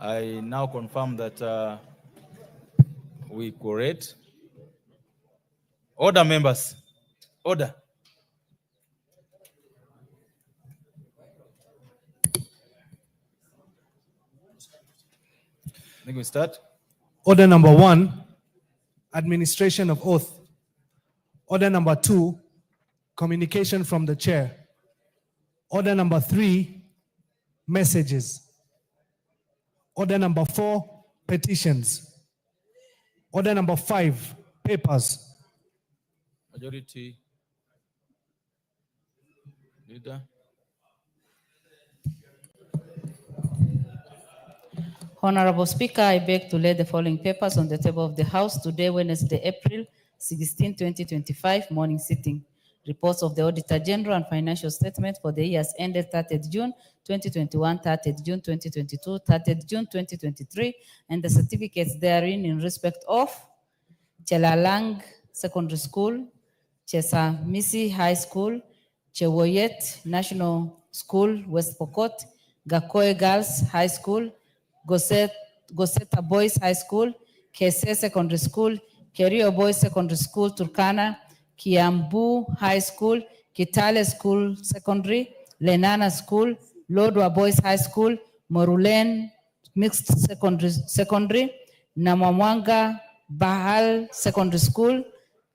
I now confirm that we correct. Order, members. Order. I think we start. Order number 1, administration of oath. Order number 2, communication from the chair. Order number 3, messages. Order number 4, petitions. Order number 5, papers. Majority leader. Honorable Speaker, I beg to lay the following papers on the table of the House today, Wednesday, April 16, 2025, morning sitting. Reports of the Auditor General and financial statements for the years ended 30th June 2021, 30th June 2022, 30th June 2023, and the certificates therein in respect of Chelalang Secondary School, Chesamisi High School, Chewoyet National School, West Pokot, Gakoe Girls High School, Goseta Boys High School, Kese Secondary School, Kerio Boys Secondary School, Turkana, Kiambu High School, Kitale School Secondary, Lenana School, Lodwa Boys High School, Morulen Mixed Secondary, Namamwanga Bahal Secondary School,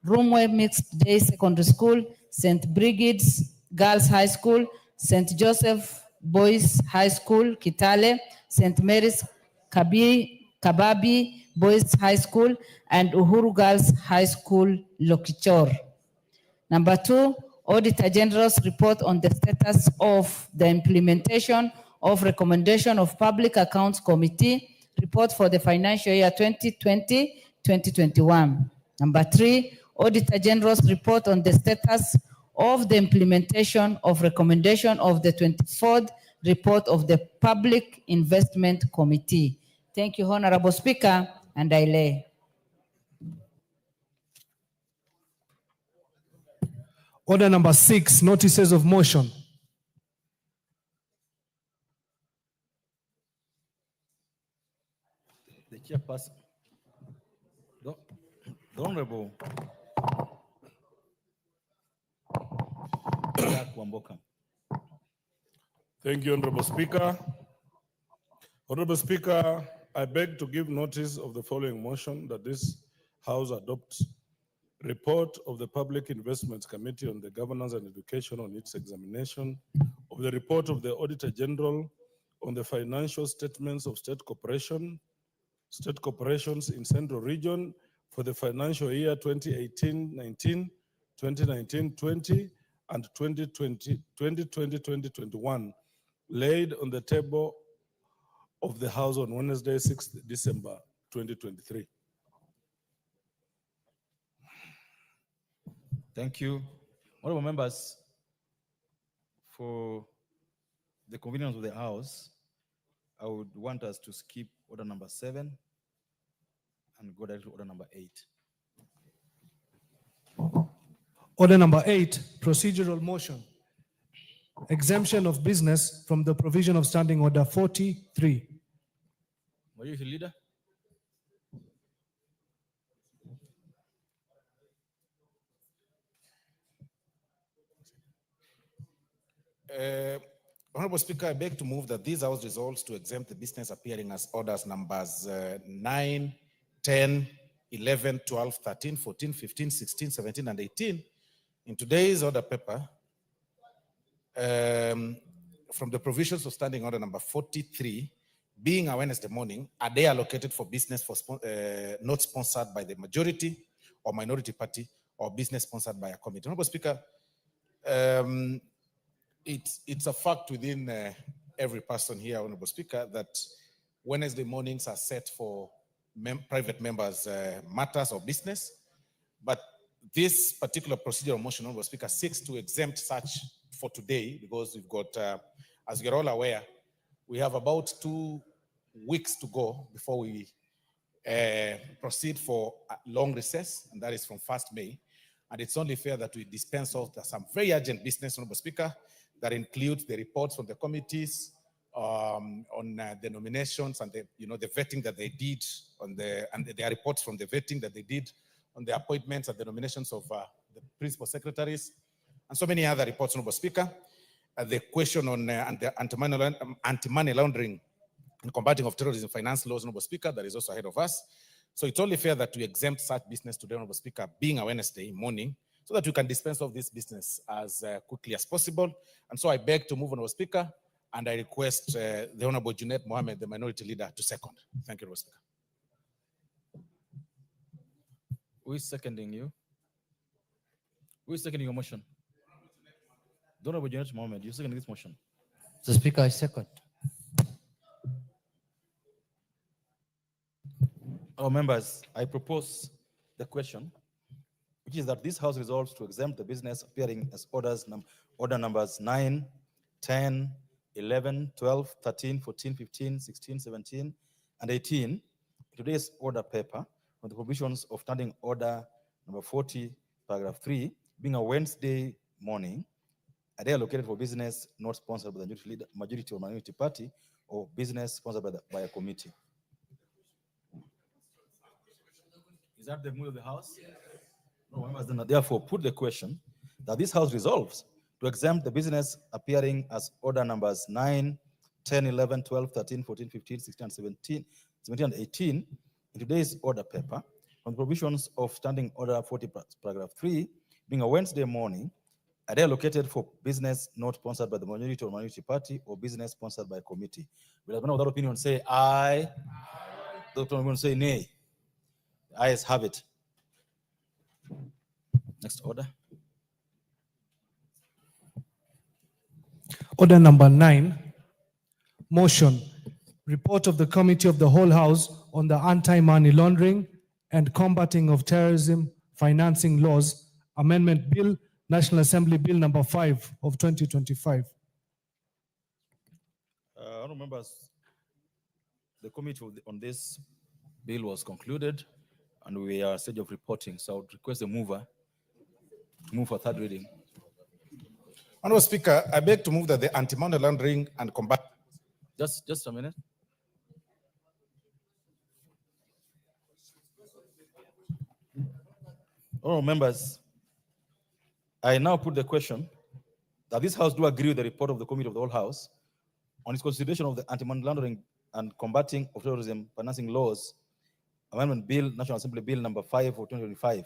Roomway Mixed Day Secondary School, St. Brigide's Girls High School, St. Joseph Boys High School, Kitale, St. Mary's Kababi Boys High School, and Uhuru Girls High School, Lokichor. Number 2, Auditor General's report on the status of the implementation of recommendation of Public Accounts Committee report for the financial year 2020-2021. Number 3, Auditor General's report on the status of the implementation of recommendation of the 24th report of the Public Investment Committee. Thank you, Honorable Speaker, and I lay. Order number 6, notices of motion. The chairperson. The Honorable Wamboka. Thank you, Honorable Speaker. Honorable Speaker, I beg to give notice of the following motion that this House adopts report of the Public Investments Committee on the Governance and Education on its examination of the report of the Auditor General on the financial statements of state corporations in Central Region for the financial year 2018-19, 2019-20, and 2020-2021, laid on the table of the House on Wednesday, 6th December 2023. Thank you. Honorable members, for the convenience of the House, I would want us to skip order number 7 and go directly to order number 8. Order number 8, procedural motion. Exemption of business from the provision of Standing Order 43. Majority Leader. Honorable Speaker, I beg to move that this House resolves to exempt the business appearing as orders numbers 9, 10, 11, 12, 13, 14, 15, 16, 17, and 18 in today's order paper from the provisions of Standing Order number 43, being a Wednesday morning, are they allocated for business for not sponsored by the majority or minority party or business sponsored by a committee. Honorable Speaker, it's a fact within every person here, Honorable Speaker, that Wednesday mornings are set for private members' matters or business. But this particular procedural motion, Honorable Speaker, seeks to exempt such for today because we've got, as you're all aware, we have about 2 weeks to go before we proceed for a long recess, and that is from 1st May. And it's only fair that we dispense of some very urgent business, Honorable Speaker, that includes the reports from the committees, on the nominations and the vetting that they did on and their reports from the vetting that they did on the appointments and the nominations of the principal secretaries, and so many other reports, Honorable Speaker. The question on anti-money laundering and combating of terrorism finance laws, Honorable Speaker, that is also ahead of us. So it's only fair that we exempt such business today, Honorable Speaker, being a Wednesday morning, so that we can dispense of this business as quickly as possible. And so I beg to move, Honorable Speaker, and I request the Honorable Junet Mohammed, the Minority Leader, to second. Thank you, Honorable Speaker. Who is seconding you? Who is seconding your motion? The Honorable Junet Mohammed, you second this motion. Mr. Speaker, I second. Our members, I propose the question, which is that this House resolves to exempt the business appearing as order numbers 9, 10, 11, 12, 13, 14, 15, 16, 17, and 18 in today's order paper on the provisions of Standing Order number 40, paragraph 3, being a Wednesday morning, a day allocated for business not sponsored by the majority or minority party, or business sponsored by a committee. Is that the mood of the House? Yes. No, members then therefore put the question that this House resolves to exempt the business appearing as order numbers 9, 10, 11, 12, 13, 14, 15, 16, 17, and 18 in today's order paper on the provisions of Standing Order 40, paragraph 3, being a Wednesday morning, a day allocated for business not sponsored by the majority or minority party, or business sponsored by a committee. Will anyone without opinion say aye? Those opinion say nay. The ayes have it. Next order. Order number 9, motion, report of the Committee of the Whole House on the Anti-Money Laundering and Combating of Terrorism Financing Laws Amendment Bill, National Assembly Bill number 5 of 2025. Honourable members, the committee on this bill was concluded, and we are stage of reporting. So I would request the mover to move for third reading. Honorable Speaker, I beg to move that the anti-money laundering and combat. Just a minute. Honourable members, I now put the question that this House do agree with the report of the Committee of the Whole House on its consideration of the anti-money laundering and combating of terrorism financing laws Amendment Bill, National Assembly Bill number 5 of 2025.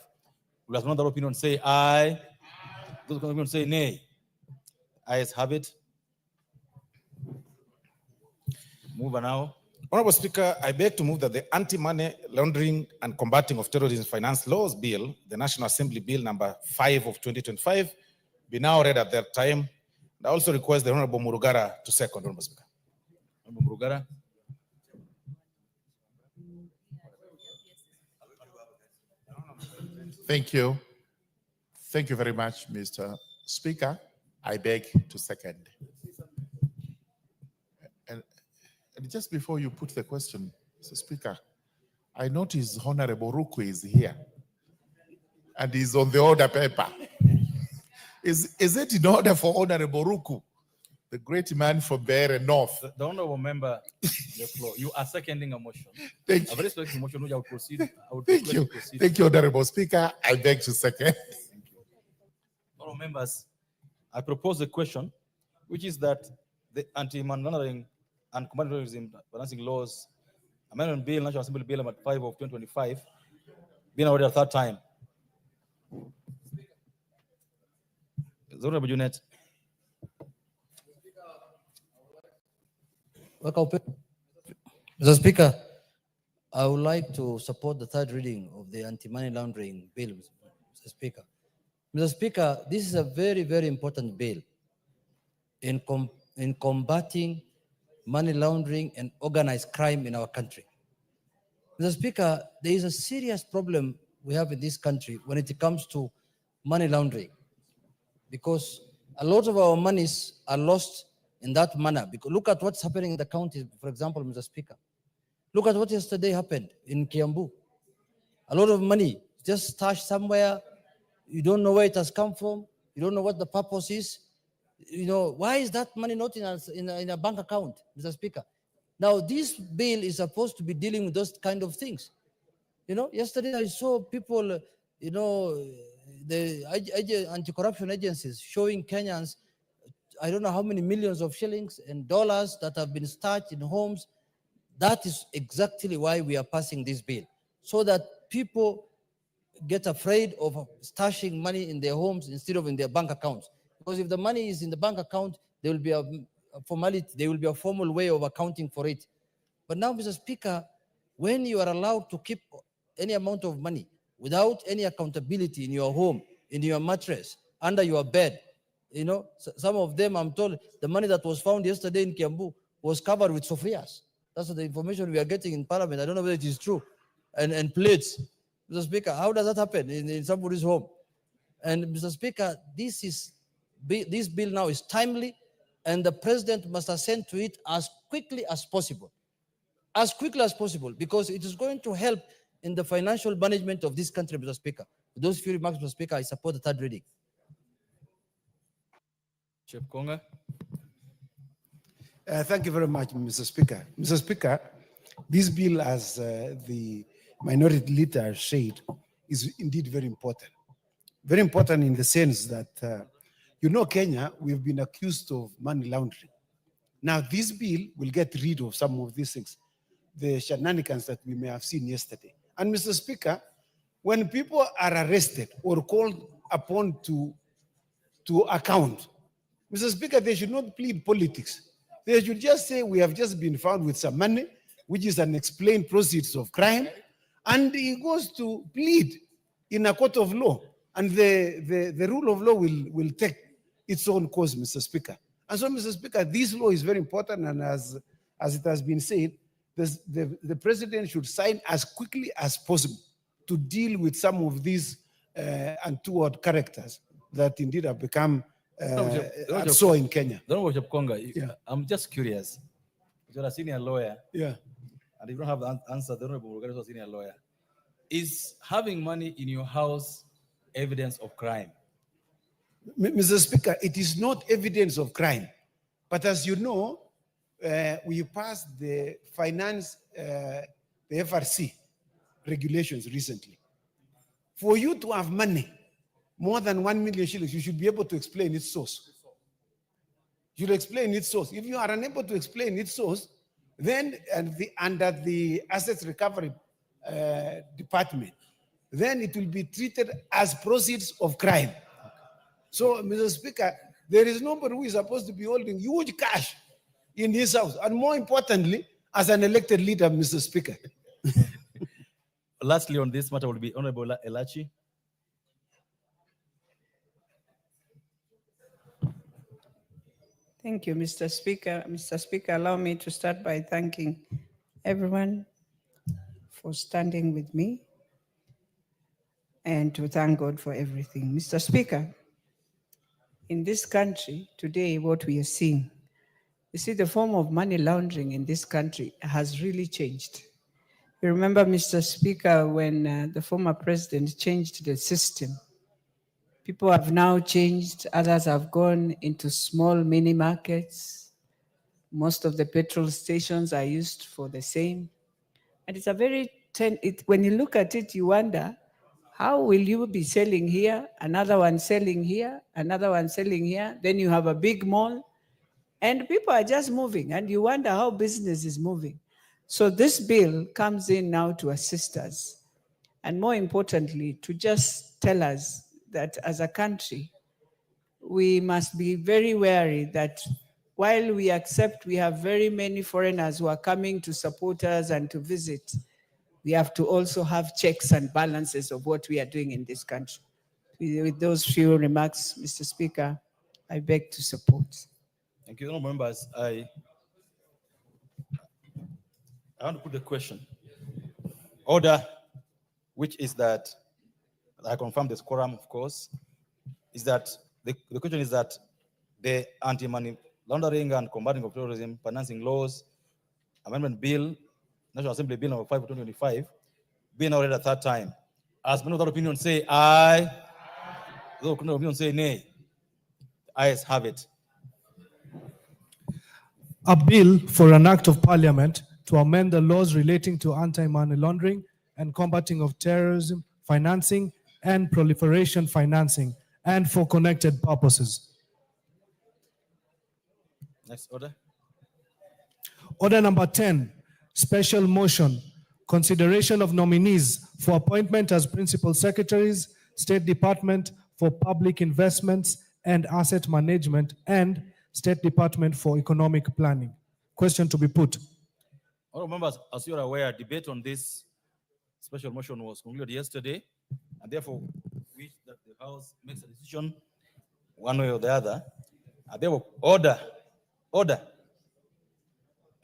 Will have another opinion say aye? Those opinion say nay? Ayes have it. Move now. Honorable Speaker, I beg to move that the Anti-Money Laundering and Combating of Terrorism Finance Laws Bill, the National Assembly Bill number 5 of 2025, be now read at that time. I also request the Honorable Murugara to second, Honorable Speaker. Honorable Murugara. Thank you. Thank you very much, Mr. Speaker. I beg to second. And just before you put the question, Mr. Speaker, I notice Honorable Ruku is here and he's on the order paper. Is it in order for Honorable Ruku, the great man from Beira North? The honorable member, the floor. You are seconding a motion. Thank you. A very special motion which I will proceed. Thank you. Thank you, Honorable Speaker. I beg to second. Thank you. Honorable members, I propose a question, which is that the anti-money laundering and combating terrorism financing laws Amendment Bill, National Assembly Bill number 5 of 2025, being already a third time. Honorable Junet. Mr. Speaker, I would like to support the third reading of the anti-money laundering bill, Mr. Speaker. Mr. Speaker, this is a very, very important bill in combating money laundering and organized crime in our country. Mr. Speaker, there is a serious problem we have in this country when it comes to money laundering, because a lot of our monies are lost in that manner. Because look at what's happening in the county, for example, Mr. Speaker. Look at what yesterday happened in Kiambu. A lot of money just stashed somewhere. You don't know where it has come from. You don't know what the purpose is. Why is that money not in a bank account, Mr. Speaker? Now, this bill is supposed to be dealing with those kind of things. Yesterday I saw people, the anti-corruption agencies showing Kenyans, I don't know how many millions of shillings and dollars that have been stashed in homes. That is exactly why we are passing this bill, so that people get afraid of stashing money in their homes instead of in their bank accounts. Because if the money is in the bank account, there will be a formality, there will be a formal way of accounting for it. But now, Mr. Speaker, when you are allowed to keep any amount of money without any accountability in your home, in your mattress, under your bed, some of them, I'm told, the money that was found yesterday in Kiambu was covered with sofrias. That's the information we are getting in Parliament. I don't know whether it is true. And plates. Mr. Speaker, how does that happen in somebody's home? And Mr. Speaker, this bill now is timely, and the president must assent to it as quickly as possible. As quickly as possible, because it is going to help in the financial management of this country, Mr. Speaker. With those few remarks, Mr. Speaker, I support the third reading. Chief Konga. Thank you very much, Mr. Speaker. Mr. Speaker, this bill, as the minority leader said, is indeed very important. Very important in the sense that, Kenya, we've been accused of money laundering. Now, this bill will get rid of some of these things, the shenanigans that we may have seen yesterday. And Mr. Speaker, when people are arrested or called upon to account, Mr. Speaker, they should not plead politics. They should just say, we have just been found with some money, which is unexplained proceeds of crime, and he goes to plead in a court of law, and the rule of law will take its own course, Mr. Speaker. And so, Mr. Speaker, this law is very important, and as it has been said, the president should sign as quickly as possible to deal with some of these untoward characters that indeed have become so in Kenya. Don't worship Konga. Yeah. I'm just curious. You're a senior lawyer, Yeah. and if you don't have the answer, the Honorable Rugari is a senior lawyer. Is having money in your house evidence of crime? Mr. Speaker, it is not evidence of crime. But as you know, we passed the the FRC regulations recently. For you to have money, more than 1 million shillings, you should be able to explain its source. You should explain its source. If you are unable to explain its source, then under the Assets Recovery Department, then it will be treated as proceeds of crime. So, Mr. Speaker, there is nobody who is supposed to be holding huge cash in his house, and more importantly, as an elected leader, Mr. Speaker. Lastly, on this matter will be Honorable Elachi. Thank you, Mr. Speaker. Mr. Speaker, allow me to start by thanking everyone for standing with me and to thank God for everything. Mr. Speaker, in this country today, what we are seeing, you see, the form of money laundering in this country has really changed. You remember, Mr. Speaker, when the former president changed the system, people have now changed, others have gone into small mini markets. Most of the petrol stations are used for the same. And it's a very, when you look at it, you wonder, how will you be selling here, another one selling here, another one selling here, then you have a big mall, and people are just moving, and you wonder how business is moving. So this bill comes in now to assist us, and more importantly, to just tell us that as a country, we must be very wary that while we accept we have very many foreigners who are coming to support us and to visit, we have to also have checks and balances of what we are doing in this country. With those few remarks, Mr. Speaker, I beg to support. Thank you, honorable members. I want to put the question. Order, which is that, I confirm this quorum, of course, is that the question is that the anti-money laundering and combating of terrorism financing laws amendment bill, National Assembly Bill number 5 of 2025, being now read a third time. As many of that opinion say aye, those of opinion say nay. The ayes have it. A bill for an act of parliament to amend the laws relating to anti-money laundering and combating of terrorism financing and proliferation financing and for connected purposes. Next order. Order number 10, special motion, consideration of nominees for appointment as principal secretaries, State Department for Public Investments and Asset Management, and State Department for Economic Planning. Question to be put. Honorable members, as you are aware, debate on this special motion was concluded yesterday, and therefore, wish that the House makes a decision one way or the other. And therefore, order.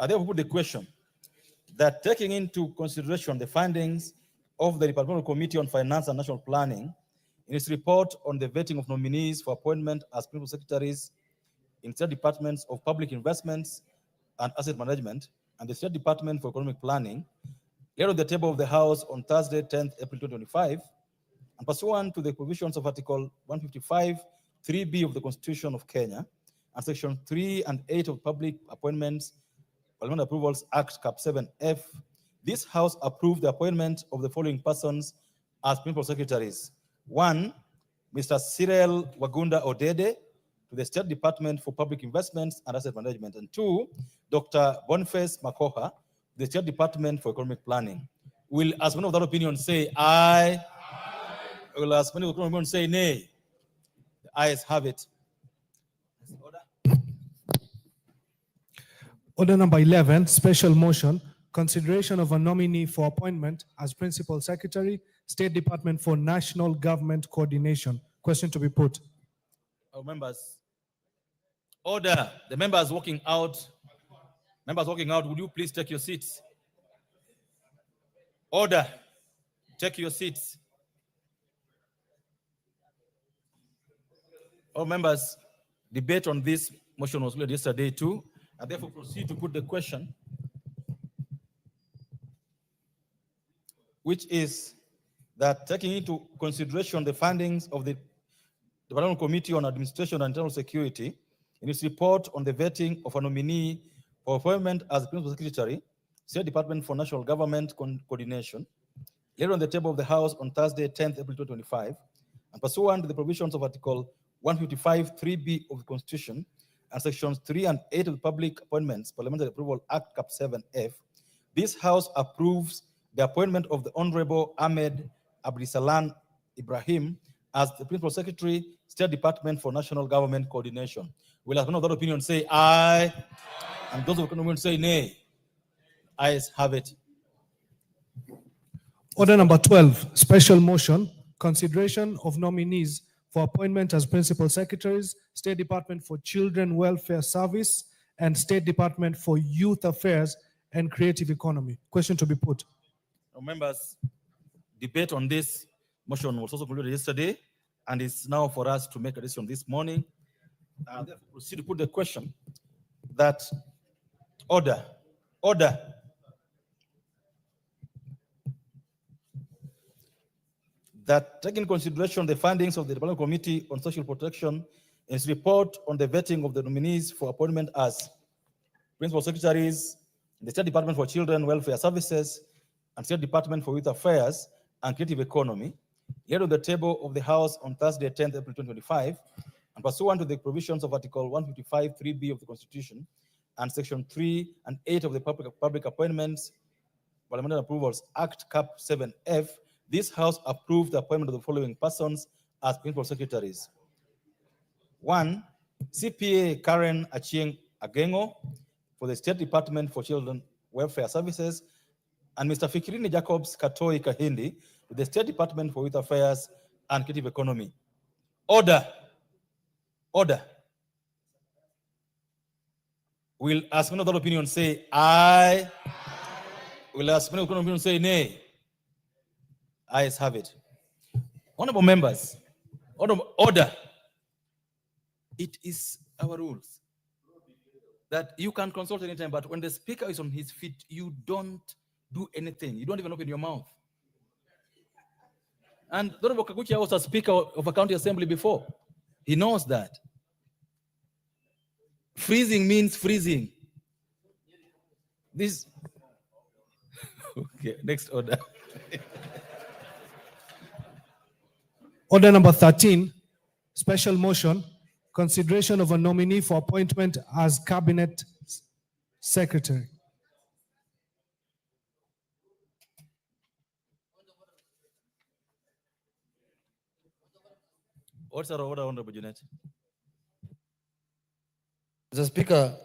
I therefore put the question that taking into consideration the findings of the Departmental Committee on Finance and National Planning in its report on the vetting of nominees for appointment as principal secretaries in state departments of public investments and asset management and the State Department for Economic Planning, laid on the table of the House on Thursday, 10th April 2025, and pursuant to the provisions of Article 155, 3B of the Constitution of Kenya, and Section 3 and 8 of Public Appointments, Parliament Approvals Act, Cap 7F, this House approved the appointment of the following persons as principal secretaries. 1, Mr. Cyril Wagunda Odede, to the State Department for Public Investments and Asset Management, and 2, Dr. Boniface Makoha, the State Department for Economic Planning. Will, as many of that opinion, say aye? Will, as many of that opinion, say nay? The ayes have it. Order number 11, special motion, consideration of a nominee for appointment as principal secretary, State Department for National Government Coordination. Question to be put. Oh, members, order. The members walking out. Members walking out, would you please take your seats? Order. Take your seats. All members, debate on this motion was led yesterday too, and therefore proceed to put the question, which is that taking into consideration the findings of the Departmental Committee on Administration and Internal Security in its report on the vetting of a nominee for appointment as Principal Secretary, State Department for National Government Coordination, laid on the table of the House on Thursday, 10th April 2025, and pursuant to the provisions of Article 155, 3B of the Constitution and Sections 3 and 8 of the Public Appointments Parliamentary Approval Act, Cap 7F, this House approves the appointment of the Honorable Ahmed Abdisalan Ibrahim as the Principal Secretary, State Department for National Government Coordination. Will, as one of that opinion, say aye? And those of the opinion say nay? Ayes have it. Order number 12, special motion, consideration of nominees for appointment as principal secretaries, State Department for Children Welfare Service, and State Department for Youth Affairs and Creative Economy. Question to be put. Now, members, debate on this motion was also concluded yesterday, and it's now for us to make a decision this morning. Therefore, proceed to put the question that order. That taking into consideration the findings of the Departmental Committee on Social Protection in its report on the vetting of the nominees for appointment as principal secretaries in the State Department for Children Welfare Services and State Department for Youth Affairs and Creative Economy, laid on the table of the House on Thursday, 10th April 2025, and pursuant to the provisions of Article 155, 3B of the Constitution and Section 3 and 8 of the Public Appointments Parliamentary Approvals Act, Cap 7F, this House approved the appointment of the following persons as principal secretaries. 1, CPA Karen Achieng Agengo for the State Department for Children Welfare Services, and Mr. Fikirini Jacobs Katoi Kahindi with the State Department for Youth Affairs and Creative Economy. Order. Will, as many of that opinion, say aye? Will, as many of that opinion, say nay? Ayes have it. Honorable members, order. It is our rules that you can consult anytime, but when the speaker is on his feet, you don't do anything. You don't even open your mouth. And Honorable Kaguchi was a speaker of a county assembly before. He knows that. Freezing means freezing. This. Okay, next order. Order number 13, special motion, consideration of a nominee for appointment as cabinet secretary. What's our order, Honorable Junet? Mr. Speaker,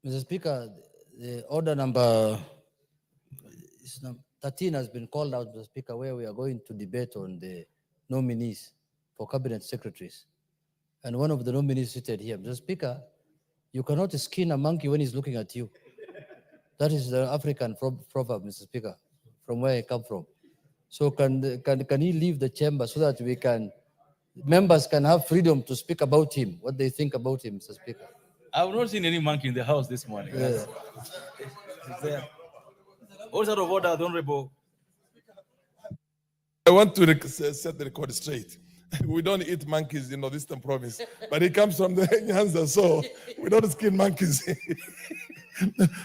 Mr. Speaker, the order number 13 has been called out, Mr. Speaker, where we are going to debate on the nominees for cabinet secretaries. And one of the nominees seated here, Mr. Speaker, you cannot skin a monkey when he's looking at you. That is the African proverb, Mr. Speaker, from where I come from. So can he leave the chamber so that members can have freedom to speak about him, what they think about him, Mr. Speaker? I've not seen any monkey in the house this morning. Yeah. Is there? What's out of order, the Honorable? I want to set the record straight. We don't eat monkeys in Northeastern Province, but he comes from the Nyanza, so we don't skin monkeys.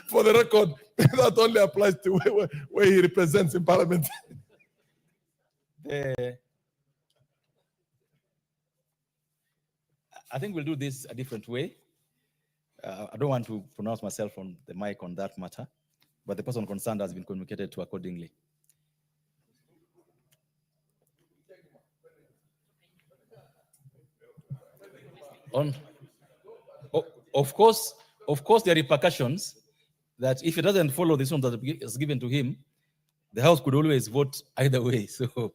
For the record, that only applies to where he represents in Parliament. I think we'll do this a different way. I don't want to pronounce myself on the mic on that matter, but the person concerned has been communicated to accordingly. Of course, there are repercussions that if he doesn't follow this one that is given to him, the House could always vote either way. So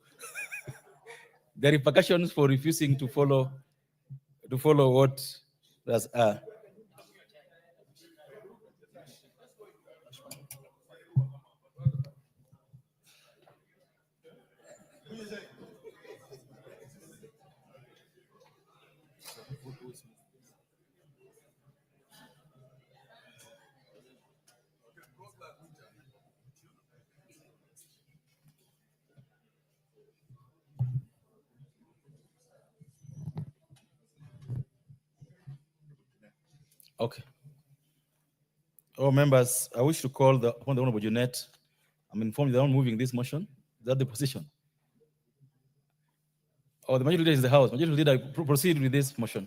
there are repercussions for refusing to follow what does. Okay. Oh, members, I wish to call upon the Honorable Junet. I'm informed they're not moving this motion. Is that the position? Oh, the majority leader is the House. Majority leader, proceed with this motion.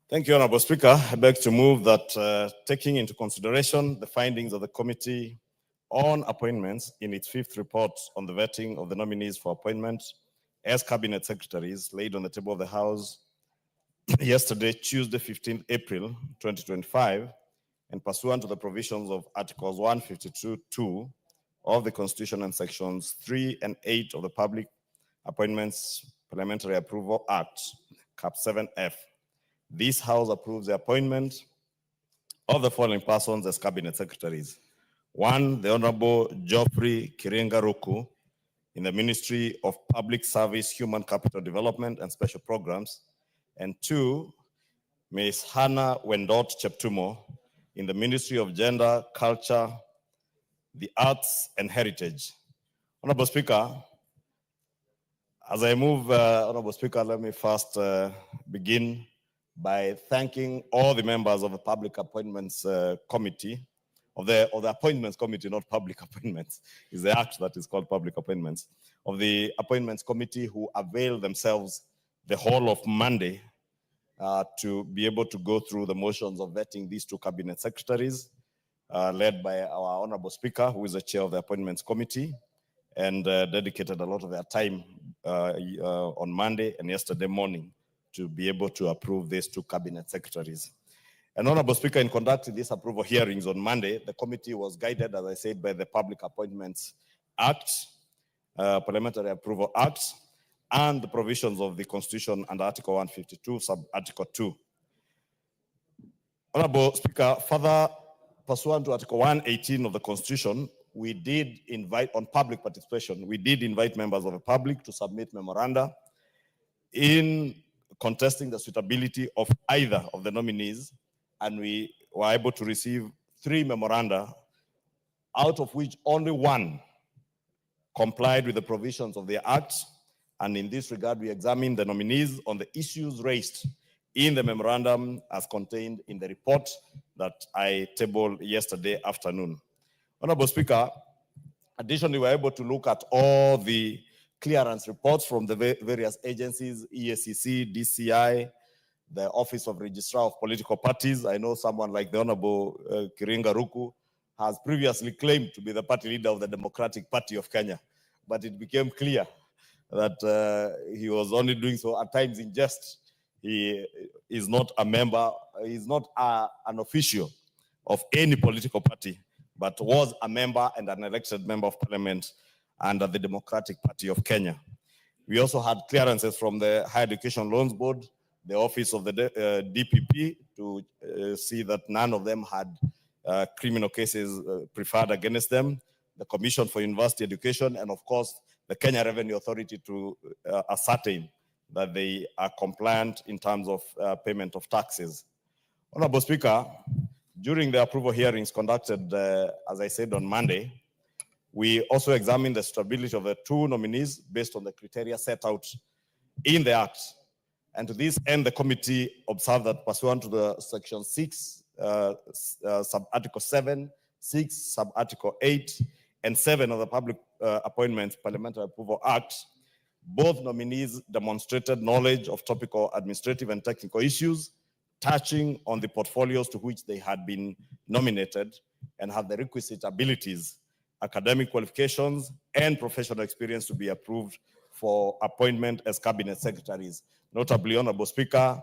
Thank you, Honorable Speaker. I beg to move that taking into consideration the findings of the Committee on Appointments in its 5th report on the vetting of the nominees for appointment as cabinet secretaries laid on the table of the House yesterday, Tuesday, 15th April 2025, and pursuant to the provisions of Articles 152(2) of the Constitution and Sections 3 and 8 of the Public Appointments Parliamentary Approval Act, Cap 7F. This House approves the appointment of the following persons as cabinet secretaries. 1, the Honorable Geoffrey Kirenga Ruku in the Ministry of Public Service, Human Capital Development and Special Programs. And 2, Ms. Hannah Wendot Cheptumo in the Ministry of Gender, Culture, the Arts and Heritage. Honorable Speaker, as I move, Honorable Speaker, let me first begin by thanking all the members of the Public Appointments Committee, of the Appointments Committee, not Public Appointments, is the act that is called Public Appointments, of the Appointments Committee who availed themselves the whole of Monday to be able to go through the motions of vetting these 2 cabinet secretaries, led by our Honorable Speaker, who is the chair of the Appointments Committee, and dedicated a lot of their time on Monday and yesterday morning to be able to approve these 2 cabinet secretaries. And Honorable Speaker, in conducting these approval hearings on Monday, the committee was guided, as I said, by the Public Appointments Act, Parliamentary Approval Act, and the provisions of the Constitution under Article 152, sub-Article 2. Honorable Speaker, further pursuant to Article 118 of the Constitution, we did invite, on public participation, we did invite members of the public to submit memoranda in contesting the suitability of either of the nominees, and we were able to receive 3 memoranda, out of which only 1 complied with the provisions of the Act, And in this regard, we examine the nominees on the issues raised in the memorandum as contained in the report that I tabled yesterday afternoon. Honorable Speaker, additionally, we were able to look at all the clearance reports from the various agencies, EACC, DCI, the Office of Registrar of Political Parties. I know someone like the Honorable Kiringa Ruku has previously claimed to be the party leader of the Democratic Party of Kenya, but it became clear that he was only doing so at times in jest. He is not a member, he is not an official of any political party, but was a member and an elected member of parliament under the Democratic Party of Kenya. We also had clearances from the Higher Education Loans Board, the Office of the DPP, to see that none of them had criminal cases preferred against them, the Commission for University Education, and of course, the Kenya Revenue Authority to ascertain that they are compliant in terms of payment of taxes. Honorable Speaker, during the approval hearings conducted, as I said, on Monday, we also examined the stability of the two nominees based on the criteria set out in the Act. And to this end, the committee observed that pursuant to the Section 6, Sub-Article 7, 6, Sub-Article 8, and 7 of the Public Appointments Parliamentary Approval Act, both nominees demonstrated knowledge of topical administrative and technical issues touching on the portfolios to which they had been nominated and had the requisite abilities, academic qualifications, and professional experience to be approved for appointment as cabinet secretaries. Notably, Honorable Speaker,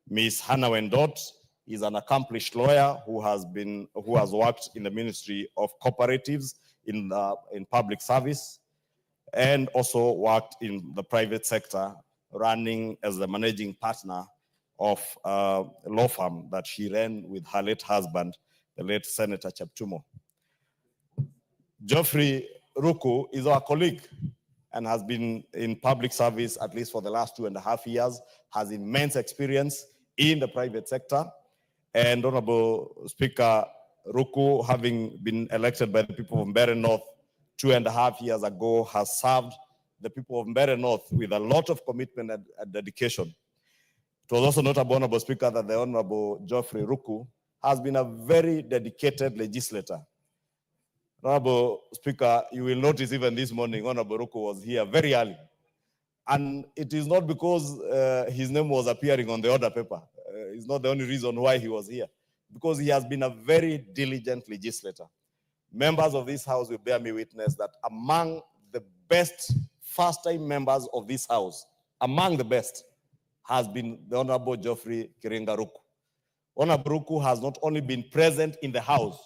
Ms. Hannah Wendot is an accomplished lawyer who has worked in the Ministry of Cooperatives in public service, and also worked in the private sector, running as the managing partner of a law firm that she ran with her late husband, the late Senator Cheptumo. Geoffrey Ruku is our colleague and has been in public service at least for the last 2.5 years, has immense experience in the private sector. And Honorable Speaker, Ruku, having been elected by the people of Mbeere North 2.5 years ago, has served the people of Mbeere North with a lot of commitment and dedication. It was also notable, Honorable Speaker, that the Honorable Geoffrey Ruku has been a very dedicated legislator. Honorable Speaker, you will notice even this morning, Honorable Ruku was here very early. And it is not because his name was appearing on the order paper. It's not the only reason why he was here, because he has been a very diligent legislator. Members of this House will bear me witness that among the best first-time members of this House, among the best, has been the Honorable Geoffrey Kiringa Ruku. Honorable Ruku has not only been present in the House,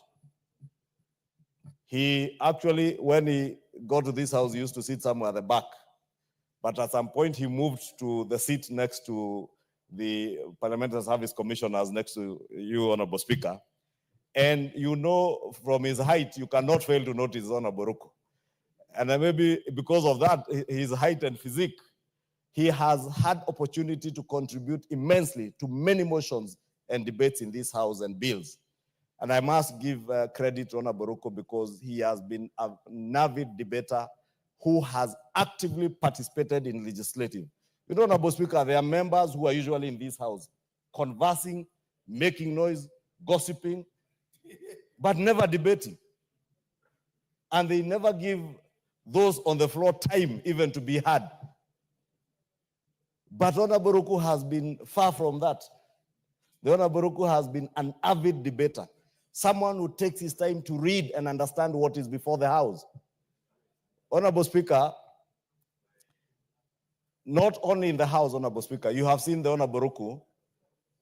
he actually, when he got to this House, he used to sit somewhere at the back. But at some point, he moved to the seat next to the Parliamentary Service Commissioners, next to you, Honorable Speaker. And you know, from his height, you cannot fail to notice Honorable Ruku. And maybe because of that, his height and physique, he has had opportunity to contribute immensely to many motions and debates in this House and bills. And I must give credit to Honorable Ruku because he has been a avid debater who has actively participated in legislative. You know, Honorable Speaker, there are members who are usually in this House conversing, making noise, gossiping, but never debating. And they never give those on the floor time even to be heard. But Honorable Ruku has been far from that. The Honorable Ruku has been an avid debater, someone who takes his time to read and understand what is before the House. Honorable Speaker, not only in the House, Honorable Speaker, you have seen the Honorable Ruku,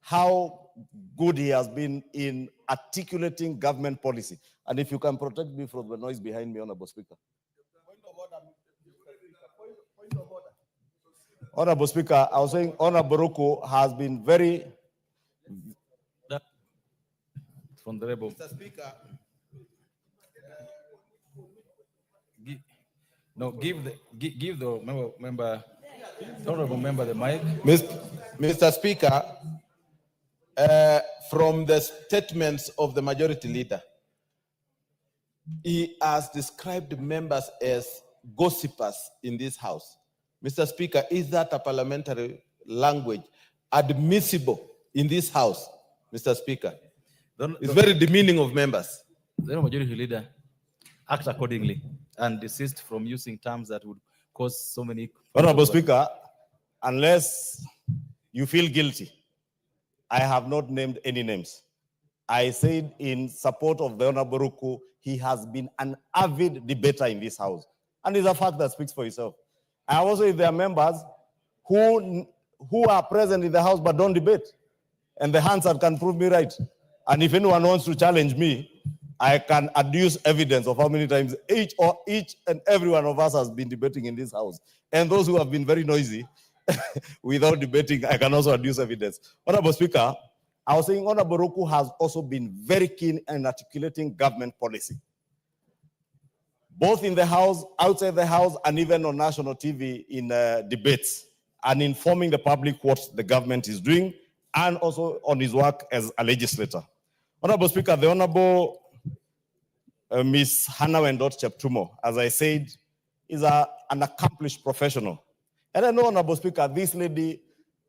how good he has been in articulating government policy. And if you can protect me from the noise behind me, Honorable Speaker. Honorable Speaker, I was saying Honorable Ruku has been very... From the rebel. Mr. Speaker. Give the honorable member the mic. Mr. Speaker, from the statements of the majority leader, he has described members as gossipers in this House. Mr. Speaker, is that a parliamentary language admissible in this House, Mr. Speaker? It's very demeaning of members. The majority leader act accordingly and desist from using terms that would cause so many. Honorable Speaker, unless you feel guilty, I have not named any names. I said in support of the Honorable Ruku, he has been an avid debater in this House. And it's a fact that speaks for itself. I also, if there are members who are present in the House but don't debate, and the hands that can prove me right. And if anyone wants to challenge me, I can adduce evidence of how many times each and every one of us has been debating in this House. And those who have been very noisy without debating, I can also adduce evidence. Honorable Speaker, I was saying Honorable Roku has also been very keen in articulating government policy, both in the House, outside the House, and even on national TV in debates, and informing the public what the government is doing, and also on his work as a legislator. Honorable Speaker, the Honorable Ms. Hannah Wendot Cheptumo, as I said, is an accomplished professional. And I know, Honorable Speaker, this lady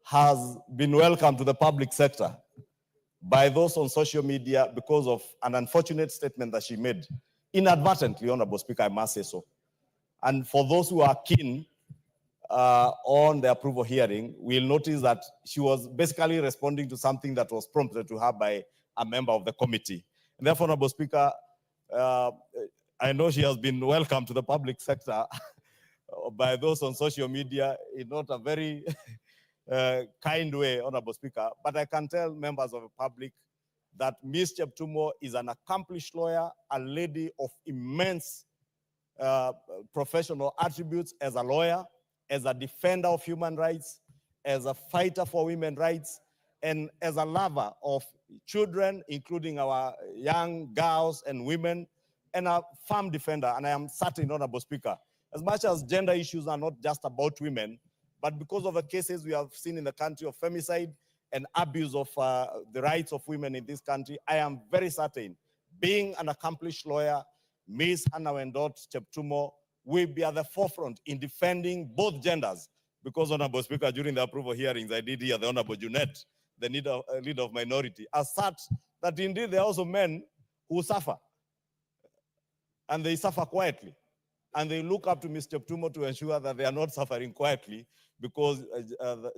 has been welcomed to the public sector by those on social media because of an unfortunate statement that she made. Inadvertently, Honorable Speaker, I must say so. And for those who are keen on the approval hearing, we'll notice that she was basically responding to something that was prompted to her by a member of the committee. And therefore, Honorable Speaker, I know she has been welcomed to the public sector by those on social media in not a very kind way, Honorable Speaker, but I can tell members of the public that Ms. Cheptumo is an accomplished lawyer, a lady of immense professional attributes as a lawyer, as a defender of human rights, as a fighter for women's rights, and as a lover of children, including our young girls and women, and a firm defender. And I am certain, Honorable Speaker, as much as gender issues are not just about women, but because of the cases we have seen in the country of femicide and abuse of the rights of women in this country, I am very certain, being an accomplished lawyer, Ms. Hannah Wendot Cheptumo will be at the forefront in defending both genders. Because, Honorable Speaker, during the approval hearings, I did hear the Honorable Junet, the leader of minority, assert that indeed there are also men who suffer, and they suffer quietly. And they look up to Mr. Cheptumo to ensure that they are not suffering quietly, because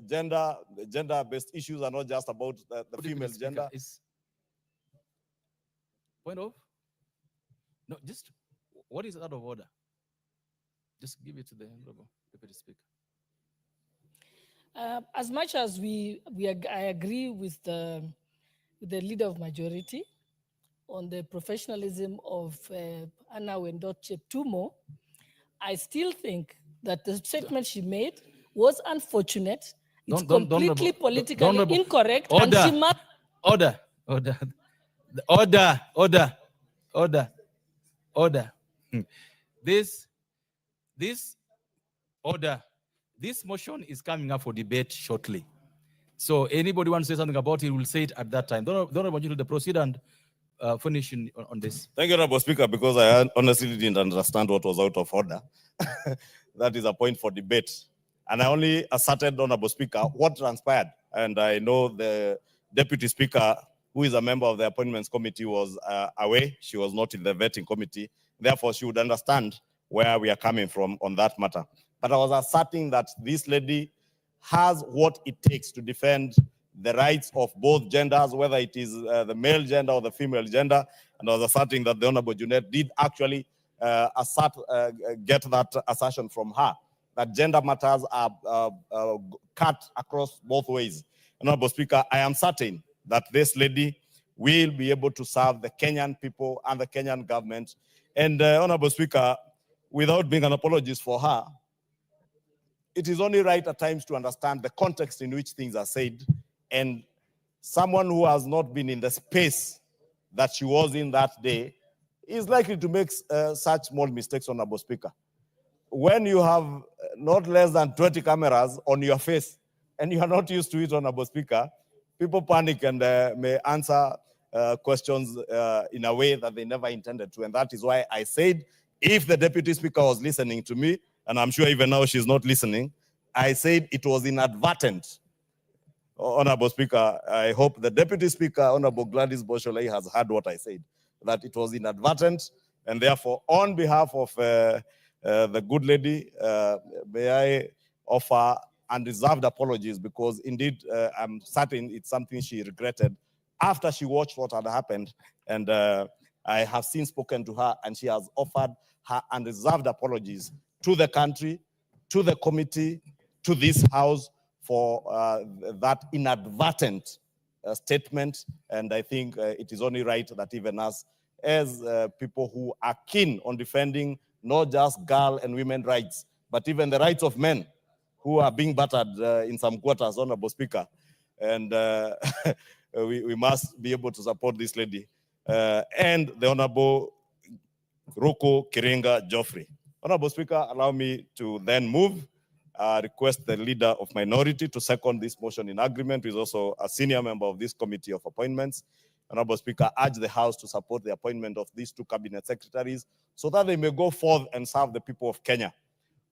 gender-based issues are not just about the female gender. Point of? No, just what is out of order? Just give it to the Honorable Deputy Speaker. As much as I agree with the leader of majority on the professionalism of Hannah Wendot Cheptumo, I still think that the statement she made was unfortunate. It's completely politically incorrect. Order, and she must order. This motion is coming up for debate shortly. So anybody wants to say something about it, will say it at that time. Don't want you to proceed and finish on this. Thank you, Honorable Speaker, because I honestly didn't understand what was out of order. That is a point for debate. And I only asserted, Honorable Speaker, what transpired. And I know the Deputy Speaker, who is a member of the Appointments Committee, was away. She was not in the vetting committee. Therefore, she would understand where we are coming from on that matter. But I was asserting that this lady has what it takes to defend the rights of both genders, whether it is the male gender or the female gender. And I was asserting that the Honorable Junet did actually get that assertion from her, that gender matters are cut across both ways. Honorable Speaker, I am certain that this lady will be able to serve the Kenyan people and the Kenyan government. And Honorable Speaker, without being an apologist for her, it is only right at times to understand the context in which things are said. And someone who has not been in the space that she was in that day is likely to make such small mistakes, Honorable Speaker. When you have not less than 20 cameras on your face and you are not used to it, Honorable Speaker, people panic and may answer questions in a way that they never intended to. And that is why I said, if the Deputy Speaker was listening to me, and I'm sure even now she's not listening, I said it was inadvertent. Honorable Speaker, I hope the Deputy Speaker, Honorable Gladys Bosholei, has heard what I said, that it was inadvertent, and therefore, on behalf of the good lady, may I offer unreserved apologies, because indeed, I'm certain it's something she regretted after she watched what had happened, and I have since spoken to her, and she has offered her unreserved apologies to the country, to the committee, to this House, for that inadvertent statement. And I think it is only right that even us, as people who are keen on defending not just girl and women rights, but even the rights of men who are being battered in some quarters, Honorable Speaker. And we must be able to support this lady. And the Honorable Ruku Kiringa Joffrey. Honorable Speaker, allow me to then move, request the leader of minority to second this motion in agreement, who is also a senior member of this committee of appointments. Honorable Speaker, urge the House to support the appointment of these two cabinet secretaries so that they may go forth and serve the people of Kenya.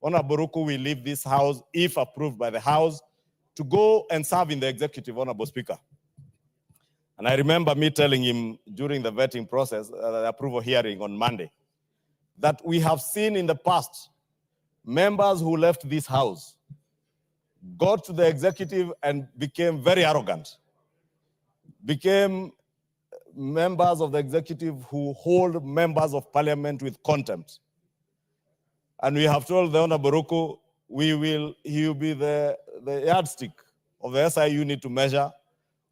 Honorable Ruku will leave this House, if approved by the House, to go and serve in the executive, Honorable Speaker. And I remember me telling him during the vetting process, the approval hearing on Monday, that we have seen in the past members who left this House, got to the executive and became very arrogant, became members of the executive who hold members of parliament with contempt. And we have told the Honorable Ruku, he will be the yardstick of the SI unit to measure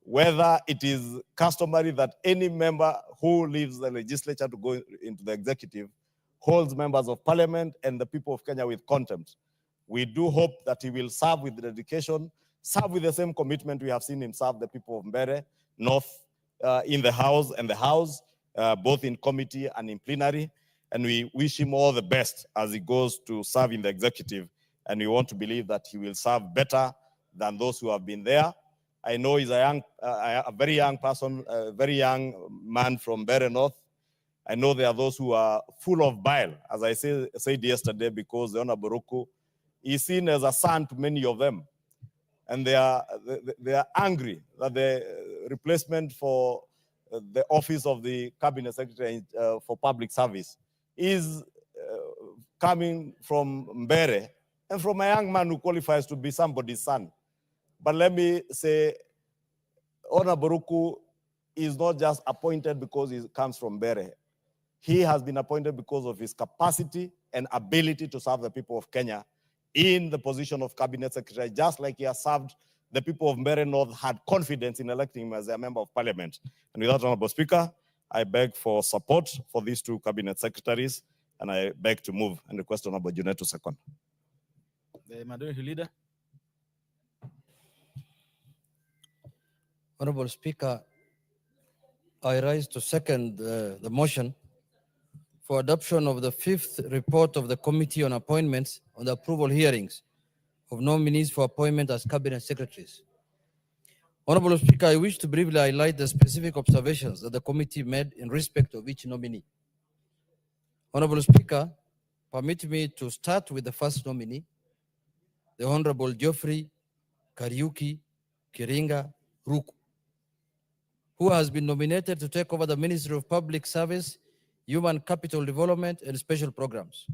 whether it is customary that any member who leaves the legislature to go into the executive holds members of parliament and the people of Kenya with contempt. We do hope that he will serve with dedication, serve with the same commitment we have seen him serve the people of Mbere North in the House and the House, both in committee and in plenary. And we wish him all the best as he goes to serve in the executive. And we want to believe that he will serve better than those who have been there. I know he's a very young person, a very young man from Mbere North. I know there are those who are full of bile, as I said yesterday, because the Honorable Ruku is seen as a son to many of them. And they are angry that the replacement for the office of the Cabinet Secretary for Public Service is coming from Mbere and from a young man who qualifies to be somebody's son. But let me say, Honorable Ruku is not just appointed because he comes from Mbere. He has been appointed because of his capacity and ability to serve the people of Kenya in the position of Cabinet Secretary, just like he has served the people of Mbere North, had confidence in electing him as a member of parliament. And with that, Honorable Speaker, I beg for support for these two Cabinet Secretaries, and I beg to move and request Honorable Junet to second. The Majority Leader. Honorable Speaker, I rise to second the motion for adoption of the fifth report of the Committee on Appointments on the approval hearings of nominees for appointment as Cabinet Secretaries. Honorable Speaker, I wish to briefly highlight the specific observations that the committee made in respect of each nominee. Honorable Speaker, permit me to start with the first nominee, the Honorable Geoffrey Kariuki Kiringa Ruku, who has been nominated to take over the Ministry of Public Service, Human Capital Development, and Special Programs.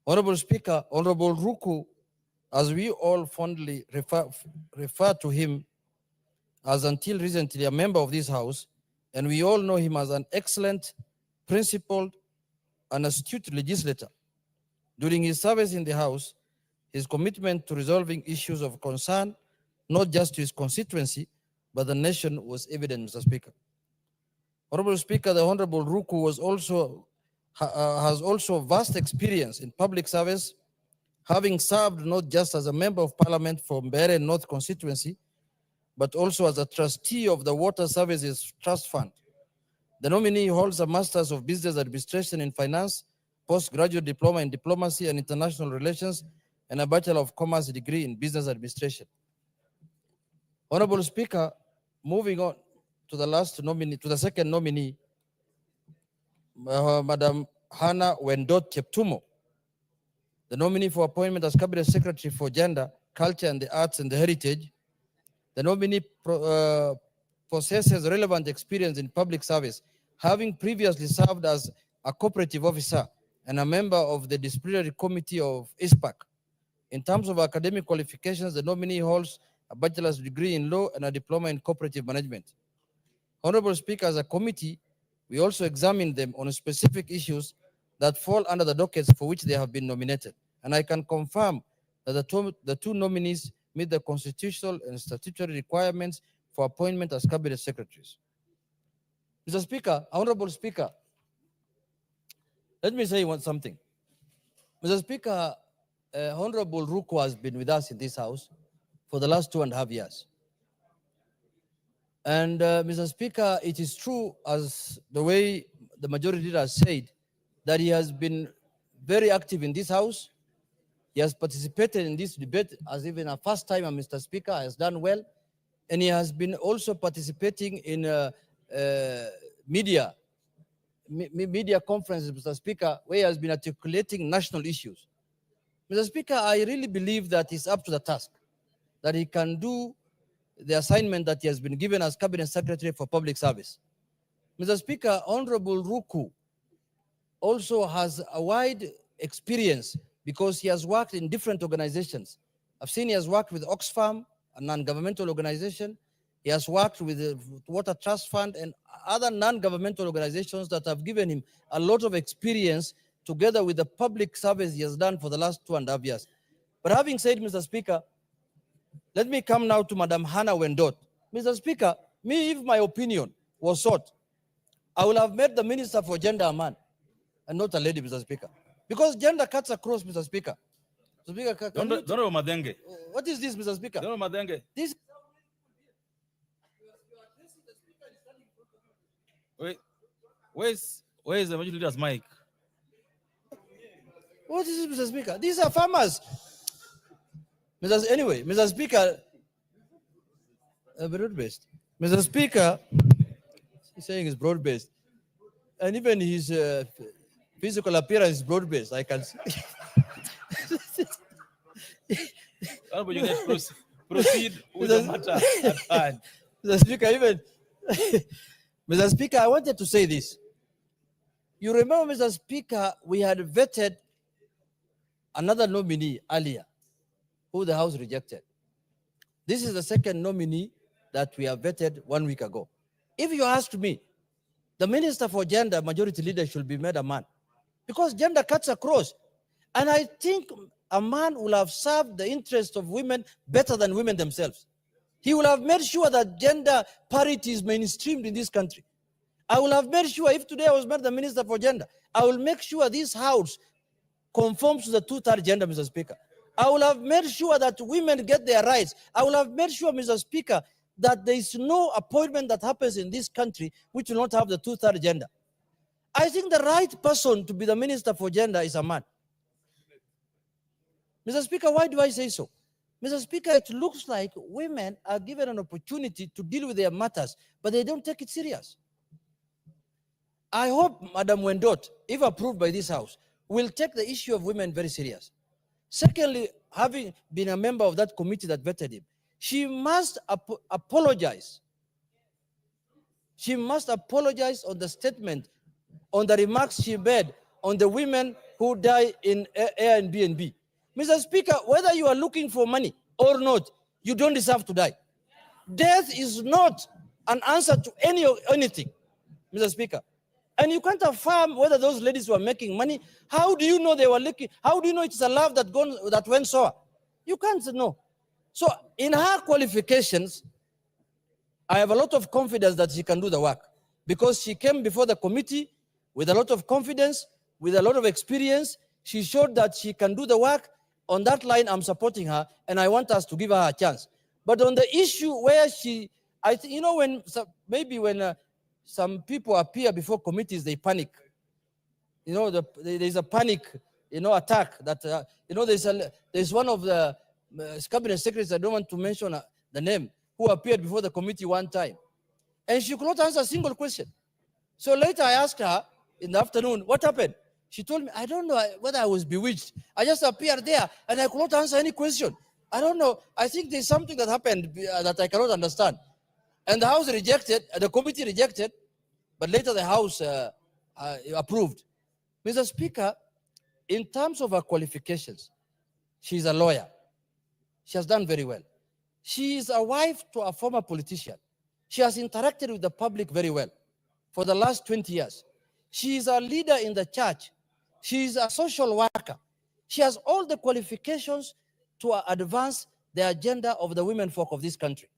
Honorable Speaker, Honorable Ruku, as we all fondly refer to him as until recently a member of this House, and we all know him as an excellent, principled, and astute legislator. During his service in the House, his commitment to resolving issues of concern, not just to his constituency, but the nation, was evident, Mr. Speaker. Honorable Speaker, the Honorable Ruku has also vast experience in public service, having served not just as a member of parliament for Mbere North constituency, but also as a trustee of the Water Services Trust Fund. The nominee holds a Master's of Business Administration in Finance, postgraduate diploma in Diplomacy and International Relations, and a Bachelor of Commerce degree in Business Administration. Honorable Speaker, moving on to the last nominee, to the second nominee, Madam Hannah Wendot Cheptumo, the nominee for appointment as Cabinet Secretary for Gender, Culture and the Arts and the Heritage. The nominee possesses relevant experience in public service, having previously served as a cooperative officer and a member of the disciplinary committee of ISPAC. In terms of academic qualifications, the nominee holds a bachelor's degree in law and a diploma in cooperative management. Honorable Speaker, as a committee, we also examine them on specific issues that fall under the dockets for which they have been nominated. And I can confirm that the two nominees meet the constitutional and statutory requirements for appointment as cabinet secretaries. Mr. Speaker, Honorable Speaker, let me say something. Mr. Speaker, Honorable Ruko has been with us in this house for the last 2.5 years. And Mr. Speaker, it is true, as the way the majority leader has said, that he has been very active in this house. He has participated in this debate as even a first timer, Mr. Speaker, has done well. And he has been also participating in media conferences, Mr. Speaker, where he has been articulating national issues. Mr. Speaker, I really believe that he's up to the task, that he can do the assignment that he has been given as Cabinet Secretary for Public Service. Mr. Speaker, Honorable Ruku also has a wide experience because he has worked in different organizations. I've seen he has worked with Oxfam, a non-governmental organization. He has worked with the Water Trust Fund and other non-governmental organizations that have given him a lot of experience together with the public service he has done for the last 2.5 years. But having said, Mr. Speaker, let me come now to Madam Hannah Wendot. Mr. Speaker, me, if my opinion was sought, I will have made the Minister for Gender a man and not a lady, Mr. Speaker. Because gender cuts across, Mr. Speaker. Mr. Speaker, Don't know Madenge. what is this, Mr. Speaker? Don't know Madenge. This Wait, where is the majority leader's mic? What is this, Mr. Speaker? These are farmers. Anyway, Mr. Speaker, broad-based. Mr. Speaker, he's saying it's broad-based. And even his physical appearance is broad-based, I can see. But you can proceed with the matter at hand. Mr. Speaker, even Mr. Speaker, I wanted to say this. You remember, Mr. Speaker, we had vetted another nominee earlier, who the House rejected. This is the second nominee that we have vetted 1 week ago. If you ask me, the Minister for Gender, Majority Leader, should be made a man, because gender cuts across. And I think a man will have served the interests of women better than women themselves. He will have made sure that gender parity is mainstreamed in this country. I will have made sure, if today I was made the Minister for Gender, I will make sure this House conforms to the 2/3 gender, Mr. Speaker. I will have made sure that women get their rights. I will have made sure, Mr. Speaker, that there is no appointment that happens in this country which will not have the 2/3 gender. I think the right person to be the Minister for Gender is a man. Mr. Speaker, why do I say so? Mr. Speaker, it looks like women are given an opportunity to deal with their matters, but they don't take it serious. I hope Madam Wendot, if approved by this House, will take the issue of women very serious. Secondly, having been a member of that committee that vetted him, she must apologize. She must apologize on the statement, on the remarks she made on the women who die in Airbnb. Mr. Speaker, whether you are looking for money or not, you don't deserve to die. Death is not an answer to anything, Mr. Speaker. And you can't affirm whether those ladies were making money. How do you know they were looking? How do you know it's a love that went sour? You can't know. So in her qualifications, I have a lot of confidence that she can do the work, because she came before the committee with a lot of confidence, with a lot of experience. She showed that she can do the work. On that line, I'm supporting her, and I want us to give her a chance. But on the issue where when some people appear before committees, they panic. There's a panic, attack that, there's one of the cabinet secretaries, I don't want to mention the name, who appeared before the committee one time. And she could not answer a single question. So later I asked her in the afternoon, what happened? She told me, I don't know whether I was bewitched. I just appeared there and I could not answer any question. I don't know. I think there's something that happened that I cannot understand. And the House rejected, the committee rejected, but later the House approved. Mr. Speaker, in terms of her qualifications, she's a lawyer. She has done very well. She is a wife to a former politician. She has interacted with the public very well for the last 20 years. She is a leader in the church. She is a social worker. She has all the qualifications to advance the agenda of the women folk of this country.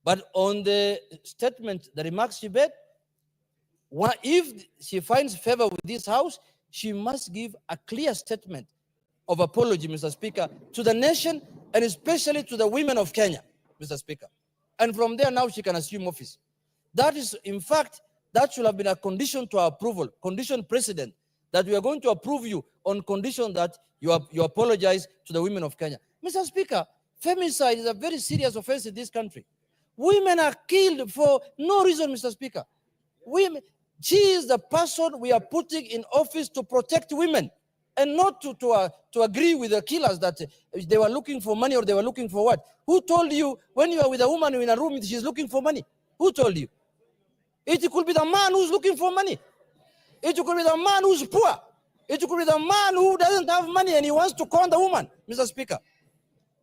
But on the statement, the remarks she made, if she finds favor with this House, she must give a clear statement of apology, Mr. Speaker, to the nation and especially to the women of Kenya, Mr. Speaker. And from there now she can assume office. That is, in fact, that should have been a condition to our approval, condition precedent, that we are going to approve you on condition that you apologize to the women of Kenya. Mr. Speaker, femicide is a very serious offense in this country. Women are killed for no reason, Mr. Speaker. Women, she is the person we are putting in office to protect women and not to agree with the killers that they were looking for money or they were looking for what? Who told you when you are with a woman in a room, she's looking for money? Who told you? It could be the man who's looking for money. It could be the man who's poor. It could be the man who doesn't have money and he wants to con the woman, Mr. Speaker.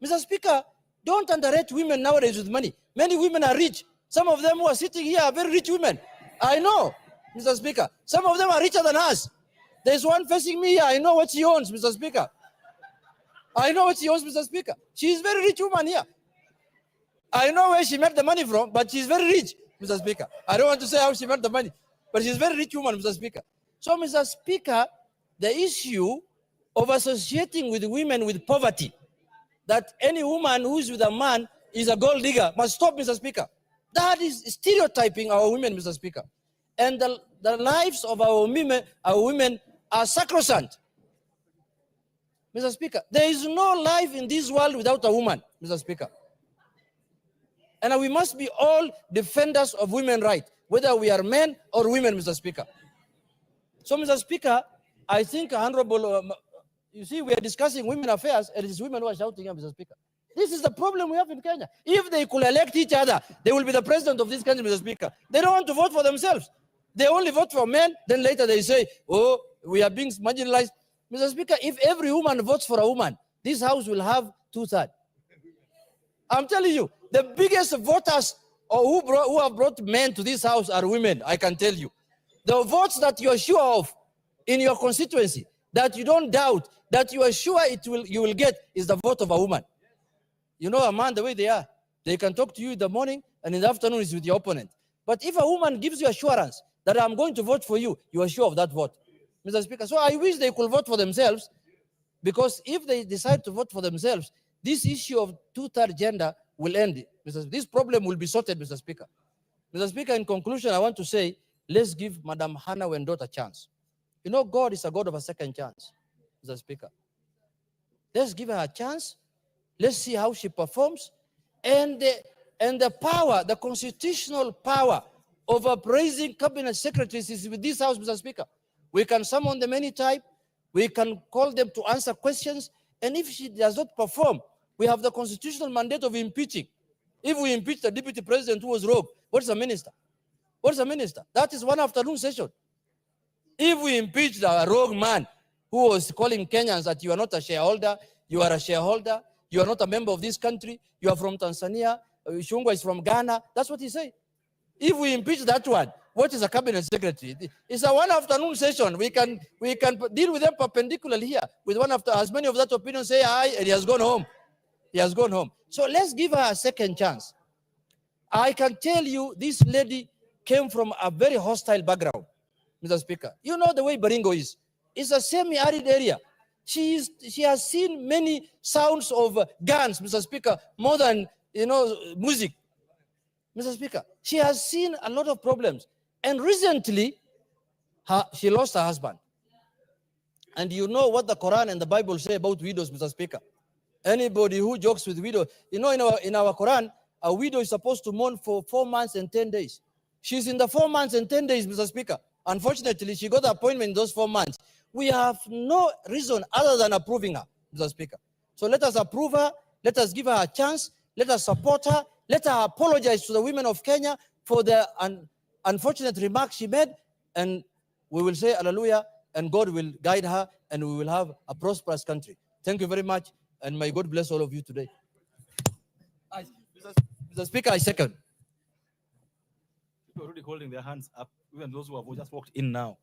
Mr. Speaker, don't underrate women nowadays with money. Many women are rich. Some of them who are sitting here are very rich women. I know, Mr. Speaker. Some of them are richer than us. There's one facing me here. I know what she owns, Mr. Speaker. I know what she owns, Mr. Speaker. She's a very rich woman here. I know where she made the money from, but she's very rich, Mr. Speaker. I don't want to say how she made the money, but she's a very rich woman, Mr. Speaker. So, Mr. Speaker, the issue of associating with women with poverty, that any woman who's with a man is a gold digger, must stop, Mr. Speaker. That is stereotyping our women, Mr. Speaker. And the lives of our women are sacrosanct. Mr. Speaker, there is no life in this world without a woman, Mr. Speaker. And we must be all defenders of women's rights, whether we are men or women, Mr. Speaker. So, Mr. Speaker, I think Honorable, you see, we are discussing women affairs, and it is women who are shouting here, Mr. Speaker. This is the problem we have in Kenya. If they could elect each other, they will be the president of this country, Mr. Speaker. They don't want to vote for themselves. They only vote for men, then later they say, oh, we are being marginalized. Mr. Speaker, if every woman votes for a woman, this House will have 2/3. I'm telling you, the biggest voters who have brought men to this House are women, I can tell you. The votes that you are sure of in your constituency, that you don't doubt, that you are sure you will get, is the vote of a woman. You know a man the way they are. They can talk to you in the morning and in the afternoon is with your opponent. But if a woman gives you assurance that I'm going to vote for you, you are sure of that vote, Mr. Speaker. So I wish they could vote for themselves, because if they decide to vote for themselves, this issue of 2/3 gender will end. This problem will be sorted, Mr. Speaker. Mr. Speaker, in conclusion, I want to say, let's give Madam Hannah Wendot a chance. You know, God is a God of a second chance, Mr. Speaker. Let's give her a chance. Let's see how she performs. And the power, the constitutional power of appraising cabinet secretaries is with this House, Mr. Speaker. We can summon them anytime. We can call them to answer questions. And if she does not perform, we have the constitutional mandate of impeaching. If we impeach the deputy president who was rogue, what's a minister? What's a minister? That is one afternoon session. If we impeach the rogue man who was calling Kenyans that you are not a shareholder, you are a shareholder, you are not a member of this country, you are from Tanzania, Shungwa is from Ghana, that's what he said. If we impeach that one, what is a cabinet secretary? It's a one afternoon session. We can deal with them perpendicularly here. With one after, as many of that opinion say aye, and he has gone home. He has gone home. So let's give her a second chance. I can tell you this lady came from a very hostile background, Mr. Speaker. You know the way Baringo is. It's a semi-arid area. She has seen many sounds of guns, Mr. Speaker, more than, music. Mr. Speaker, she has seen a lot of problems. And recently, she lost her husband. And you know what the Quran and the Bible say about widows, Mr. Speaker. Anybody who jokes with widows, in our Quran, a widow is supposed to mourn for 4 months and 10 days. She's in the 4 months and 10 days, Mr. Speaker. Unfortunately, she got the appointment in those 4 months. We have no reason other than approving her, Mr. Speaker. So let us approve her. Let us give her a chance. Let us support her. Let her apologize to the women of Kenya for the unfortunate remarks she made. And we will say hallelujah, and God will guide her, and we will have a prosperous country. Thank you very much, and may God bless all of you today. Mr. Speaker, I second. People are already holding their hands up, even those who have just walked in now.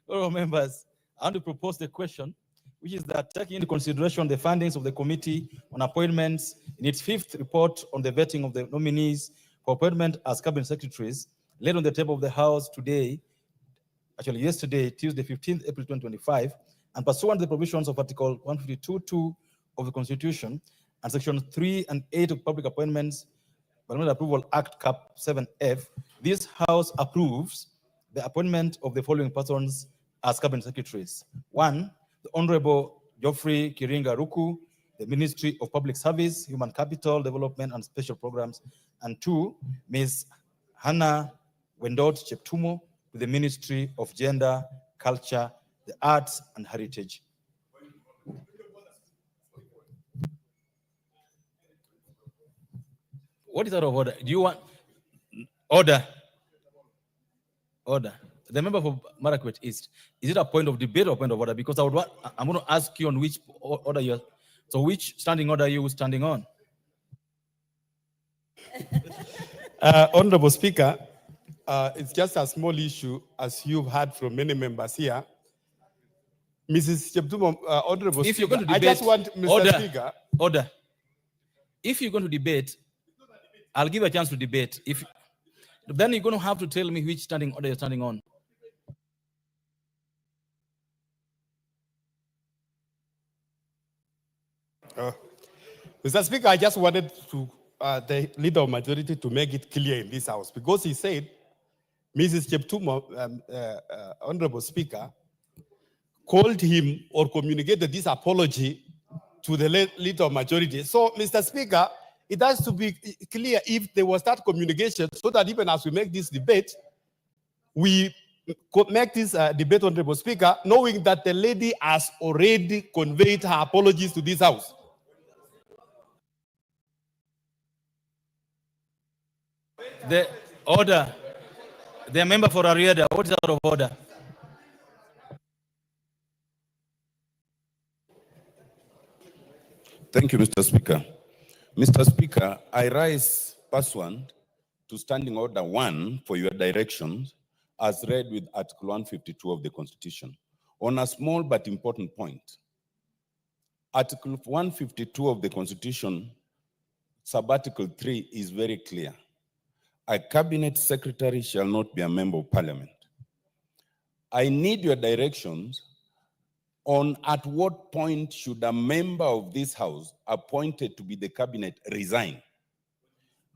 All members, I want to propose the question, which is that taking into consideration the findings of the Committee on Appointments in its 5th report on the vetting of the nominees for appointment as cabinet secretaries, laid on the table of the House today, actually yesterday, Tuesday, 15th April 2025, and pursuant to the provisions of Article 152(2) of the Constitution and Section 3 and 8 of Public Appointments, Parliamentary Approval Act Cap 7F, this House approves the appointment of the following persons as cabinet secretaries. 1, the Honorable Geoffrey Kiringa Ruku, the Ministry of Public Service, Human Capital Development and Special Programs. And 2, Ms. Hannah Wendot Cheptumo, with the Ministry of Gender, Culture, the Arts and Heritage. What is out of order? Do you want order? Order. The member for Marakwet East, is it a point of debate or point of order? Because I'm going to ask you on which order you're, so which standing order are you standing on? Honorable Speaker, it's just a small issue, as you've heard from many members here. Mrs. Cheptumo, Honorable If Speaker, you're going to debate, I just want Mr. order, Speaker. Order. If you're going to debate, I'll give a chance to debate. If then you're going to have to tell me which standing order you're standing on. Mr. Speaker, I just wanted to the leader of majority to make it clear in this house, because he said Mrs. Cheptumo, Honorable Speaker, called him or communicated this apology to the leader of majority. So, Mr. Speaker, it has to be clear if there was that communication, so that even as we make this debate, we make this debate, Honorable Speaker, knowing that the lady has already conveyed her apologies to this house. The order. The member for Ariada, what is out of order? Thank you, Mr. Speaker. Mr. Speaker, I rise pursuant to Standing Order 1 for your directions as read with Article 152 of the Constitution on a small but important point. Article 152 of the Constitution, sub-article 3 is very clear. A cabinet secretary shall not be a member of parliament. I need your directions on at what point should a member of this house appointed to be the cabinet resign?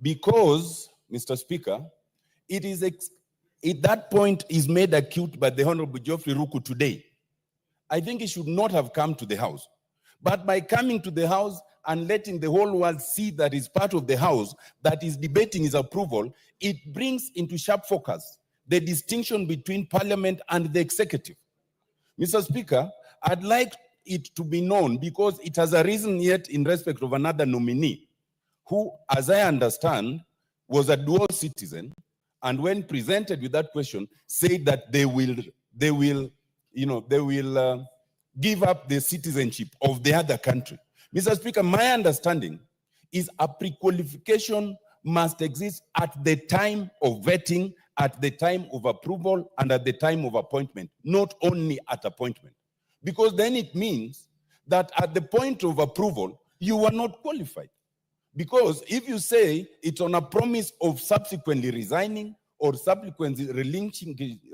Because, Mr. Speaker, it is that point is made acute by the Honorable Geoffrey Ruku today. I think he should not have come to the house. But by coming to the house and letting the whole world see that is part of the house, that is debating his approval, it brings into sharp focus the distinction between parliament and the executive. Mr. Speaker, I'd like it to be known, because it has arisen yet in respect of another nominee who, as I understand, was a dual citizen, and when presented with that question, said that they will give up the citizenship of the other country. Mr. Speaker, my understanding is a pre-qualification must exist at the time of vetting, at the time of approval, and at the time of appointment, not only at appointment. Because then it means that at the point of approval, you are not qualified. Because if you say it's on a promise of subsequently resigning or subsequently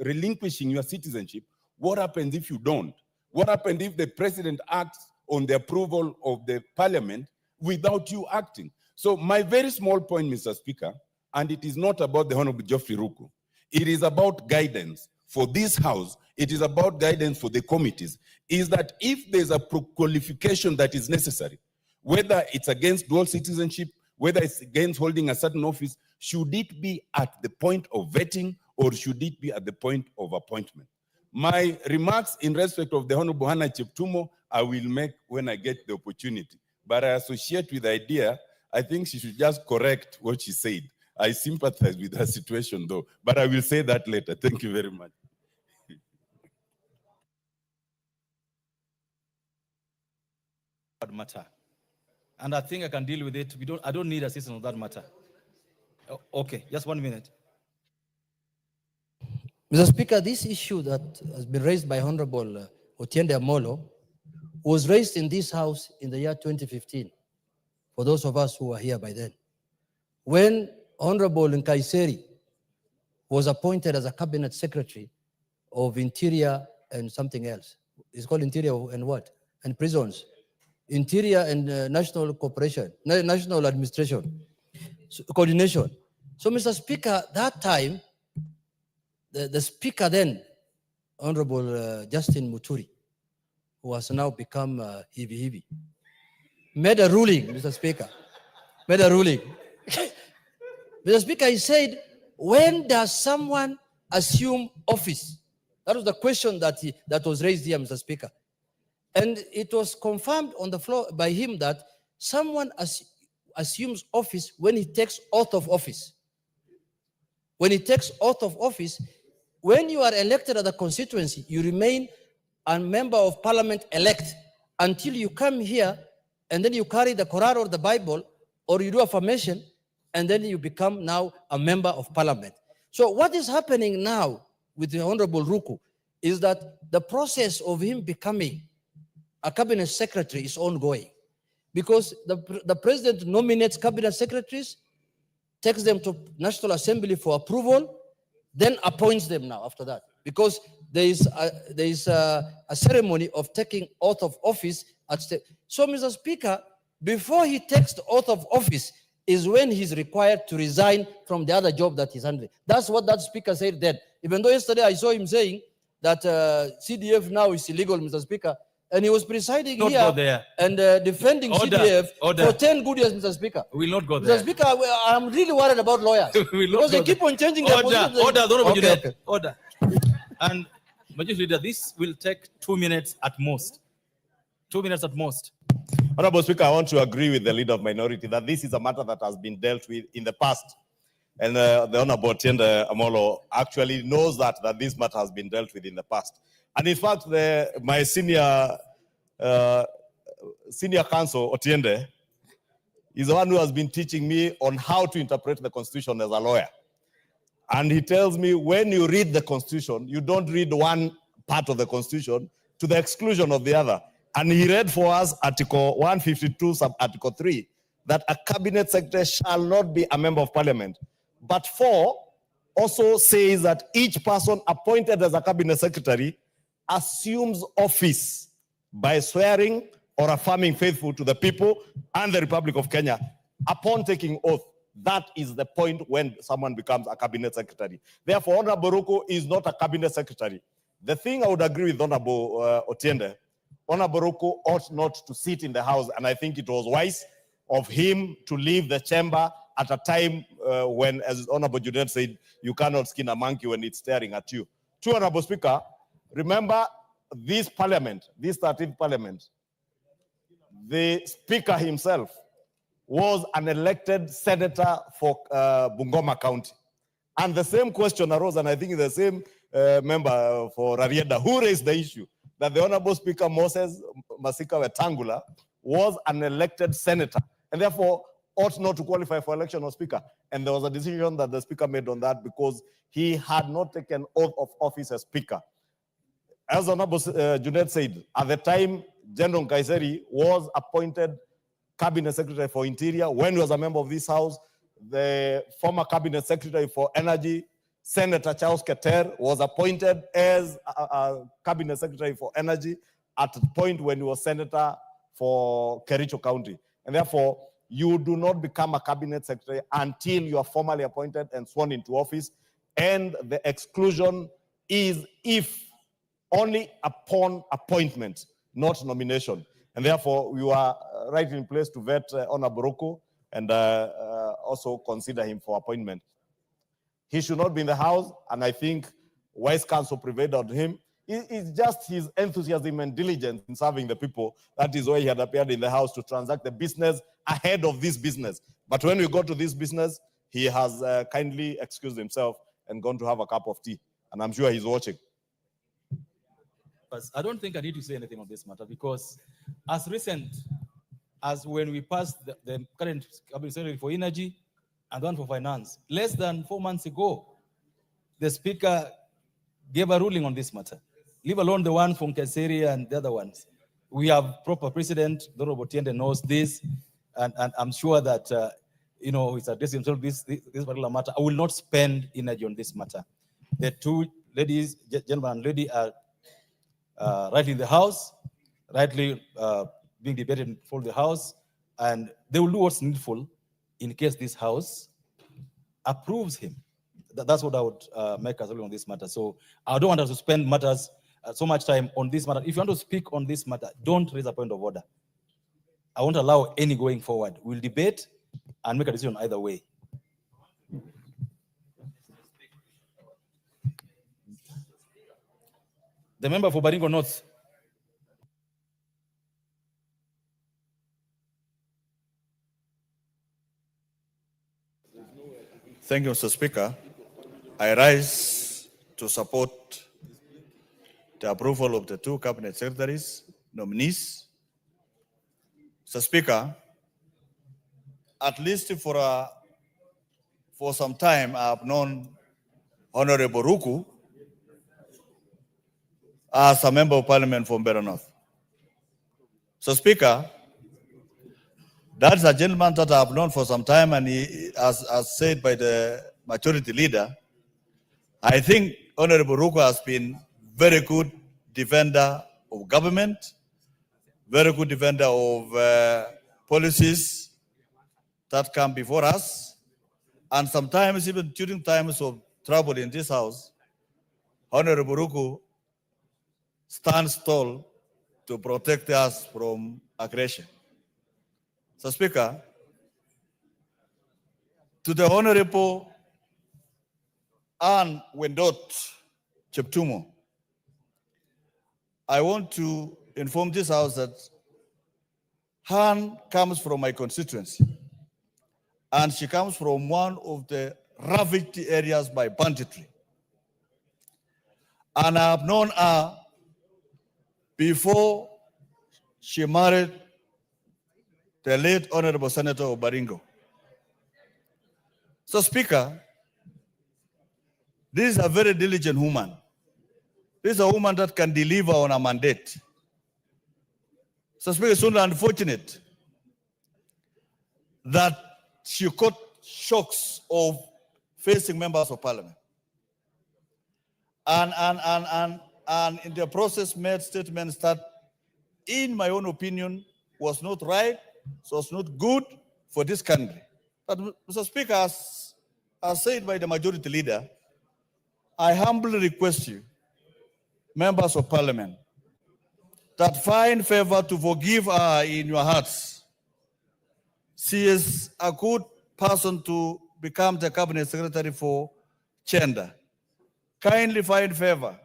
relinquishing your citizenship, what happens if you don't? What happens if the president acts on the approval of the parliament without you acting? So my very small point, Mr. Speaker, and it is not about the Honorable Geoffrey Ruku, it is about guidance for this house, it is about guidance for the committees, is that if there's a qualification that is necessary, whether it's against dual citizenship, whether it's against holding a certain office, should it be at the point of vetting or should it be at the point of appointment? My remarks in respect of the Honorable Hannah Cheptumo, I will make when I get the opportunity. But I associate with the idea, I think she should just correct what she said. I sympathize with her situation though, but I will say that later. Thank you very much. Matter. And I think I can deal with it. I don't need assistance on that matter. Okay, just 1 minute. Mr. Speaker, this issue that has been raised by Honorable Otiende Amolo was raised in this House in the year 2015, for those of us who were here by then, when Honorable Nkaiseri was appointed as a cabinet secretary of Interior and something else. It's called Interior and what? And Prisons. Interior and National Corporation, National Administration, Coordination. So, Mr. Speaker, that time, the Speaker then, Honorable Justin Muturi, who has now become Hivi, made a ruling, Mr. Speaker, made a ruling. Mr. Speaker, he said, when does someone assume office? That was the question that was raised here, Mr. Speaker. And it was confirmed on the floor by him that someone assumes office when he takes oath of office. When he takes oath of office, when you are elected at the constituency, you remain a member of parliament elect until you come here and then you carry the Quran or the Bible or you do affirmation and then you become now a member of parliament. So what is happening now with the Honorable Ruku is that the process of him becoming a cabinet secretary is ongoing because the president nominates cabinet secretaries, takes them to National Assembly for approval, then appoints them now after that. Because there is a ceremony of taking oath of office at state. So, Mr. Speaker, before he takes the oath of office is when he's required to resign from the other job that he's handling. That's what that speaker said then. Even though yesterday I saw him saying that CDF now is illegal, Mr. Speaker, and he was presiding Not here go there. and defending Order, CDF order. for 10 good years, Mr. Speaker. We will not go Mr. there. Speaker, I'm really worried about lawyers We will not because they go keep there. on changing their Order, positions. order, Honorable Okay, Junet, okay. order. And Majority Leader, this will take 2 minutes at most. 2 minutes at most. Honorable Speaker, I want to agree with the leader of minority that this is a matter that has been dealt with in the past. And the Honorable Otiende Amolo actually knows that this matter has been dealt with in the past. And in fact, my senior counsel, Otiende, is the one who has been teaching me on how to interpret the Constitution as a lawyer. And he tells me when you read the Constitution, you don't read one part of the Constitution to the exclusion of the other. And he read for us Article 152, sub-Article 3, that a cabinet secretary shall not be a member of parliament. But 4 also says that each person appointed as a cabinet secretary assumes office by swearing or affirming faithful to the people and the Republic of Kenya upon taking oath. That is the point when someone becomes a cabinet secretary. Therefore, Honorable Ruku is not a cabinet secretary. The thing I would agree with Honorable Otiende, Honorable Ruku ought not to sit in the House, and I think it was wise of him to leave the chamber at a time when, as Honorable Junet said, you cannot skin a monkey when it's staring at you. Two, Honorable Speaker, remember this parliament, this 13th parliament, the Speaker himself was an elected senator for Bungoma County. And the same question arose, and I think the same member for Rarieda, who raised the issue, that the Honorable Speaker Moses Masika Wetangula was an elected senator, and therefore ought not to qualify for election of Speaker. And there was a decision that the Speaker made on that because he had not taken oath of office as Speaker. As Honorable Junet said, at the time, General Kaiseri was appointed Cabinet Secretary for Interior when he was a member of this House. The former Cabinet Secretary for Energy, Senator Charles Keter, was appointed as a Cabinet Secretary for Energy at the point when he was Senator for Kericho County. And therefore, you do not become a Cabinet Secretary until you are formally appointed and sworn into office. And the exclusion is if only upon appointment, not nomination. And therefore, you are right in place to vet Honorable Ruku and also consider him for appointment. He should not be in the House, and I think wise counsel prevailed on him. It's just his enthusiasm and diligence in serving the people. That is why he had appeared in the house to transact the business ahead of this business. But when we got to this business, he has kindly excused himself and gone to have a cup of tea. And I'm sure he's watching. But I don't think I need to say anything on this matter because as recent as when we passed the current cabinet secretary for energy and one for finance, less than 4 months ago, the speaker gave a ruling on this matter, leave alone the one from Keseri and the other ones. We have proper precedent. Dr. Botiende knows this, and I'm sure that he's addressing himself this particular matter. I will not spend energy on this matter. The two ladies, gentleman and lady, are rightly in the house, rightly being debated for the house, and they will do what's needful in case this house approves him. That's what I would make as well on this matter. So I don't want us to spend matters so much time on this matter. If you want to speak on this matter, don't raise a point of order. I won't allow any going forward. We'll debate and make a decision either way. The member for Baringo North. Thank you, Mr. Speaker. I rise to support the approval of the two cabinet secretaries, nominees. Mr. Speaker, at least for some time, I have known Honorable Ruku as a member of parliament from Mbeere North. So, Speaker, that's a gentleman that I have known for some time, and he, as said by the majority leader, I think Honorable Ruku has been very good defender of government, very good defender of policies that come before us, and sometimes even during times of trouble in this house, Honorable Ruku stands tall to protect us from aggression. So, Speaker, to the Honorable Anne Wendot Cheptumo, I want to inform this house that Han comes from my constituency, and she comes from one of the ravaged areas by banditry. And I have known her before she married the late Honorable Senator of Baringo. So, Speaker, this is a very diligent woman. This is a woman that can deliver on a mandate. So, Speaker, it's only unfortunate that she caught shocks of facing members of parliament. And in the process made statements that, in my own opinion, was not right, so it's not good for this country. But, Mr. Speaker, as said by the majority leader, I humbly request you, members of parliament, that find favor to forgive her in your hearts. She is a good person to become the cabinet secretary for gender. Kindly find favor.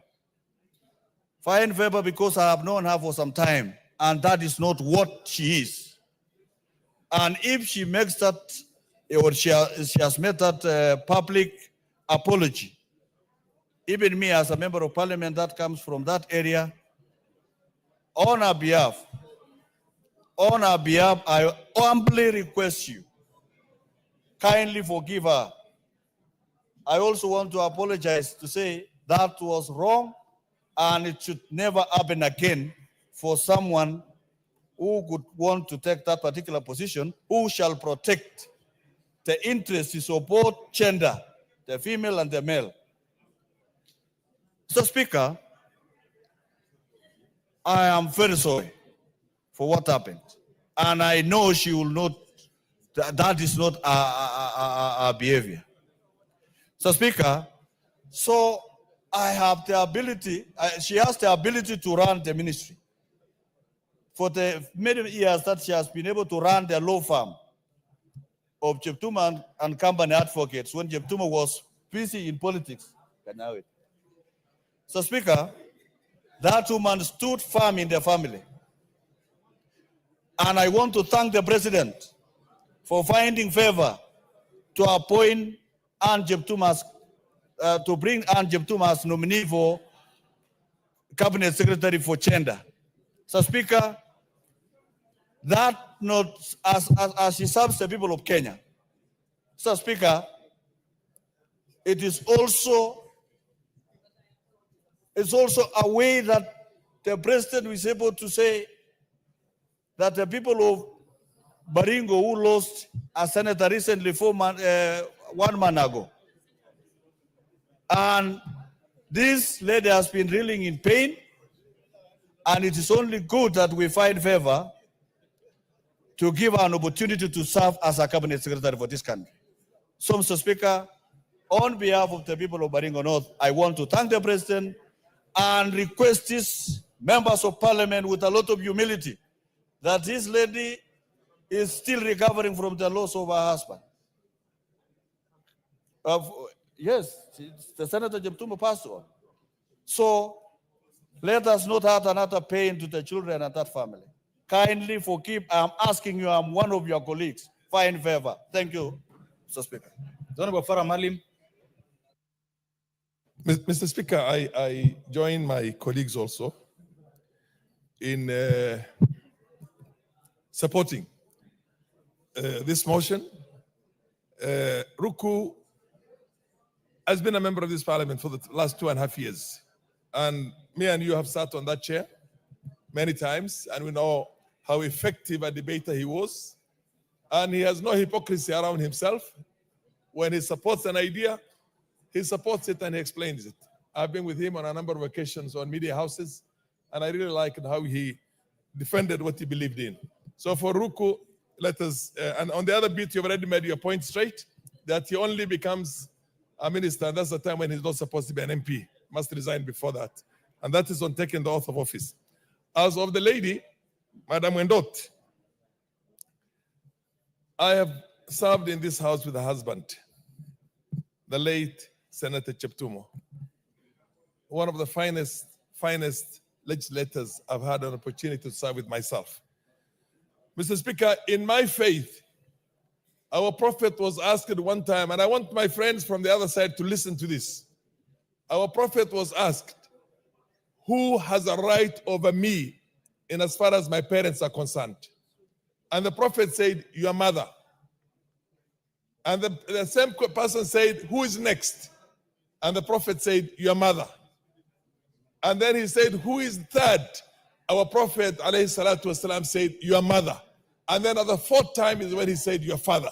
Find favor because I have known her for some time, and that is not what she is. And if she makes that, or she has made that public apology, even me as a member of parliament that comes from that area, on her behalf, I humbly request you, kindly forgive her. I also want to apologize to say that was wrong, and it should never happen again for someone who could want to take that particular position, who shall protect the interests of both gender, the female and the male. So, Speaker, I am very sorry for what happened. And I know she will not, that is not our behavior. So, Speaker, so I have the ability, she has the ability to run the ministry. For the many years that she has been able to run the law firm of Cheptumo and Company Advocates when Cheptumo was busy in politics. So, Speaker, That woman stood firm in the family. And I want to thank the president for finding favor to appoint Ann Jeptum as, to bring Ann Jeptum as nominee for Cabinet Secretary for Gender. So Speaker, that not as she serves the people of Kenya. So Speaker, it is also a way that the president is able to say that the people of Baringo who lost a senator recently 1 month ago. And this lady has been reeling in pain, and it is only good that we find favor to give her an opportunity to serve as a cabinet secretary for this country. So, Mr. Speaker, on behalf of the people of Baringo North, I want to thank the president and request these members of parliament with a lot of humility that this lady is still recovering from the loss of her husband. Yes, the Senator Jeptum passed on. So let us not add another pain to the children and that family. Kindly forgive, I'm asking you, I'm one of your colleagues. Find favor. Thank you, Mr. Speaker. Honorable Farah Malim. Mr. Speaker, I join my colleagues also in supporting this motion. Ruku has been a member of this parliament for the last 2.5 years. And me and you have sat on that chair many times, and we know how effective a debater he was. And he has no hypocrisy around himself. When he supports an idea, he supports it and he explains it. I've been with him on a number of occasions on media houses, and I really liked how he defended what he believed in. So for Ruku, let us, and on the other bit, you've already made your point straight, that he only becomes a minister, and that's the time when he's not supposed to be an MP. Must resign before that. And that is on taking the oath of office. As of the lady, Madam Wendot, I have served in this house with a husband, the late Senator Cheptumo, one of the finest legislators I've had an opportunity to serve with myself. Mr. Speaker, in my faith, our prophet was asked one time, and I want my friends from the other side to listen to this. Our prophet was asked, who has a right over me in as far as my parents are concerned? And the prophet said, your mother. And the same person said, who is next? And the prophet said, your mother. And then he said, who is third? Our prophet, alayhi salatu wasalam, said, your mother. And then at the fourth time is when he said, your father.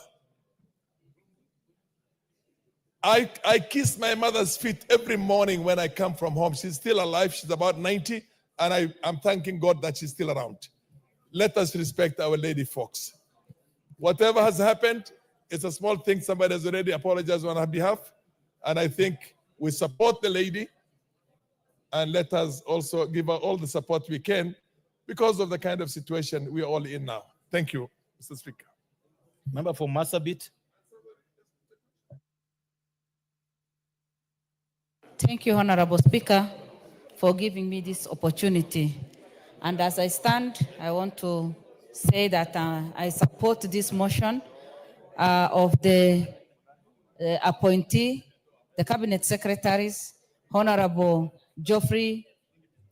I kiss my mother's feet every morning when I come from home. She's still alive. She's about 90. And I'm thanking God that she's still around. Let us respect our lady folks. Whatever has happened, it's a small thing. Somebody has already apologized on her behalf. And I think we support the lady. And let us also give her all the support we can because of the kind of situation we're all in now. Thank you, Mr. Speaker. Member for Marsabit. Thank you, Honorable Speaker, for giving me this opportunity. And as I stand, I want to say that I support this motion of the appointee, the cabinet secretaries, Honorable Geoffrey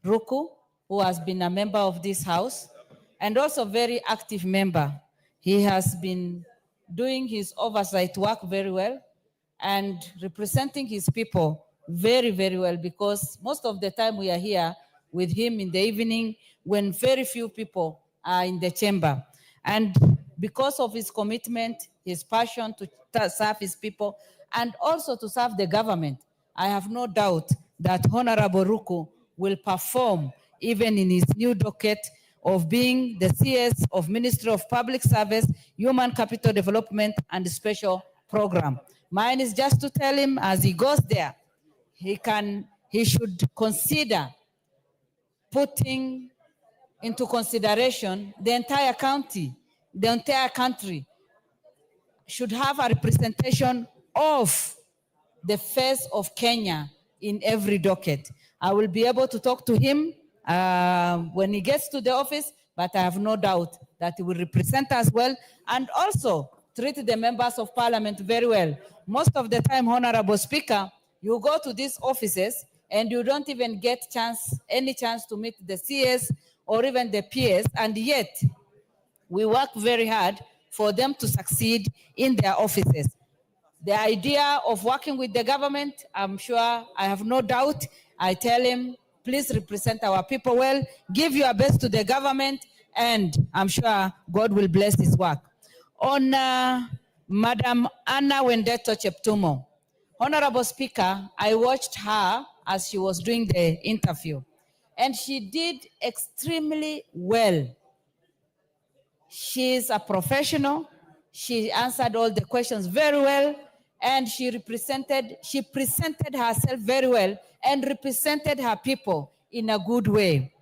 Ruku, who has been a member of this house, and also very active member. He has been doing his oversight work very well and representing his people very, very well, because most of the time we are here with him in the evening when very few people are in the chamber. And because of his commitment, his passion to serve his people, and also to serve the government, I have no doubt that Honorable Ruku will perform even in his new docket of being the CS of Ministry of Public Service, Human Capital Development, and Special Program. Mine is just to tell him as he goes there, he should consider putting into consideration the entire county, the entire country should have a representation of the face of Kenya in every docket. I will be able to talk to him when he gets to the office, but I have no doubt that he will represent us well and also treat the members of parliament very well. Most of the time, Honorable Speaker, you go to these offices and you don't even get any chance to meet the CS or even the PS, and yet we work very hard for them to succeed in their offices. The idea of working with the government, I'm sure, I have no doubt. I tell him, please represent our people well, give your best to the government, and I'm sure God will bless his work. On Madam Anna Wendeto Cheptumo, Honorable Speaker, I watched her as she was doing the interview, and she did extremely well. She's a professional. She answered all the questions very well, and she presented herself very well and represented her people in a good way.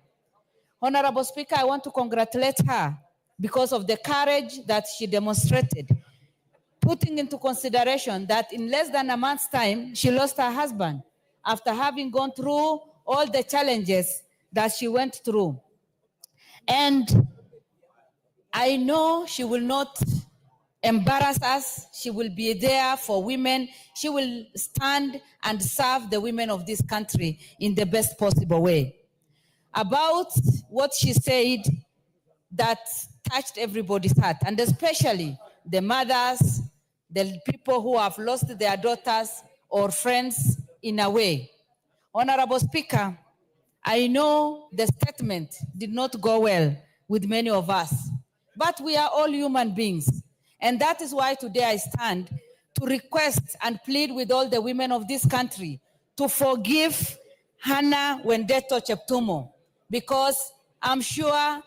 Honorable Speaker, I want to congratulate her because of the courage that she demonstrated, putting into consideration that in less than a month's time, she lost her husband after having gone through all the challenges that she went through. And I know she will not embarrass us. She will be there for women. She will stand and serve the women of this country in the best possible way. About what she said that touched everybody's heart, and especially the mothers, the people who have lost their daughters or friends in a way. Honorable Speaker, I know the statement did not go well with many of us, but we are all human beings. And that is why today I stand to request and plead with all the women of this country to forgive Hannah Wendeto Cheptumo, because I'm sure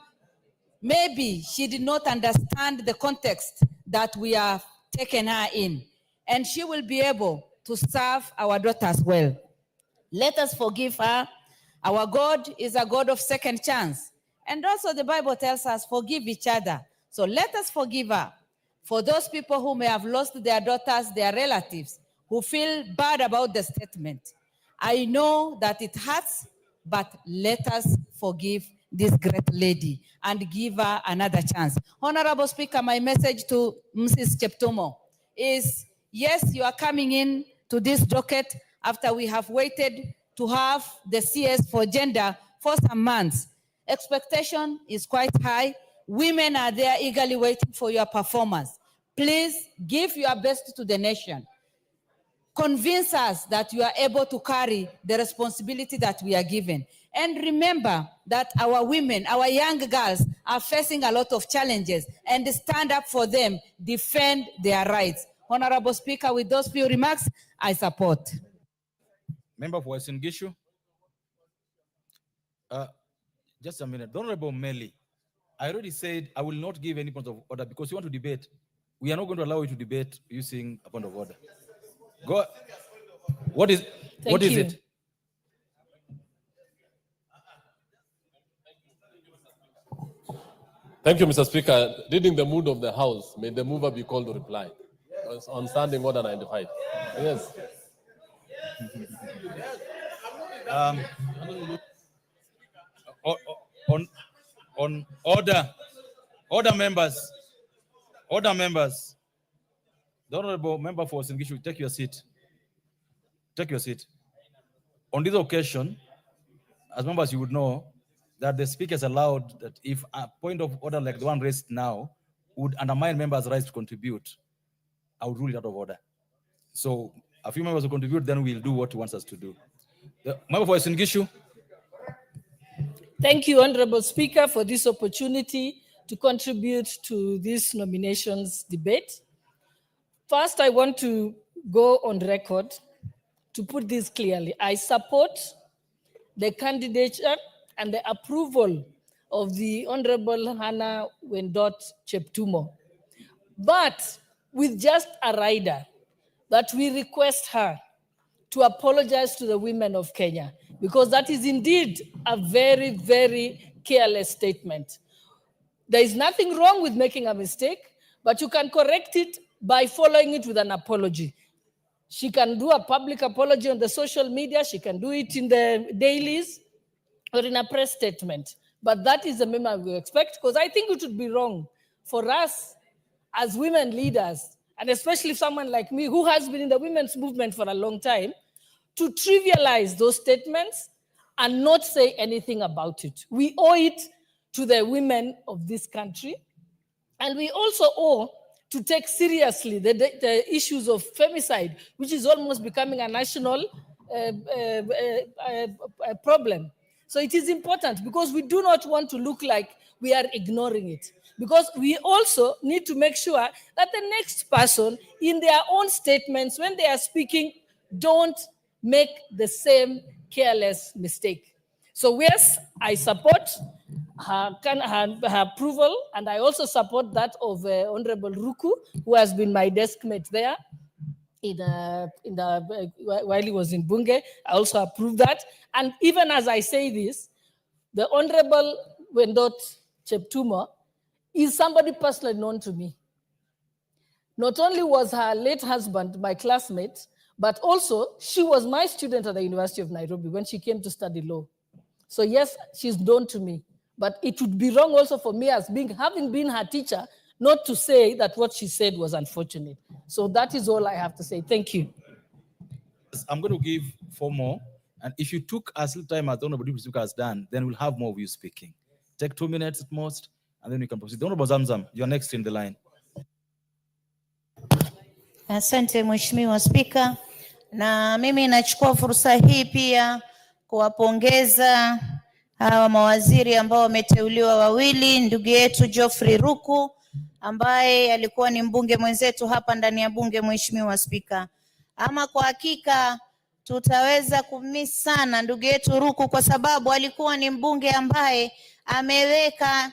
maybe she did not understand the context that we have taken her in, and she will be able to serve our daughters well. Let us forgive her. Our God is a God of second chance. And also the Bible tells us, forgive each other. So let us forgive her. For those people who may have lost their daughters, their relatives, who feel bad about the statement, I know that it hurts, but let us forgive this great lady and give her another chance. Honorable Speaker, my message to Mrs. Cheptumo is, yes, you are coming in to this docket after we have waited to have the CS for gender for some months. Expectation is quite high. Women are there eagerly waiting for your performance. Please give your best to the nation. Convince us that you are able to carry the responsibility that we are given. And remember that our women, our young girls are facing a lot of challenges, and stand up for them, defend their rights. Honorable Speaker, with those few remarks, I support. Member for Western Gishu. Just a minute. Honorable Meli, I already said I will not give any point of order because you want to debate. We are not going to allow you to debate using a point of order. Go. What is it? Thank you, Mr. Speaker. Reading the mood of the House, may the mover be called to reply. On standing order 95. Yes. On order members. The honorable member for Singishu, take your seat. Take your seat. On this occasion, as members, you would know that the speaker is allowed that if a point of order like the one raised now would undermine members' rights to contribute, I would rule it out of order. So a few members will contribute, then we'll do what he wants us to do. The member for Singishu. Thank you, Honorable Speaker, for this opportunity to contribute to this nominations debate. First, I want to go on record to put this clearly. I support the candidature and the approval of the Honorable Hannah Wendot Cheptumo, but with just a rider that we request her to apologize to the women of Kenya, because that is indeed a very, very careless statement. There is nothing wrong with making a mistake, but you can correct it by following it with an apology. She can do a public apology on the social media. She can do it in the dailies, or in a press statement. But that is the memo we expect, because I think it would be wrong for us as women leaders, and especially someone like me who has been in the women's movement for a long time, to trivialize those statements and not say anything about it. We owe it to the women of this country, and we also owe to take seriously the issues of femicide, which is almost becoming a national problem. So it is important, because we do not want to look like we are ignoring it, because we also need to make sure that the next person in their own statements, when they are speaking, don't make the same careless mistake. So yes, I support her approval, and I also support that of Honorable Ruku, who has been my desk mate there while he was in Bunge. I also approve that. And even as I say this, the Honorable Wendot Cheptumo is somebody personally known to me. Not only was her late husband my classmate, but also she was my student at the University of Nairobi when she came to study law. So yes, she's known to me, but it would be wrong also for me as having been her teacher, not to say that what she said was unfortunate. So that is all I have to say. Thank you. I'm going to give 4 more. And if you took as little time as the Honorable Deputy Speaker has done, then we'll have more of you speaking. Take 2 minutes at most, and then we can proceed. The Honorable Zamzam, you're next in the line. Asante Mheshimiwa Spika, na mimi nachukua fursa hii pia kuwapongeza hawa mawaziri ambao wameteuliwa wawili, ndugu yetu Geoffrey Ruku ambaye alikuwa ni mbunge mwenzetu hapa ndani ya bunge. Mheshimiwa Spika, ama kwa hakika tutaweza kumiss sana ndugu yetu Ruku, kwa sababu alikuwa ni mbunge ambaye ameweka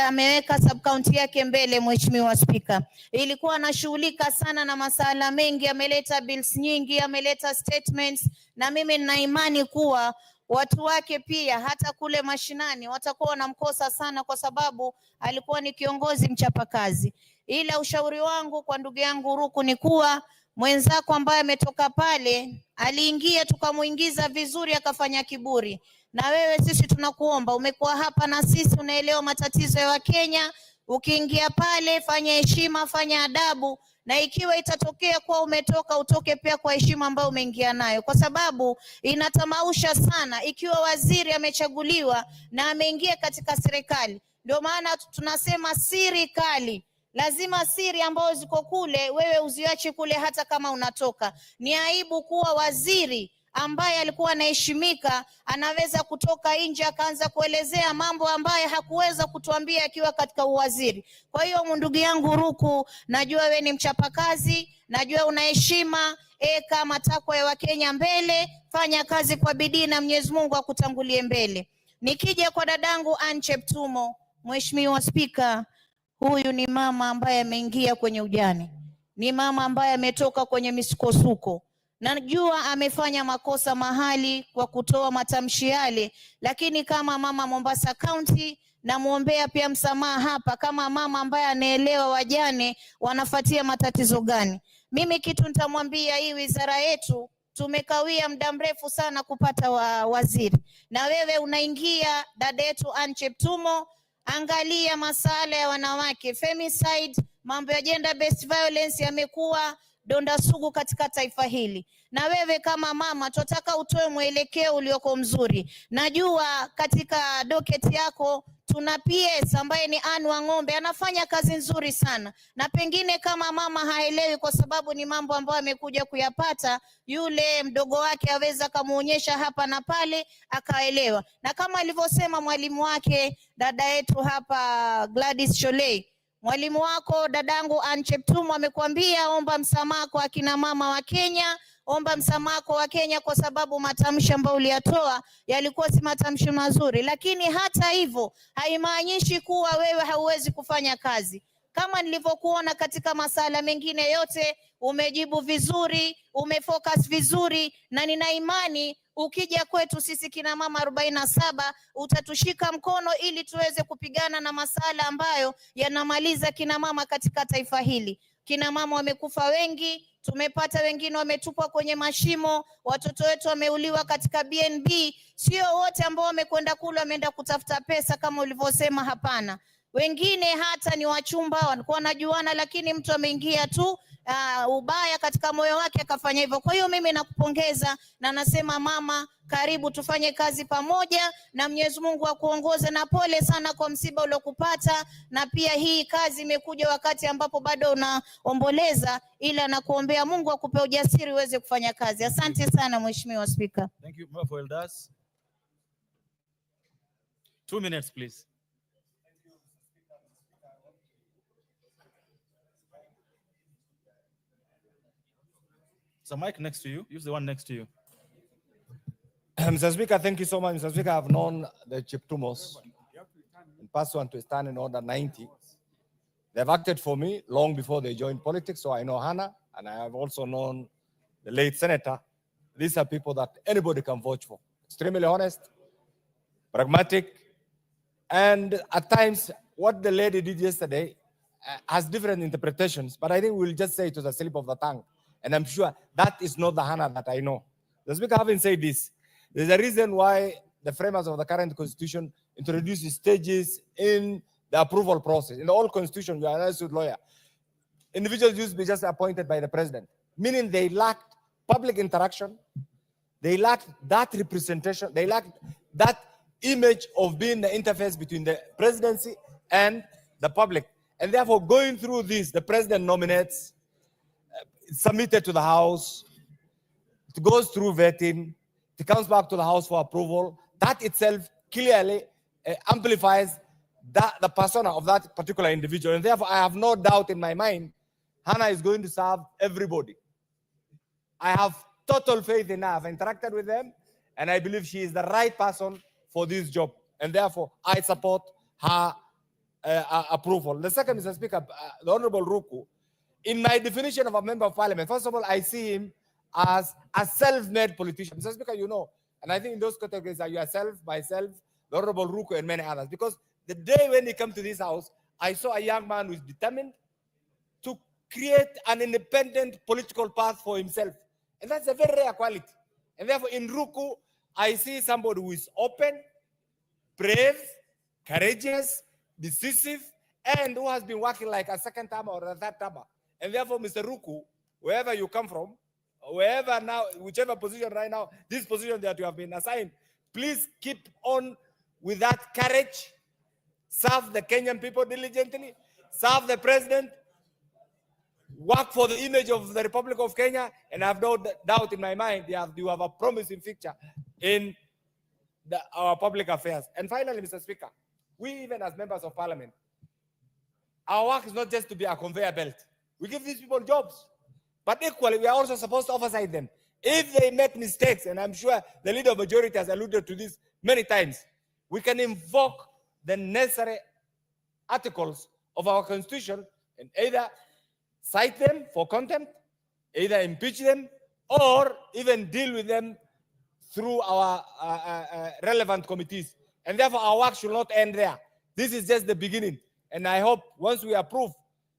ameweka sub-county yake mbele. Mheshimiwa Spika, ilikuwa anashughulika sana na masala mengi, ameleta bills nyingi, ameleta statements, na mimi nina imani kuwa watu wake pia hata kule mashinani watakuwa wanamkosa sana, kwa sababu alikuwa ni kiongozi mchapakazi. Ila ushauri wangu kwa ndugu yangu Ruku ni kuwa mwenzako ambaye ametoka pale aliingia, tukamuingiza vizuri, akafanya kiburi. Na wewe sisi tunakuomba, umekuwa hapa na sisi, unaelewa matatizo ya Wakenya, ukiingia pale fanya heshima, fanya adabu, na ikiwa itatokea kuwa umetoka, utoke pia kwa heshima ambayo umeingia nayo, kwa sababu inatamausha sana ikiwa waziri amechaguliwa na ameingia katika serikali. Ndio maana tunasema siri kali, lazima siri ambazo ziko kule wewe uziache kule hata kama unatoka. Ni aibu kuwa waziri ambaye alikuwa anaheshimika anaweza kutoka nje akaanza kuelezea mambo ambaye hakuweza kutuambia akiwa katika uwaziri. Kwa hiyo ndugu yangu Ruku, najua wewe ni mchapakazi, najua una heshima, eka matakwa ya Wakenya mbele, fanya kazi kwa bidii na Mwenyezi Mungu akutangulie mbele. Nikija kwa dadangu Ann Cheptumo, Mheshimiwa Spika, huyu ni mama ambaye ameingia kwenye ujane. Ni mama ambaye ametoka kwenye misukosuko. Najua amefanya makosa mahali kwa kutoa matamshi yale, lakini kama mama Mombasa County namuombea pia msamaha hapa, kama mama ambaye anaelewa wajane wanafuatia matatizo gani. Mimi kitu nitamwambia, hii wizara yetu tumekawia muda mrefu sana kupata waziri, na wewe unaingia dada yetu Ann Cheptumo, angalia masala ya wanawake, femicide, mambo ya gender based violence yamekuwa donda sugu katika taifa hili. Na wewe kama mama tunataka utoe mwelekeo ulioko mzuri. Najua katika docket yako tuna PS ambaye ni Ann wa Ng'ombe, anafanya kazi nzuri sana, na pengine kama mama haelewi kwa sababu ni mambo ambayo amekuja kuyapata, yule mdogo wake aweza kumuonyesha hapa na pale akaelewa. Na kama alivyosema mwalimu wake dada yetu hapa Gladys Sholei, mwalimu wako dadangu Ann Cheptumo amekwambia omba msamaha kwa akina mama wa Kenya, omba msamaha kwa Wakenya, kwa sababu matamshi ambayo uliyatoa yalikuwa si matamshi mazuri. Lakini hata hivyo haimaanishi kuwa wewe hauwezi kufanya kazi. Kama nilivyokuona katika masala mengine yote, umejibu vizuri, umefocus vizuri, na nina imani ukija kwetu sisi kina mama 47 utatushika mkono ili tuweze kupigana na masala ambayo yanamaliza kina mama katika taifa hili. Kina mama wamekufa wengi, tumepata wengine wametupwa kwenye mashimo, watoto wetu wameuliwa katika BNB. Sio wote ambao wamekwenda kule wameenda kutafuta pesa kama ulivyosema, hapana. Wengine hata ni wachumba, walikuwa wanajuana, lakini mtu ameingia tu ubaya katika moyo wake akafanya hivyo. Kwa hiyo mimi nakupongeza na nasema mama, karibu tufanye kazi pamoja na Mwenyezi Mungu akuongoze, na pole sana kwa msiba uliokupata, na pia hii kazi imekuja wakati ambapo bado unaomboleza, ila nakuombea Mungu akupe ujasiri uweze kufanya kazi. Asante sana Mheshimiwa Spika. Thank you. Member for Elders. 2 minutes, please. There's a mic next to you. Use the one next to you. Mr. Speaker, thank you so much. Mr. Speaker, I've known the Chiptumos in pursuant to Standing Order 90. They've acted for me long before they joined politics, so I know Hannah, and I have also known the late senator. These are people that anybody can vouch for. Extremely honest, pragmatic, and at times, what the lady did yesterday has different interpretations, but I think we'll just say it was a slip of the tongue. And I'm sure that is not the Hannah that I know. The Speaker, having said this, there's a reason why the framers of the current constitution introduced stages in the approval process. In the old constitution, you are an institute lawyer. Individuals used to be just appointed by the president, meaning they lacked public interaction, they lacked that representation, they lacked that image of being the interface between the presidency and the public. And therefore, going through this, the president nominates, submitted to the House, it goes through vetting, it comes back to the House for approval. That itself clearly amplifies the persona of that particular individual. And therefore, I have no doubt in my mind, Hannah is going to serve everybody. I have total faith in her. I've interacted with them, and I believe she is the right person for this job. And therefore, I support her approval. The second, Mr. Speaker, the Honorable Ruku, in my definition of a member of parliament, first of all, I see him as a self-made politician. Mr. Speaker, you know, and I think in those categories are yourself, myself, the Honorable Ruku, and many others. Because the day when he came to this house, I saw a young man who is determined to create an independent political path for himself. And that's a very rare quality. And therefore, in Ruku, I see somebody who is open, brave, courageous, decisive, and who has been working like a second timer or a third timer. And therefore, Mr. Ruku, wherever you come from, wherever now, whichever position right now, this position that you have been assigned, please keep on with that courage, serve the Kenyan people diligently, serve the president, work for the image of the Republic of Kenya, and I have no doubt in my mind you have a promising future in our public affairs. And finally, Mr. Speaker, we even as members of parliament, our work is not just to be a conveyor belt. We give these people jobs, but equally, we are also supposed to oversight them. If they make mistakes, and I'm sure the leader of majority has alluded to this many times, we can invoke the necessary articles of our constitution and either cite them for contempt, either impeach them, or even deal with them through our relevant committees. And therefore, our work should not end there. This is just the beginning. And I hope once we approve,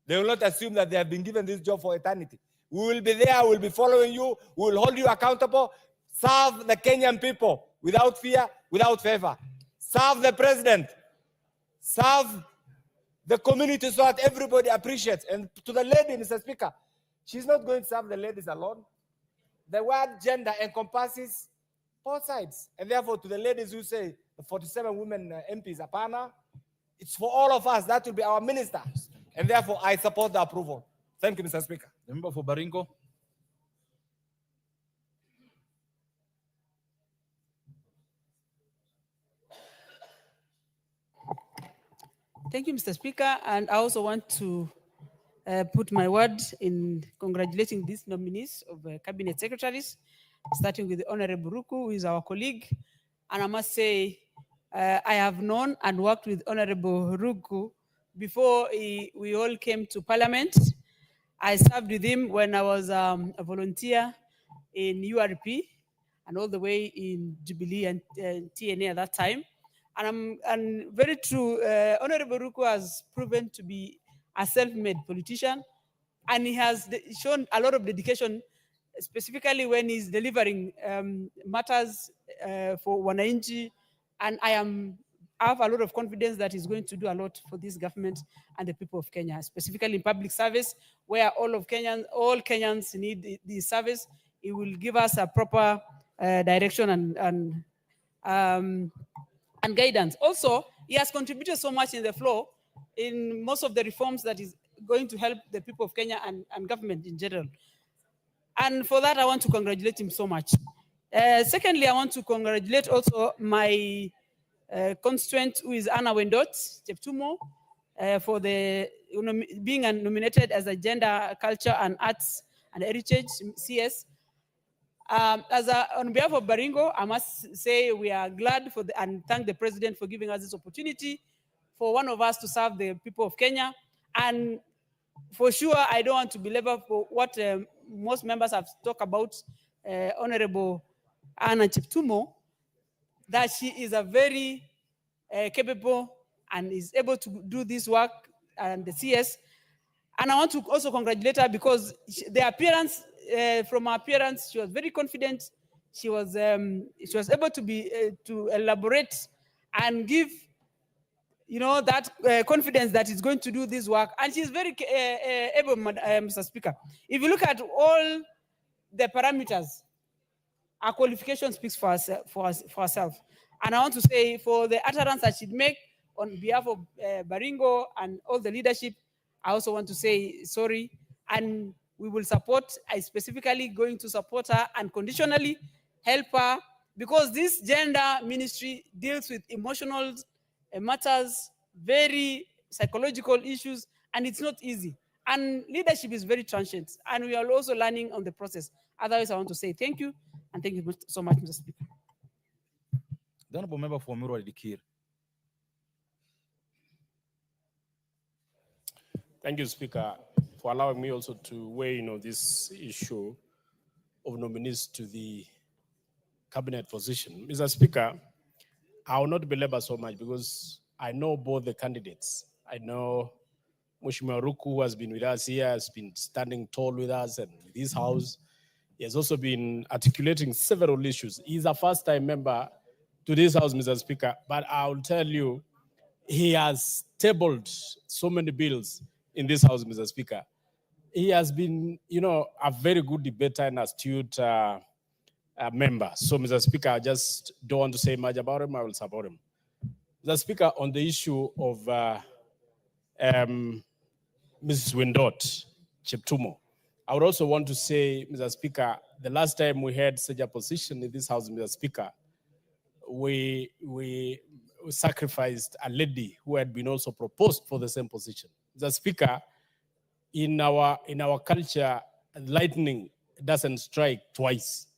they will not assume that they have been given this job for eternity. We will be there, we will be following you, we will hold you accountable. Serve the Kenyan people without fear, without favor. Serve the president. Serve the community so that everybody appreciates. And to the lady, Mr. Speaker, she's not going to serve the ladies alone. The word gender encompasses both sides. And therefore, to the ladies who say the 47 women MPs are partner, it's for all of us. That will be our minister. And therefore, I support the approval. Thank you, Mr. Speaker. The member for Baringo. Thank you, Mr. Speaker. And I also want to put my word in congratulating these nominees of cabinet secretaries, starting with the Honorable Ruku, who is our colleague. And I must say, I have known and worked with Honorable Ruku before we all came to Parliament. I served with him when I was a volunteer in URP and all the way in Jubilee and TNA at that time. And very true, Honorable Ruku has proven to be a self-made politician and he has shown a lot of dedication, specifically when he's delivering matters for Wananchi. And I have a lot of confidence that he's going to do a lot for this government and the people of Kenya, specifically in public service, where all Kenyans need the service. It will give us a proper direction and guidance. Also, he has contributed so much in the floor in most of the reforms that is going to help the people of Kenya and government in general. And for that, I want to congratulate him so much. Secondly, I want to congratulate also my constituent, who is Anna Wendot Cheptumo, for being nominated as a Gender, Culture and Arts and Heritage CS. On behalf of Baringo, I must say we are glad and thank the president for giving us this opportunity for one of us to serve the people of Kenya. And for sure, I don't want to belabor for what most members have talked about, Honorable Anna Cheptumo, that she is a very capable and is able to do this work and the CS. And I want to also congratulate her because the appearance, from her appearance, she was very confident. She was able to elaborate and give, that confidence that is going to do this work. And she's very able, Mr. Speaker. If you look at all the parameters, our qualification speaks for herself. And I want to say, for the utterance that she'd make on behalf of Baringo and all the leadership, I also want to say sorry, and we will support. I specifically going to support her and conditionally help her, because this gender ministry deals with emotional matters, very psychological issues, and it's not easy. And leadership is very transient, and we are also learning on the process. Otherwise, I want to say thank you, and thank you so much, Mr. Speaker. The Honorable Member for Murwa Dikir. Thank you, Speaker, for allowing me also to weigh in on this issue of nominees to the cabinet position. Mr. Speaker, I will not belabor so much because I know both the candidates. I know Mheshimiwa Ruku, who has been with us here, has been standing tall with us and with this house. He has also been articulating several issues. He's a first-time member to this house, Mr. Speaker, but I will tell you, he has tabled so many bills in this house, Mr. Speaker. He has been, a very good debater and astute member. So, Mr. Speaker, I just don't want to say much about him. I will support him. Mr. Speaker, on the issue of Mrs. Wendot Cheptumo, I would also want to say, Mr. Speaker, the last time we had such a position in this house, Mr. Speaker, we sacrificed a lady who had been also proposed for the same position. Mr. Speaker, in our culture, lightning doesn't strike twice.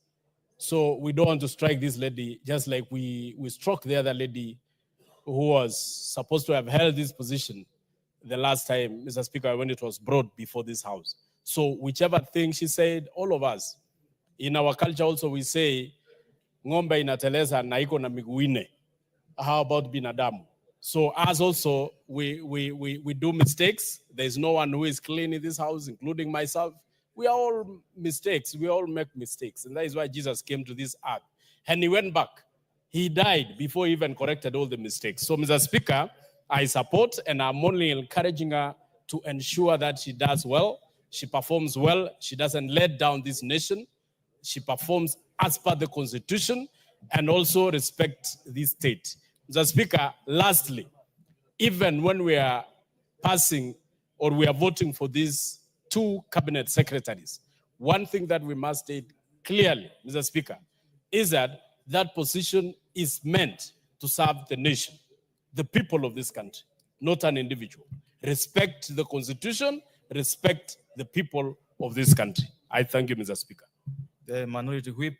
So we don't want to strike this lady just like we struck the other lady who was supposed to have held this position the last time, Mr. Speaker, when it was brought before this house. So whichever thing she said, all of us, in our culture also we say, ng'ombe inateleza na iko na miguu nne. How about binadamu? So as also, we do mistakes. There's no one who is clean in this house, including myself. We are all mistakes. We all make mistakes. And that is why Jesus came to this earth. And he went back. He died before he even corrected all the mistakes. So, Mr. Speaker, I support and I'm only encouraging her to ensure that she does well. She performs well. She doesn't let down this nation. She performs as per the Constitution and also respect this state. Mr. Speaker, lastly, even when we are passing or we are voting for these two cabinet secretaries, one thing that we must state clearly, Mr. Speaker, is that that position is meant to serve the nation, the people of this country, not an individual. Respect the Constitution, respect the people of this country. I thank you, Mr. Speaker. The Minority Whip.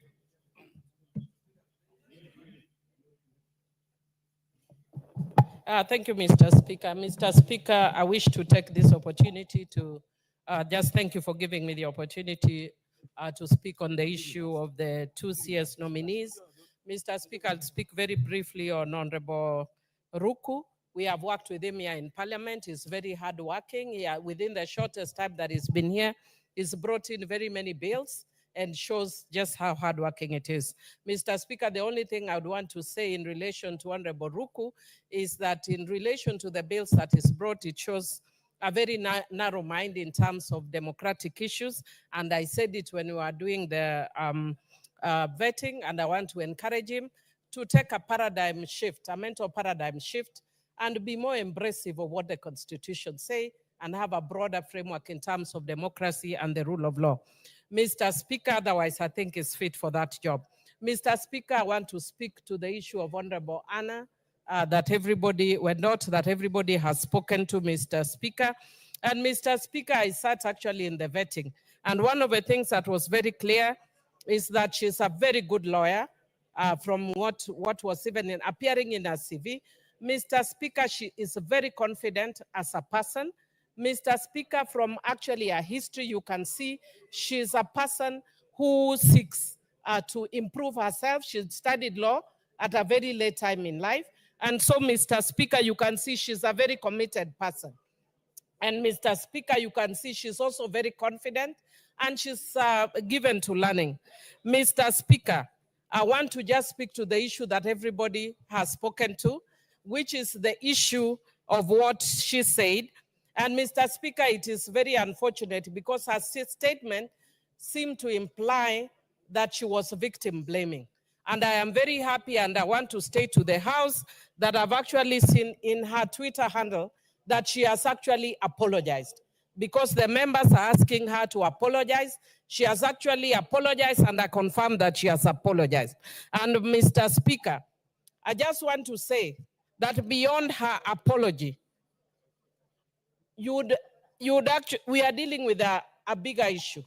Thank you, Mr. Speaker. Mr. Speaker, I wish to take this opportunity to just thank you for giving me the opportunity to speak on the issue of the two CS nominees. Mr. Speaker, I'll speak very briefly on Honorable Ruku. We have worked with him here in Parliament. He's very hardworking. Within the shortest time that he's been here, he's brought in very many bills and shows just how hardworking it is. Mr. Speaker, the only thing I would want to say in relation to Honorable Ruku is that in relation to the bills that is brought, it shows a very narrow mind in terms of democratic issues. And I said it when we were doing the vetting, and I want to encourage him to take a paradigm shift, a mental paradigm shift, and be more embracive of what the Constitution say and have a broader framework in terms of democracy and the rule of law. Mr. Speaker, otherwise I think is fit for that job. Mr. Speaker, I want to speak to the issue of Honorable Anna, that everybody has spoken to, Mr. Speaker. And Mr. Speaker, I sat actually in the vetting. And one of the things that was very clear is that she's a very good lawyer, from what was even appearing in her CV. Mr. Speaker, she is very confident as a person. Mr. Speaker, from actually her history, you can see she's a person who seeks to improve herself. She studied law at a very late time in life. And so, Mr. Speaker, you can see she's a very committed person. And Mr. Speaker, you can see she's also very confident and she's given to learning. Mr. Speaker, I want to just speak to the issue that everybody has spoken to, which is the issue of what she said. And Mr. Speaker, it is very unfortunate because her statement seemed to imply that she was victim blaming. And I am very happy, and I want to state to the House that I've actually seen in her Twitter handle that she has actually apologized. Because the members are asking her to apologize, she has actually apologized, and I confirm that she has apologized. And Mr. Speaker, I just want to say that beyond her apology, we are dealing with a bigger issue.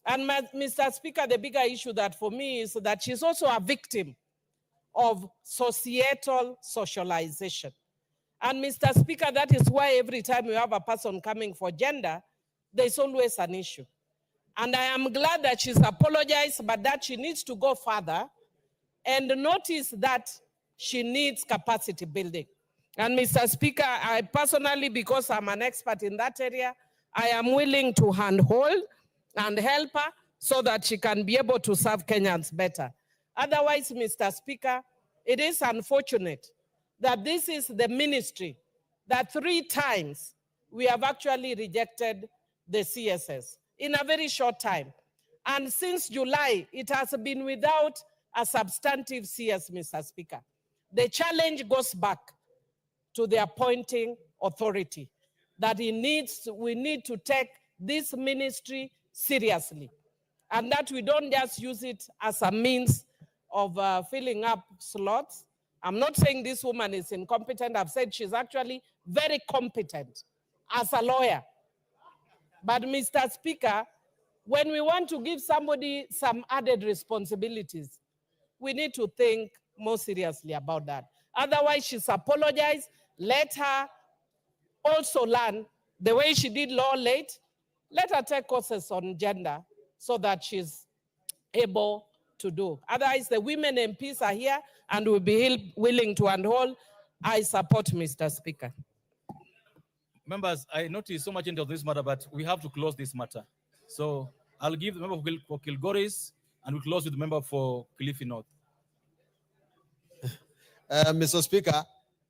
And Mr. Speaker, the bigger issue that for me is that she's also a victim of societal socialization. And Mr. Speaker, that is why every time you have a person coming for gender, there's always an issue. And I am glad that she's apologized, but that she needs to go further and notice that she needs capacity building. And Mr. Speaker, I personally, because I'm an expert in that area, I am willing to handhold and help her so that she can be able to serve Kenyans better. Otherwise, Mr. Speaker, it is unfortunate that this is the ministry that 3 times we have actually rejected the CSS in a very short time. And since July, it has been without a substantive CS, Mr. Speaker. The challenge goes back to the appointing authority, that we need to take this ministry seriously, and that we don't just use it as a means of filling up slots. I'm not saying this woman is incompetent. I've said she's actually very competent as a lawyer. But Mr. Speaker, when we want to give somebody some added responsibilities, we need to think more seriously about that. Otherwise, she's apologized. Let her also learn the way she did law late. Let her take courses on gender so that she's able to do. Otherwise, the women MPs are here and will be willing to handhold. I support Mr. Speaker. Members, I noticed so much into this matter, but we have to close this matter. So I'll give the member for Kilgoris, and we'll close with the member for Kilifi North. Mr. Speaker,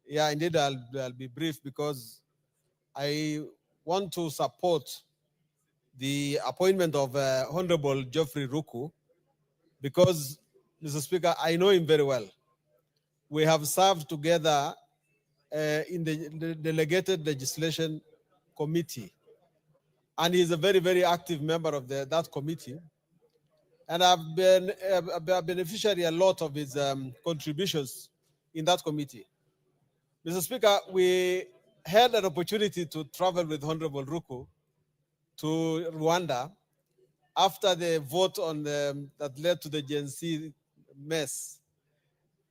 yeah, indeed, I'll be brief because I want to support the appointment of Honorable Geoffrey Ruku because, Mr. Speaker, I know him very well. We have served together in the Delegated Legislation Committee, and he's a very, very active member of that committee. And I've been a beneficiary a lot of his contributions in that committee. Mr. Speaker, we had an opportunity to travel with Honorable Ruku to Rwanda after the vote on that led to the Gen Z mess.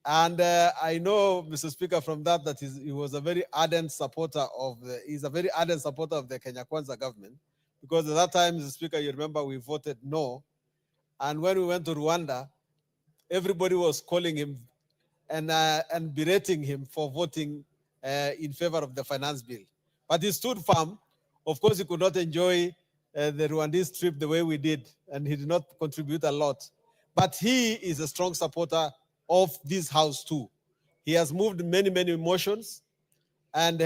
And I know, Mr. Speaker, from that he was a very ardent supporter he's a very ardent supporter of the Kenya Kwanza government, because at that time, Mr. Speaker, you remember we voted no. And when we went to Rwanda, everybody was calling him and berating him for voting in favor of the finance bill. But he stood firm. Of course, he could not enjoy the Rwandese trip the way we did, and he did not contribute a lot. But he is a strong supporter of this house too. He has moved many motions, and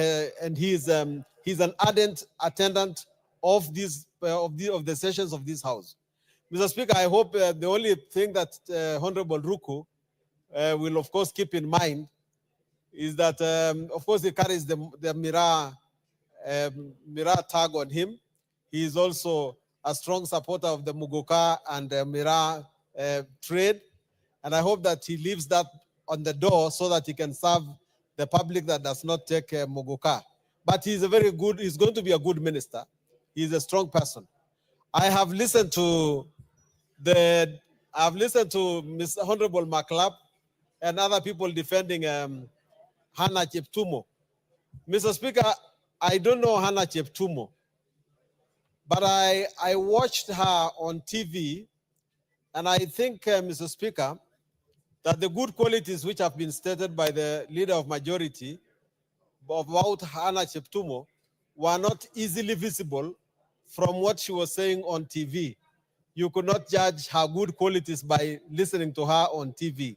he's an ardent attendant of the sessions of this house. Mr. Speaker, I hope the only thing that Honorable Ruku will of course keep in mind is that of course he carries the Miraa tag on him. He is also a strong supporter of the Muguka and Miraa trade, and I hope that he leaves that on the door so that he can serve the public that does not take Muguka. But he's going to be a good minister. He's a strong person. I have listened to Mr. Honorable Maclap and other people defending Hannah Cheptumo. Mr. Speaker, I don't know Hannah Cheptumo, but I watched her on TV, and I think, Mr. Speaker, that the good qualities which have been stated by the leader of majority about Hannah Cheptumo were not easily visible from what she was saying on TV. You could not judge her good qualities by listening to her on TV.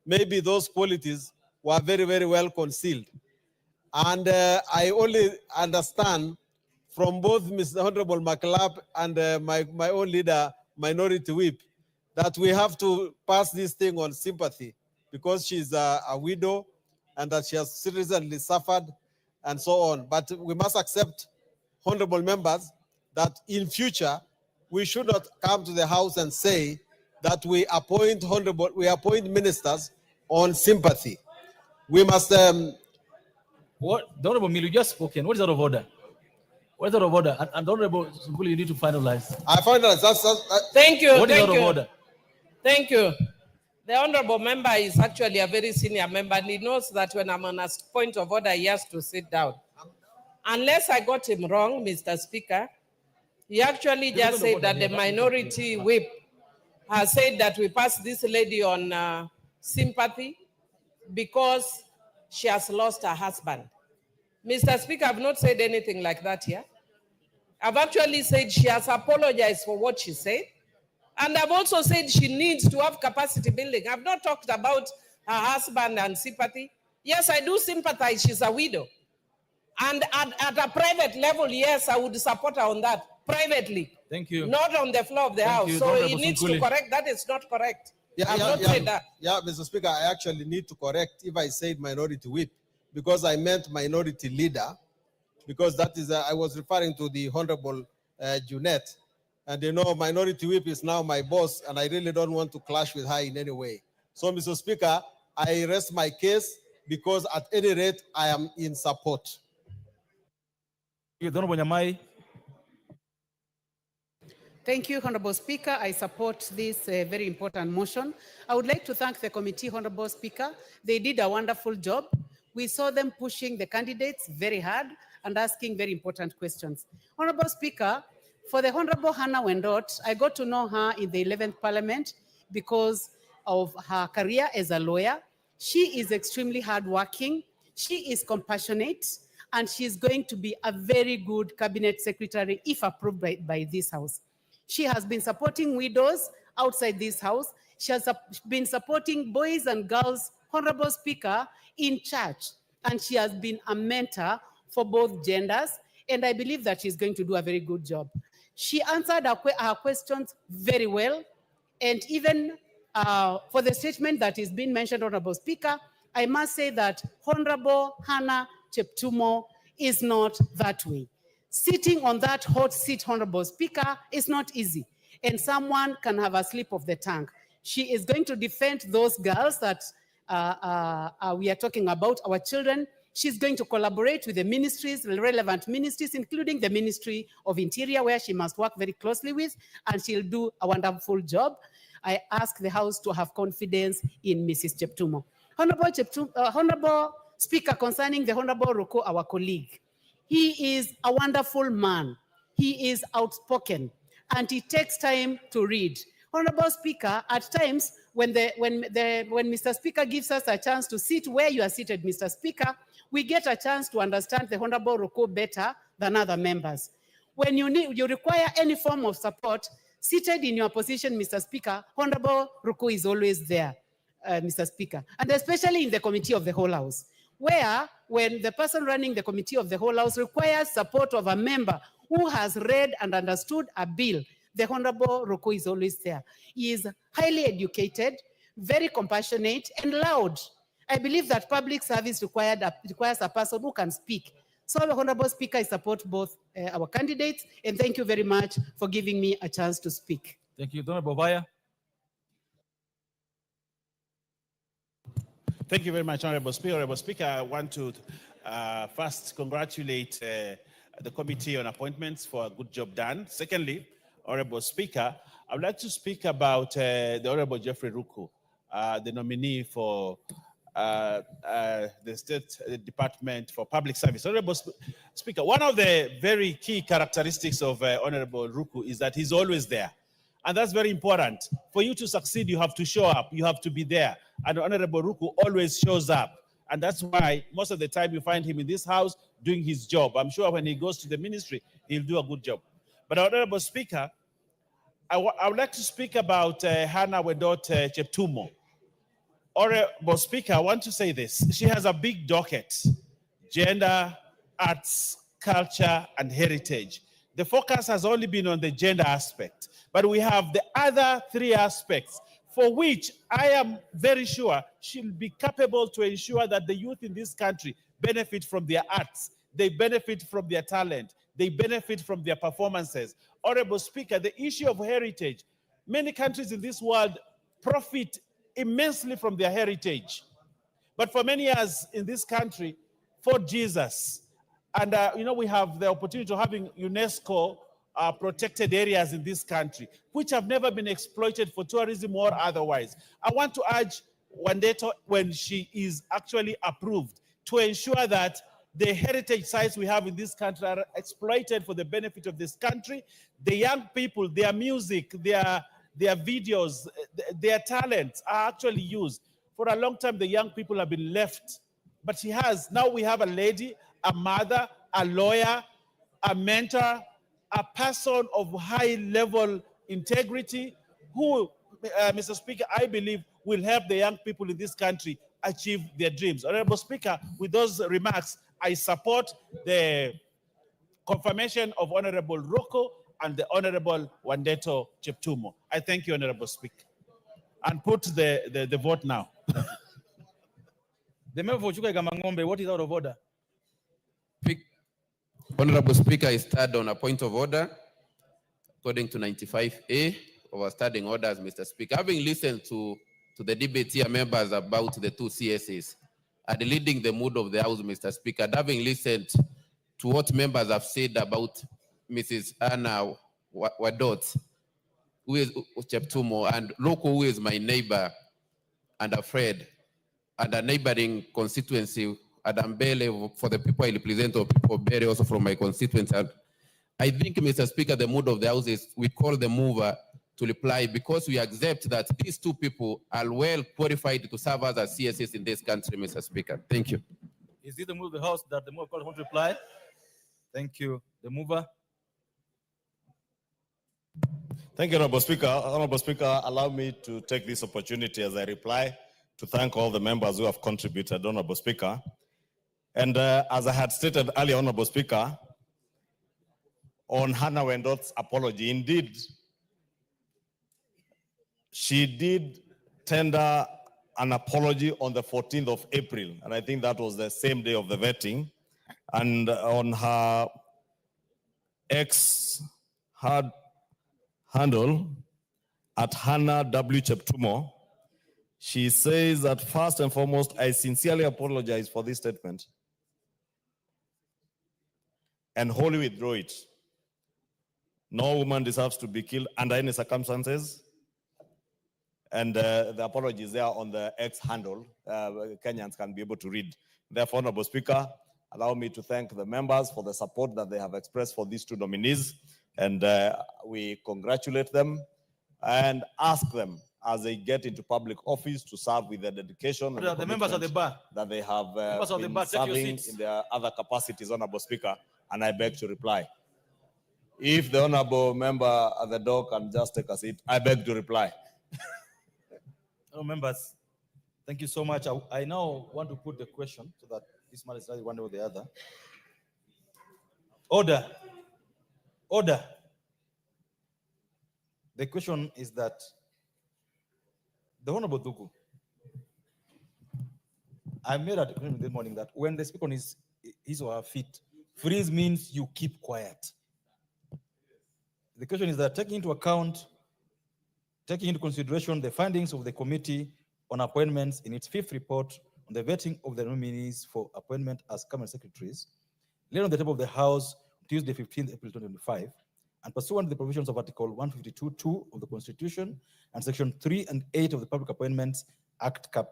Maybe those qualities were very well concealed. And I only understand from both Mr. Honorable Maclap and my own leader, Minority Whip, that we have to pass this thing on sympathy because she's a widow and that she has recently suffered and so on. But we must accept, honorable members, that in future, we should not come to the House and say that we appoint ministers on sympathy. We must... What the Honorable Milu just spoken, what is out of order? What is out of order? And Honorable Sunguli, you need to finalize. I finalize. Thank you. What is thank out you. of order? Thank you. The honorable member is actually a very senior member, and he knows that when I'm on a point of order, he has to sit down. Unless I got him wrong, Mr. Speaker, he actually just said that the minority whip has said that we pass this lady on sympathy because she has lost her husband. Mr. Speaker, I've not said anything like that here. I've actually said she has apologized for what she said. And I've also said she needs to have capacity building. I've not talked about her husband and sympathy. Yes, I do sympathize. She's a widow. And at a private level, yes, I would support her on that privately. Thank you. Not on the floor of the House. You, so he needs to correct. That is not correct. I've not said that. Yeah, Mr. Speaker, I actually need to correct if I said minority whip, because I meant minority leader, because that is, I was referring to the Honorable Junette. And you know, minority whip is now my boss, and I really don't want to clash with her in any way. So, Mr. Speaker, I rest my case because at any rate, I am in support. Honorable Nyamai. Thank you, Honorable Speaker. I support this very important motion. I would like to thank the committee, Honorable Speaker. They did a wonderful job. We saw them pushing the candidates very hard and asking very important questions. Honorable Speaker, for the Honorable Hannah Wendot, I got to know her in the 11th Parliament because of her career as a lawyer. She is extremely hardworking. She is compassionate, and she's going to be a very good cabinet secretary if approved by this House. She has been supporting widows outside this House. She has been supporting boys and girls, Honorable Speaker, in church. And she has been a mentor for both genders. And I believe that she's going to do a very good job. She answered our questions very well. And even for the statement that is being mentioned, Honorable Speaker, I must say that Honorable Hannah Cheptumo is not that way. Sitting on that hot seat, Honorable Speaker, is not easy. And someone can have a slip of the tongue. She is going to defend those girls that we are talking about, our children. She's going to collaborate with the ministries, the relevant ministries, including the Ministry of Interior, where she must work very closely with, and she'll do a wonderful job. I ask the House to have confidence in Mrs. Cheptumo. Honorable Speaker, concerning the Honorable Ruku, our colleague, he is a wonderful man. He is outspoken, and he takes time to read. Honorable Speaker, at times when Mr. Speaker gives us a chance to sit where you are seated, Mr. Speaker, we get a chance to understand the Honorable Ruku better than other members. When you require any form of support, seated in your position, Mr. Speaker, Honorable Ruku is always there, Mr. Speaker, and especially in the Committee of the Whole House, where when the person running the Committee of the Whole House requires support of a member who has read and understood a bill, the Honorable Ruku is always there. He is highly educated, very compassionate, and loud. I believe that public service requires a person who can speak. So, Honorable Speaker, I support both our candidates, and thank you very much for giving me a chance to speak. Thank you. Honorable Bovaya. Thank you very much, Honorable Speaker. Honorable Speaker, I want to first congratulate the Committee on Appointments for a good job done. Secondly, Honorable Speaker, I would like to speak about the Honorable Jeffrey Ruku, the nominee for the State Department for Public Service. Honorable Speaker, one of the very key characteristics of Honorable Ruku is that he's always there. And that's very important. For you to succeed, you have to show up, you have to be there. And Honorable Ruku always shows up. And that's why most of the time you find him in this house doing his job. I'm sure when he goes to the ministry, he'll do a good job. But Honorable Speaker, I would like to speak about Hannah Wedot Cheptumo. Honorable Speaker, I want to say this. She has a big docket: gender, arts, culture, and heritage. The focus has only been on the gender aspect, but we have the other three aspects for which I am very sure she'll be capable to ensure that the youth in this country benefit from their arts, they benefit from their talent, they benefit from their performances. Honorable Speaker, the issue of heritage, many countries in this world profit immensely from their heritage. But for many years in this country, for Jesus, and we have the opportunity of having UNESCO protected areas in this country, which have never been exploited for tourism or otherwise. I want to urge Wandeto, when she is actually approved, to ensure that the heritage sites we have in this country are exploited for the benefit of this country. The young people, their music, their videos, their talents are actually used. For a long time, the young people have been left. But now we have a lady, a mother, a lawyer, a mentor, a person of high level integrity who, Mr. Speaker, I believe will help the young people in this country achieve their dreams. Honorable Speaker, with those remarks, I support the confirmation of Honorable Rocco and the Honorable Wandeto Cheptumo. I thank you, Honorable Speaker. And put the vote now. The member for Chuka Gamangombe, what is out of order? Honorable Speaker, I start on a point of order according to 95A of our standing orders, Mr. Speaker. Having listened to the debate here, members, about the two CSAs and leading the mood of the House, Mr. Speaker, and having listened to what members have said about Mrs. Anna Wadot, who is Cheptumo, and Loco, who is my neighbor and a friend, and a neighboring constituency, Adambele, for the people I represent, or people Bere also from my constituency. And I think, Mr. Speaker, the mood of the House is we call the mover to reply because we accept that these two people are well qualified to serve as CSS in this country, Mr. Speaker. Thank you. Is it the move of the House that the mover wants to reply? Thank you. The mover. Thank you, Honorable Speaker. Honorable Speaker, allow me to take this opportunity as I reply to thank all the members who have contributed, Honorable Speaker. And as I had stated earlier, Honorable Speaker, on Hannah Wendot's apology, indeed, she did tender an apology on the 14th of April, and I think that was the same day of the vetting. And on her handle at Hannah W. Cheptumo, she says that first and foremost, I sincerely apologize for this statement and wholly withdraw it. No woman deserves to be killed under any circumstances. And the apology is there on the X handle. Kenyans can be able to read. Therefore, Honorable Speaker, allow me to thank the members for the support that they have expressed for these two nominees. And we congratulate them. and ask them as they get into public office to serve with the dedication and The members of the bar. that they have Members of the been bar, take your serving seats. in their other capacities, Honorable Speaker, and I beg to reply. If the honorable member at the door can just take a seat, I beg to reply. Hello, members. Thank you so much. I now want to put the question so that this man is not one or the other. Order. Order. The question is that the Honorable Dugu, I made a declaration this morning that when they speak on his or her feet, freeze means you keep quiet. The question is that taking into consideration the findings of the committee on appointments in its fifth report on the vetting of the nominees for appointment as cabinet secretaries, laid on the table of the House Tuesday, 15th April 2025, and pursuant to the provisions of Article 152(2) of the Constitution and Section 3 and 8 of the Public Appointments Act Cap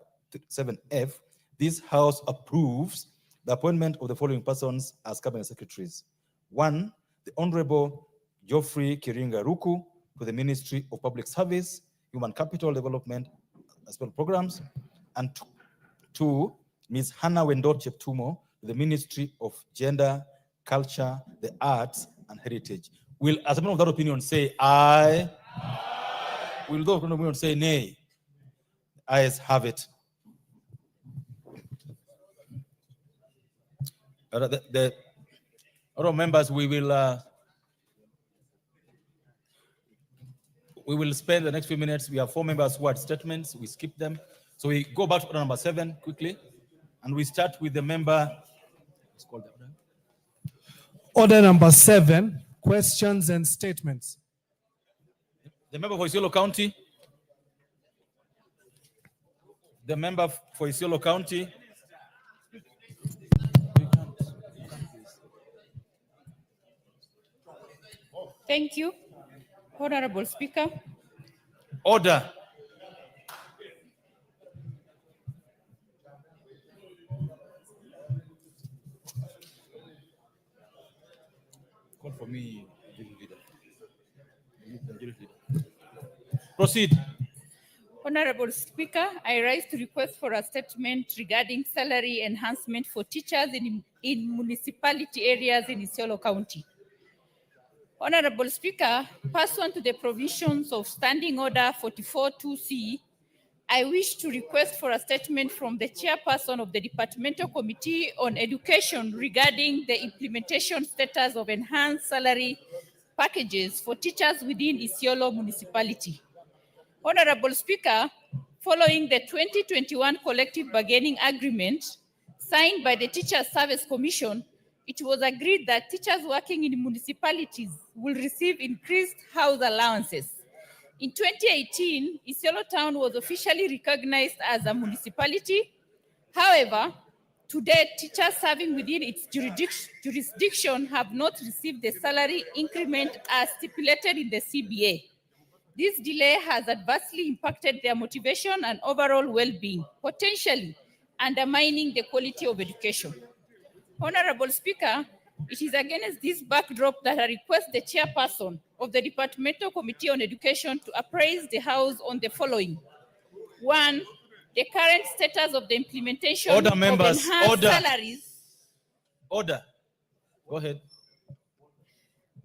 7F, this House approves the appointment of the following persons as cabinet secretaries. 1, the Honorable Geoffrey Kiringa Ruku to the Ministry of Public Service, Human Capital Development, as well programs, and 2, Ms. Hannah Wendot Cheptumo to the Ministry of Gender, Culture, the Arts, and Heritage. Will, as a man of that opinion, say aye? Will those of that opinion say nay? Ayes have it. The other members, we will spend the next few minutes. We have 4 members who had statements. We skip them. So we go back to order number 7 quickly. And we start with the member. It's called the order. Order number 7, questions and statements. The member for Isiolo County. The member for Isiolo County. Thank you, Honorable Speaker. Order. Call for me, leader. Proceed. Honorable Speaker, I rise to request for a statement regarding salary enhancement for teachers in municipality areas in Isiolo County. Honorable Speaker, pursuant to the provisions of Standing Order 44-2C, I wish to request for a statement from the chairperson of the Departmental Committee on Education regarding the implementation status of enhanced salary packages for teachers within Isiolo municipality. Honorable Speaker, following the 2021 collective bargaining agreement signed by the Teachers Service Commission, it was agreed that teachers working in municipalities will receive increased house allowances. In 2018, Isiolo Town was officially recognized as a municipality. However, to date, teachers serving within its jurisdiction have not received the salary increment as stipulated in the CBA. This delay has adversely impacted their motivation and overall well-being, potentially undermining the quality of education. Honorable Speaker, it is against this backdrop that I request the chairperson of the Departmental Committee on Education to apprise the House on the following. 1, the current status of the implementation Order, of members. enhanced Order. salaries. Order. Go ahead.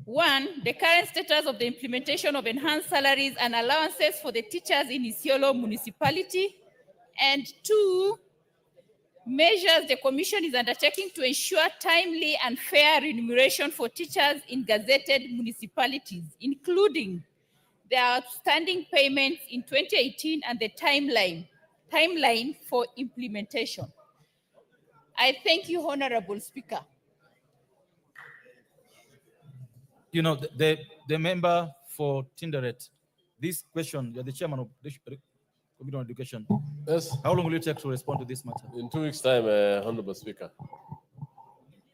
1, the current status of the implementation of enhanced salaries and allowances for the teachers in Isiolo municipality. And 2, measures the Commission is undertaking to ensure timely and fair remuneration for teachers in gazetted municipalities, including their outstanding payments in 2018 and the timeline for implementation. I thank you, Honorable Speaker. You know, the member for Tinderet, this question, you're the chairman of the Committee on Education. Yes. How long will it take to respond to this matter? In 2 weeks' time, Honorable Speaker.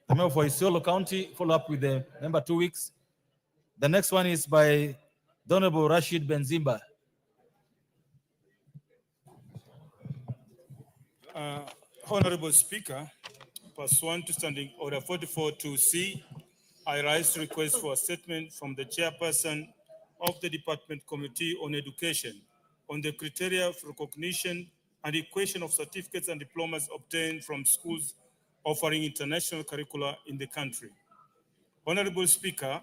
The member for Isiolo County, follow up with the member 2 weeks. The next one is by the Honorable Rashid Benzimba. Honorable Speaker, pursuant to Standing Order 44-2C, I rise to request for a statement from the chairperson of the Department Committee on Education on the criteria for recognition and equation of certificates and diplomas obtained from schools offering international curricula in the country. Honorable Speaker,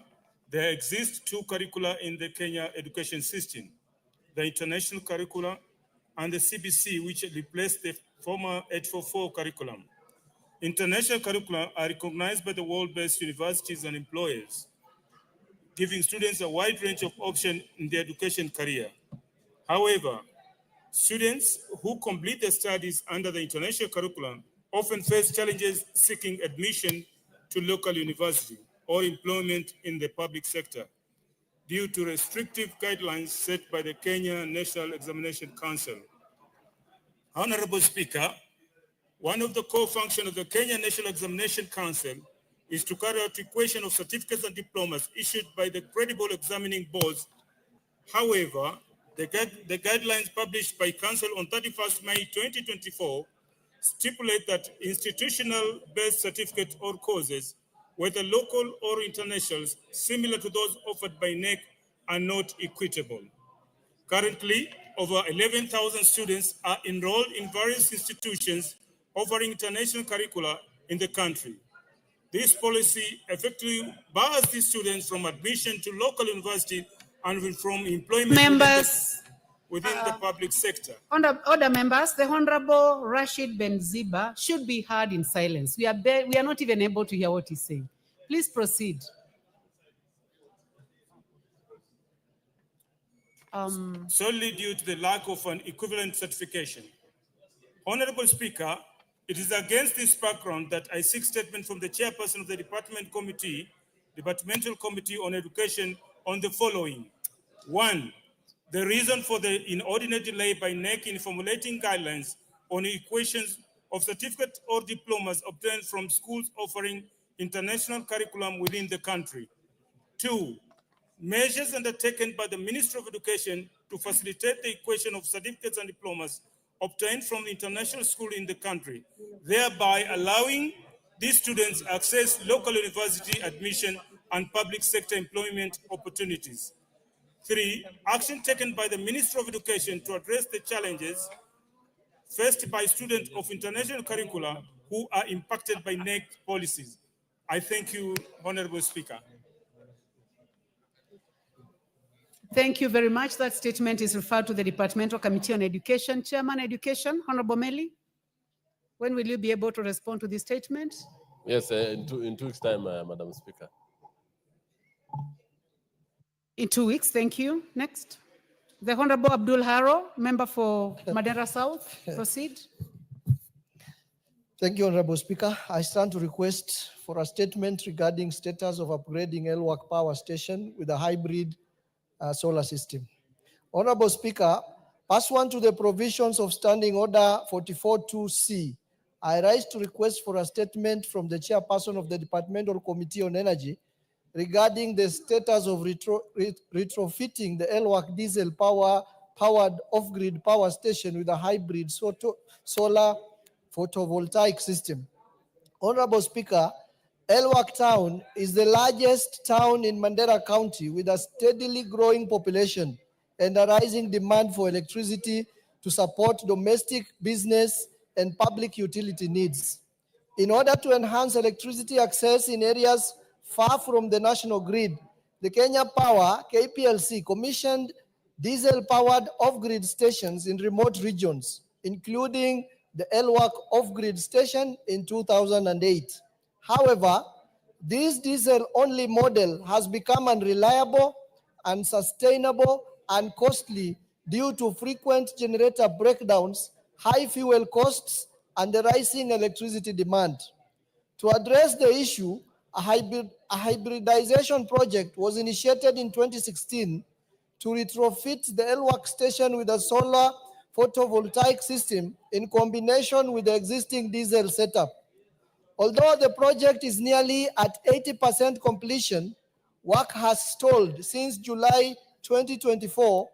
there exist two curricula in the Kenya education system, the international curricula and the CBC, which replaced the former 844 curriculum. International curricula are recognized by the world-based universities and employers, giving students a wide range of options in their education career. However, students who complete their studies under the international curriculum often face challenges seeking admission to local university or employment in the public sector due to restrictive guidelines set by the Kenya National Examination Council. Honorable Speaker, one of the core functions of the Kenya National Examination Council is to carry out equation of certificates and diplomas issued by the credible examining boards. However, the guidelines published by Council on 31st May 2024 stipulate that institutional-based certificates or courses, whether local or international, similar to those offered by NEC, are not equitable. Currently, over 11,000 students are enrolled in various institutions offering international curricula in the country. This policy effectively bars these students from admission to local university and from employment within the public sector. Order members, the Honorable Rashid Benziba should be heard in silence. We are not even able to hear what he's saying. Please proceed. Solely due to the lack of an equivalent certification. Honorable Speaker, it is against this background that I seek statement from the chairperson of the Departmental Committee on Education on the following. 1, the reason for the inordinate delay by NEC in formulating guidelines on equations of certificate or diplomas obtained from schools offering international curriculum within the country. 2, measures undertaken by the Ministry of Education to facilitate the equation of certificates and diplomas obtained from the international school in the country, thereby allowing these students access local university admission and public sector employment opportunities. 3, action taken by the Ministry of Education to address the challenges faced by students of international curricula who are impacted by NEC policies. I thank you, Honorable Speaker. Thank you very much. That statement is referred to the Departmental Committee on Education. Chairman Education, Honorable Meli, when will you be able to respond to this statement? Yes, in 2 weeks' time, Madam Speaker. In 2 weeks, thank you. Next. The Honorable Abdul Haro, member for Madera South, proceed. Thank you, Honorable Speaker. I stand to request for a statement regarding status of upgrading Elwak Power Station with a hybrid solar system. Honorable Speaker, pursuant to the provisions of Standing Order 44.2c, I rise to request for a statement from the chairperson of the Departmental Committee on Energy regarding the status of retrofitting the Elwak diesel powered off-grid power station with a hybrid solar photovoltaic system. Honorable Speaker, Elwak town is the largest town in Mandera County with a steadily growing population and a rising demand for electricity to support domestic business and public utility needs. In order to enhance electricity access in areas far from the national grid, the Kenya Power, KPLC, commissioned diesel-powered off-grid stations in remote regions, including the Elwak off-grid station in 2008. However, this diesel-only model has become unreliable, unsustainable, and costly due to frequent generator breakdowns, high fuel costs, and the rising electricity demand. To address the issue, a hybridization project was initiated in 2016 to retrofit the Elwak station with a solar photovoltaic system in combination with the existing diesel setup. Although the project is nearly at 80% completion, work has stalled since July 2024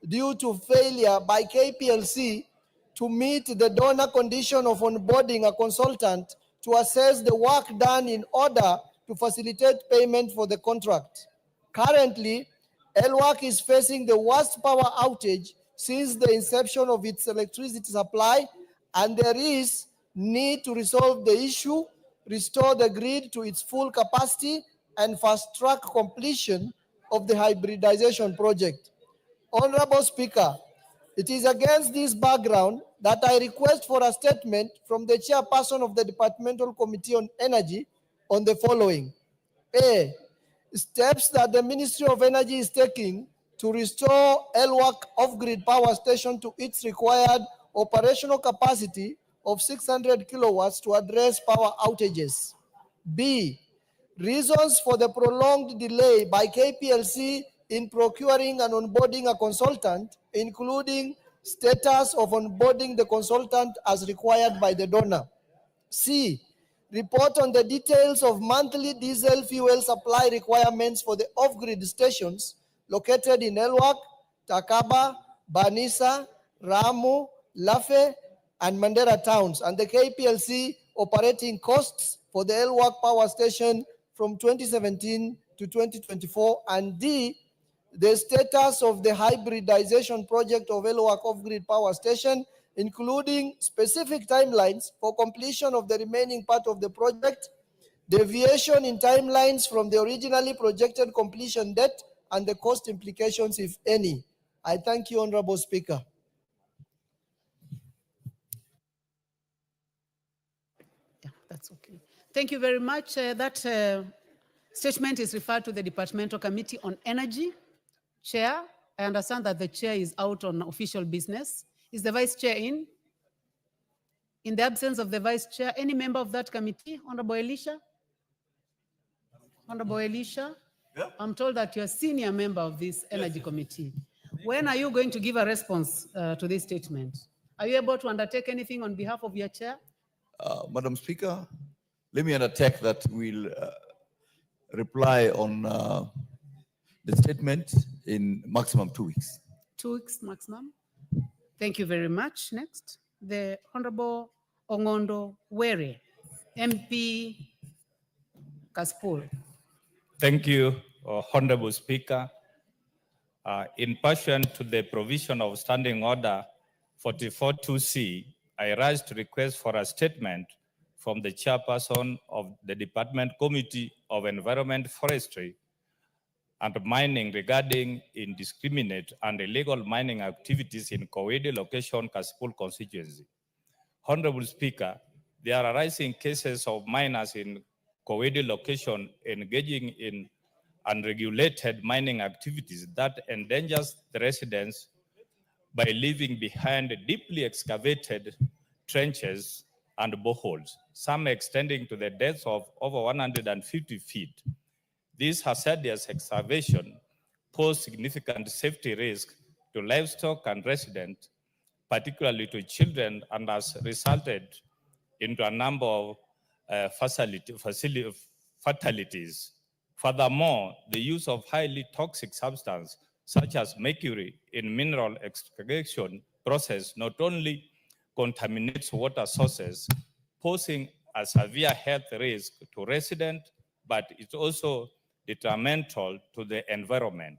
due to failure by KPLC to meet the donor condition of onboarding a consultant to assess the work done in order to facilitate payment for the contract. Currently, ELWAC is facing the worst power outage since the inception of its electricity supply, and there is need to resolve the issue, restore the grid to its full capacity, and fast-track completion of the hybridization project. Honorable Speaker, it is against this background that I request for a statement from the chairperson of the Departmental Committee on Energy on the following. A, steps that the Ministry of Energy is taking to restore ELWAC off-grid power station to its required operational capacity of 600 kilowatts to address power outages. B, reasons for the prolonged delay by KPLC in procuring and onboarding a consultant, including status of onboarding the consultant as required by the donor. C, report on the details of monthly diesel fuel supply requirements for the off-grid stations located in ELWAC, Takaba, Banisa, Ramu, Lafe, and Mandera towns, and the KPLC operating costs for the ELWAC power station from 2017 to 2024, and D, the status of the hybridization project of ELWAC off-grid power station, including specific timelines for completion of the remaining part of the project, deviation in timelines from the originally projected completion date, and the cost implications, if any. I thank you, Honorable Speaker. Yeah, that's okay. Thank you very much. That statement is referred to the Departmental Committee on Energy. Chair, I understand that the chair is out on official business. Is the vice chair in? In the absence of the vice chair, any member of that committee? Honorable Elisha? Honorable Elisha? Yeah. I'm told that you're a senior member of this energy committee. When are you going to give a response to this statement? Are you able to undertake anything on behalf of your chair? Madam Speaker, let me undertake that we'll reply on the statement in maximum 2 weeks. 2 weeks maximum. Thank you very much. Next, the Honorable Ongondo Were, MP Kaspul. Thank you, Honorable Speaker. In pursuant to the provision of Standing Order 44.2c, I rise to request for a statement from the chairperson of the Department Committee of Environment, Forestry, and Mining regarding indiscriminate and illegal mining activities in Kowedi location, Kaspul constituency. Honorable Speaker, there are arising cases of miners in Kowedi location engaging in unregulated mining activities that endangers the residents by leaving behind deeply excavated trenches and boreholes, some extending to the depth of over 150 feet. This hazardous excavation poses significant safety risk to livestock and residents, particularly to children, and has resulted into a number of fatalities. Furthermore, the use of highly toxic substances such as mercury in mineral extraction process not only contaminates water sources, posing a severe health risk to residents, but it's also detrimental to the environment.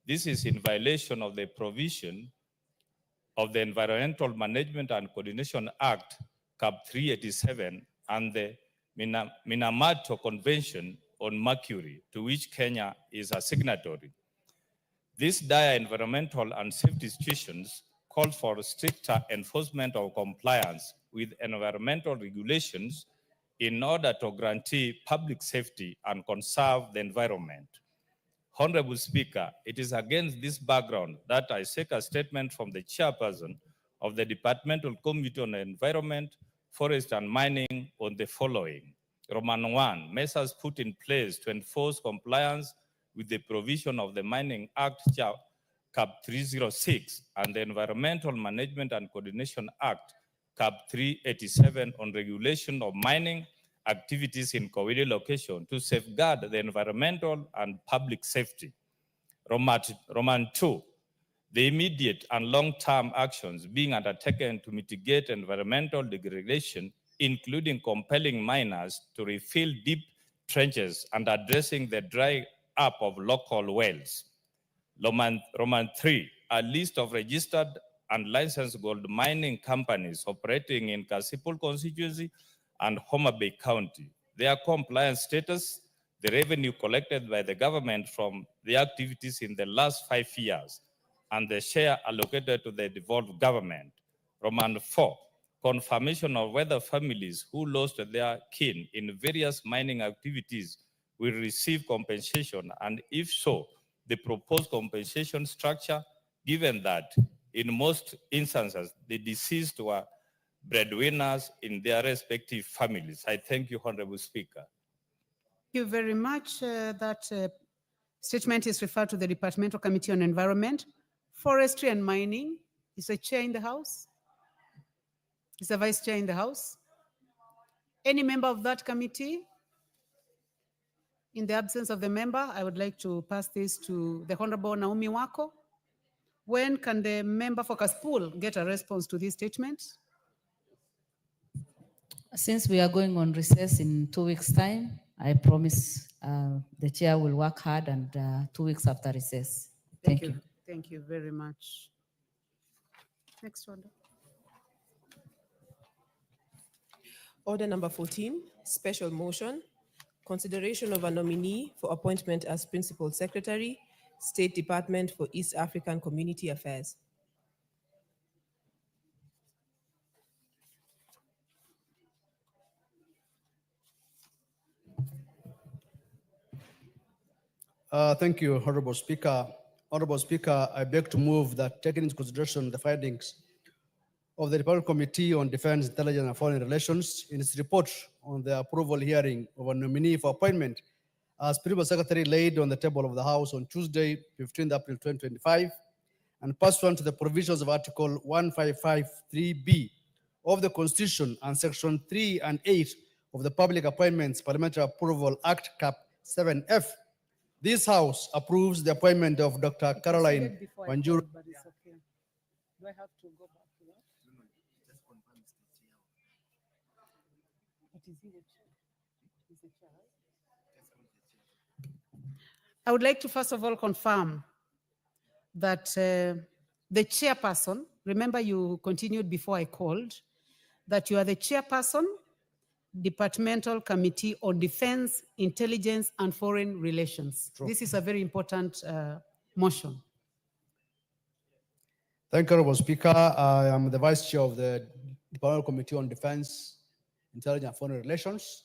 This is in violation of the provision of the Environmental Management and Coordination Act, CAP 387, and the Minamato Convention on Mercury, to which Kenya is a signatory. These dire environmental and safety situations call for stricter enforcement of compliance with environmental regulations in order to guarantee public safety and conserve the environment. Honorable Speaker, it is against this background that I seek a statement from the chairperson of the Departmental Committee on Environment, Forest and Mining on the following. Roman 1, measures put in place to enforce compliance with the provision of the Mining Act, CAP 306, and the Environmental Management and Coordination Act, CAP 387, on regulation of mining activities in Kowedi location to safeguard the environmental and public safety. Roman 2, the immediate and long-term actions being undertaken to mitigate environmental degradation, including compelling miners to refill deep trenches and addressing the dry up of local wells. Roman 3, a list of registered and licensed gold mining companies operating in Kasipul constituency and Homa Bay County, their compliance status, the revenue collected by the government from the activities in the last 5 years, and the share allocated to the devolved government. Roman 4, confirmation of whether families who lost their kin in various mining activities will receive compensation, and if so, the proposed compensation structure, given that in most instances, the deceased were breadwinners in their respective families. I thank you, Honorable Speaker. Thank you very much. That statement is referred to the Departmental Committee on Environment, Forestry and Mining. Is the chair in the House? Is the vice chair in the House? Any member of that committee? In the absence of the member, I would like to pass this to the Honorable Naomi Wako. When can the member for Kasipul get a response to this statement? Since we are going on recess in 2 weeks' time, I promise the chair will work hard and 2 weeks after recess. Thank you. Thank you very much. Next order. Order number 14, special motion, consideration of a nominee for appointment as Principal Secretary, State Department for East African Community Affairs. Thank you, Honorable Speaker. Honorable Speaker, I beg to move that, taking into consideration the findings of the Department Committee on Defense, Intelligence and Foreign Relations in its report on the approval hearing of a nominee for appointment as Principal Secretary laid on the table of the House on Tuesday, 15th April 2025, and pursuant to the provisions of Article 1553B of the Constitution and Section 3 and 8 of the Public Appointments Parliamentary Approval Act Cap 7F. This House approves the appointment of Dr. Caroline Wanjuru. But it's okay. Do I have to go back to that? It is he the chair. He's the chair, right? I would like to first of all confirm that the chairperson, remember you continued before I called, that you are the chairperson, Departmental Committee on Defense, Intelligence and Foreign Relations. True. This is a very important motion. Thank you, Honorable Speaker. I am the Vice Chair of the Departmental Committee on Defense, Intelligence and Foreign Relations,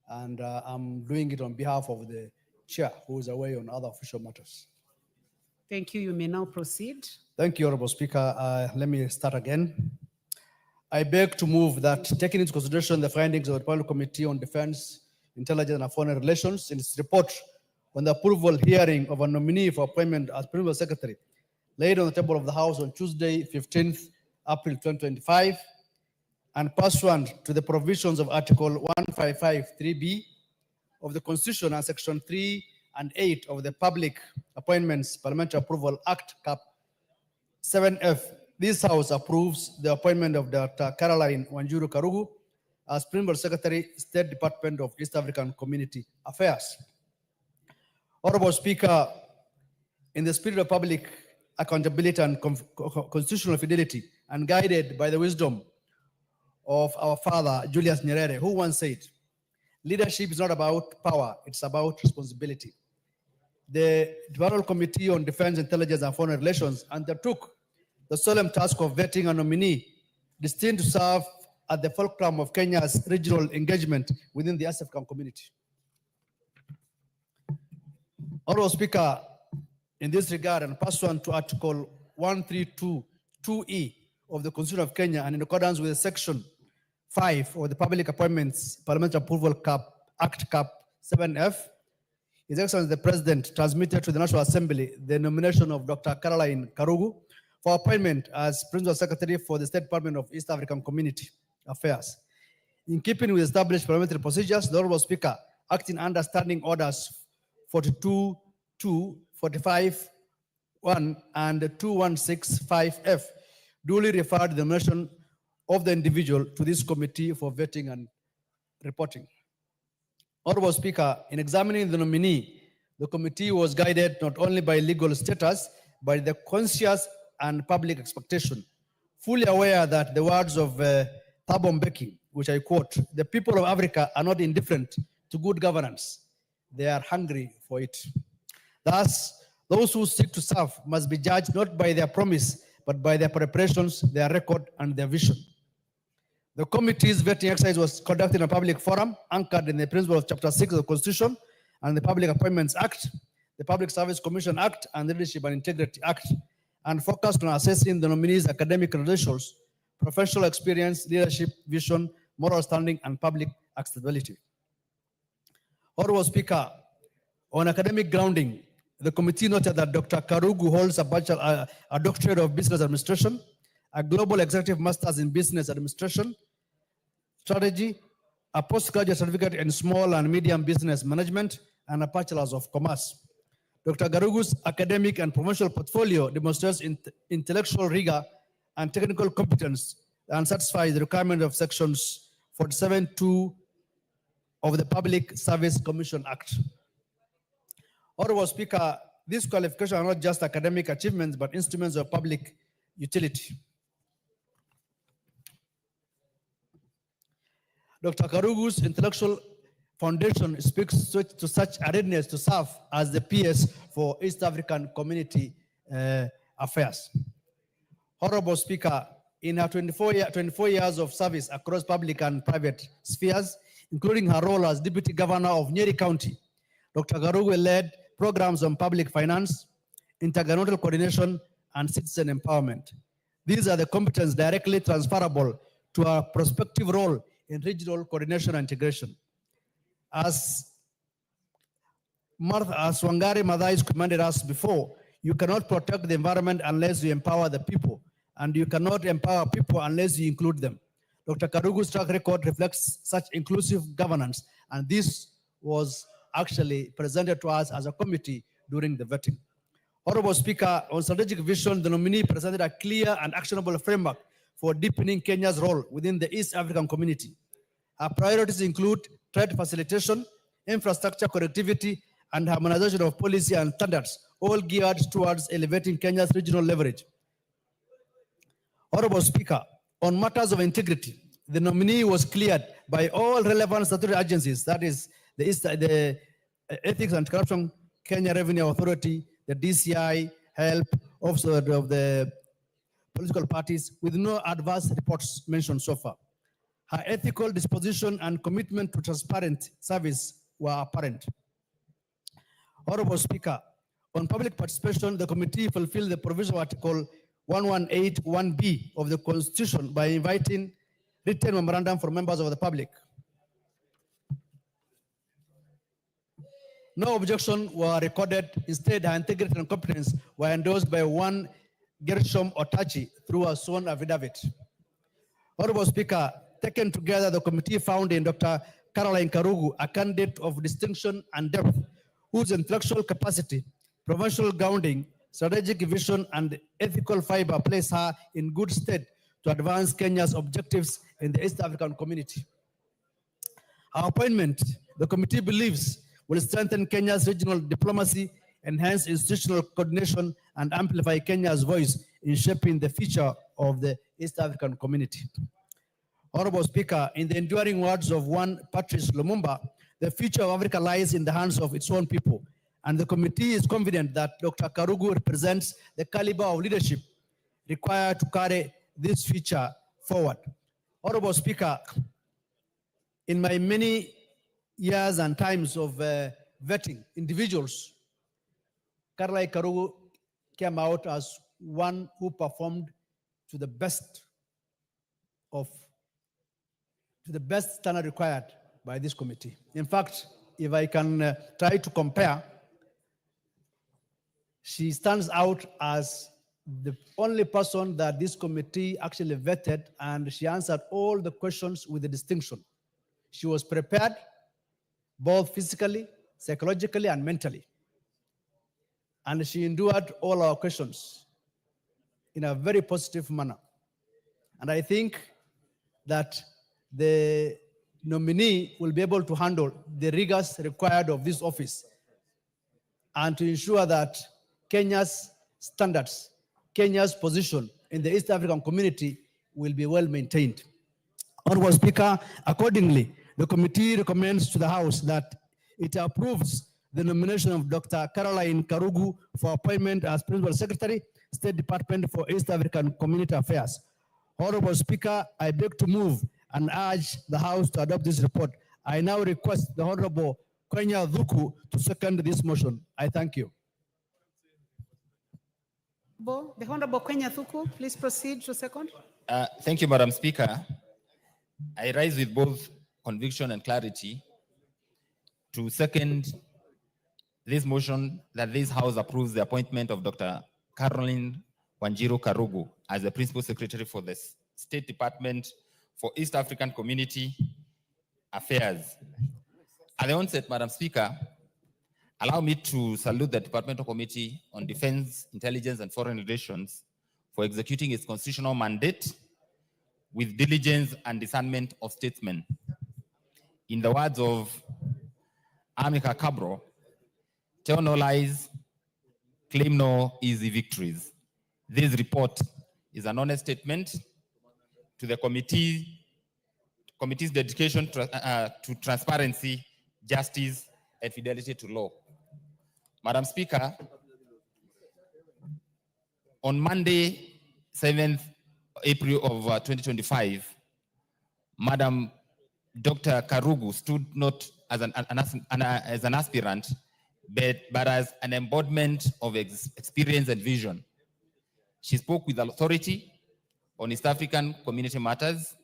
and I'm doing it on behalf of the Chair, who is away on other official matters. Thank you. You may now proceed. Thank you, Honorable Speaker. Let me start again. I beg to move that, taking into consideration the findings of the Departmental Committee on Defense, Intelligence and Foreign Relations in its report on the approval hearing of a nominee for appointment as Principal Secretary, laid on the table of the House on Tuesday, 15th April 2025, and pursuant to the provisions of Article 1553B of the Constitution and Section 3 and 8 of the Public Appointments Parliamentary Approval Act Cap 7F, this House approves the appointment of Dr. Caroline Wanjuru Karugu as Principal Secretary, State Department of East African Community Affairs. Honorable Speaker, in the spirit of public accountability and constitutional fidelity, and guided by the wisdom of our father, Julius Nyerere, who once said, leadership is not about power, it's about responsibility. The Departmental Committee on Defense, Intelligence and Foreign Relations undertook the solemn task of vetting a nominee destined to serve at the fulcrum of Kenya's regional engagement within the East African community. Honorable Speaker, in this regard, and pursuant to Article 1322E of the Constitution of Kenya, and in accordance with Section 5 of the Public Appointments Parliamentary Approval Act Cap 7F, His Excellency the President transmitted to the National Assembly the nomination of Dr. Caroline Karugu for appointment as Principal Secretary for the State Department of East African Community Affairs. In keeping with established parliamentary procedures, the Honorable Speaker, acting under Standing Orders 42.2, 45.1, and 2165F, duly referred the nomination of the individual to this committee for vetting and reporting. Honorable Speaker, in examining the nominee The committee was guided not only by legal status, but the conscious and public expectation, fully aware that the words of Thabo Mbeki, which I quote, "The people of Africa are not indifferent to good governance. They are hungry for it." Thus, those who seek to serve must be judged not by their promise, but by their preparations, their record, and their vision. The committee's vetting exercise was conducted in a public forum anchored in the principle of Chapter 6 of the Constitution and the Public Appointments Act, the Public Service Commission Act, and the Leadership and Integrity Act, and focused on assessing the nominees' academic credentials, professional experience, leadership, vision, moral standing, and public acceptability. Honorable Speaker, on academic grounding, the committee noted that Dr. Karugu holds a doctorate of business administration, a global executive master's in business administration, strategy, a postgraduate certificate in small and medium business management, and a bachelor's of commerce. Dr. Garugu's academic and professional portfolio demonstrates intellectual rigor and technical competence and satisfies the requirement of sections 47(2) of the Public Service Commission Act. Honorable Speaker, these qualifications are not just academic achievements, but instruments of public utility. Dr. Karugu's intellectual foundation speaks to such a readiness to serve as the PS for East African Community Affairs. Honorable Speaker, in her 24 years of service across public and private spheres, including her role as Deputy Governor of Nyeri County, Dr. Karugu led programs on public finance, intergovernmental coordination, and citizen empowerment. These are the competence directly transferable to her prospective role in regional coordination and integration. As Wangari Maathai commanded us before, you cannot protect the environment unless you empower the people, and you cannot empower people unless you include them. Dr. Karugu's track record reflects such inclusive governance, and this was actually presented to us as a committee during the vetting. Honorable Speaker, on strategic vision, the nominee presented a clear and actionable framework for deepening Kenya's role within the East African community. Our priorities include trade facilitation, infrastructure connectivity, and harmonization of policy and standards, all geared towards elevating Kenya's regional leverage. Honorable Speaker, on matters of integrity, the nominee was cleared by all relevant statutory agencies, that is the Ethics and Corruption Kenya Revenue Authority, the DCI, HELP, Office of the political parties, with no adverse reports mentioned so far. Her ethical disposition and commitment to transparent service were apparent. Honorable Speaker, on public participation, the committee fulfilled the provision of Article 1181B of the Constitution by inviting written memorandum from members of the public. No objection were recorded. Instead, her integrity and competence were endorsed by one Gershom Otachi through a sworn affidavit. Honorable Speaker, taken together, the committee found in Dr. Caroline Karugu a candidate of distinction and depth, whose intellectual capacity, professional grounding, strategic vision, and ethical fiber place her in good stead to advance Kenya's objectives in the East African community. Our appointment, the committee believes, will strengthen Kenya's regional diplomacy, enhance institutional coordination, and amplify Kenya's voice in shaping the future of the East African community. Honorable Speaker, in the enduring words of one Patrice Lumumba, the future of Africa lies in the hands of its own people, and the committee is confident that Dr. Karugu represents the caliber of leadership required to carry this future forward. Honorable Speaker, in my many years and times of vetting individuals, Caroline Karugu came out as one who performed to the best standard required by this committee. In fact, if I can try to compare, she stands out as the only person that this committee actually vetted, and she answered all the questions with a distinction. She was prepared both physically, psychologically, and mentally. And she endured all our questions in a very positive manner. And I think that the nominee will be able to handle the rigors required of this office and to ensure that Kenya's standards, Kenya's position in the East African community will be well maintained. Honorable Speaker, accordingly, the committee recommends to the House that it approves the nomination of Dr. Caroline Karugu for appointment as Principal Secretary, State Department for East African Community Affairs. Honorable Speaker, I beg to move and urge the House to adopt this report. I now request the Honorable Kwenya Dhuku to second this motion. I thank you. The Honorable Kwenya Thuku, please proceed to second. Thank you, Madam Speaker. I rise with both conviction and clarity to second this motion that this House approves the appointment of Dr. Caroline Wanjiru Karugu as the Principal Secretary for the State Department for East African Community Affairs. At the onset, Madam Speaker, allow me to salute the Departmental Committee on Defense, Intelligence, and Foreign Relations for executing its constitutional mandate with diligence and discernment of statesmen. In the words of Amika Cabro, tell no lies, claim no easy victories. This report is an honest statement to the committee's dedication to transparency, justice, and fidelity to law. Madam Speaker, on Monday, 7th April of 2025, Madam Dr. Karugu stood not as an aspirant, but as an embodiment of experience and vision. She spoke with authority on East African community matters,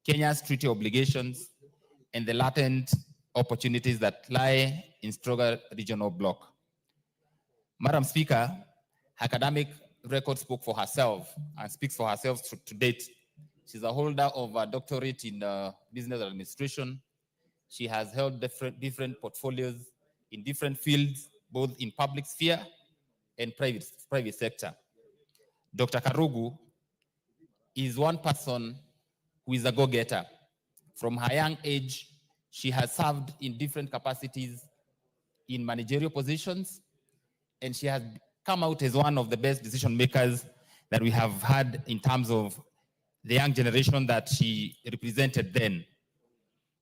Kenya's treaty obligations, and the latent opportunities that lie in stronger regional bloc. Madam Speaker, her academic record spoke for herself and speaks for herself to date. She's a holder of a doctorate in business administration. She has held different portfolios in different fields, both in public sphere and private sector. Dr. Karugu is one person who is a go-getter. From her young age, she has served in different capacities in managerial positions, and she has come out as one of the best decision makers that we have had in terms of the young generation that she represented then.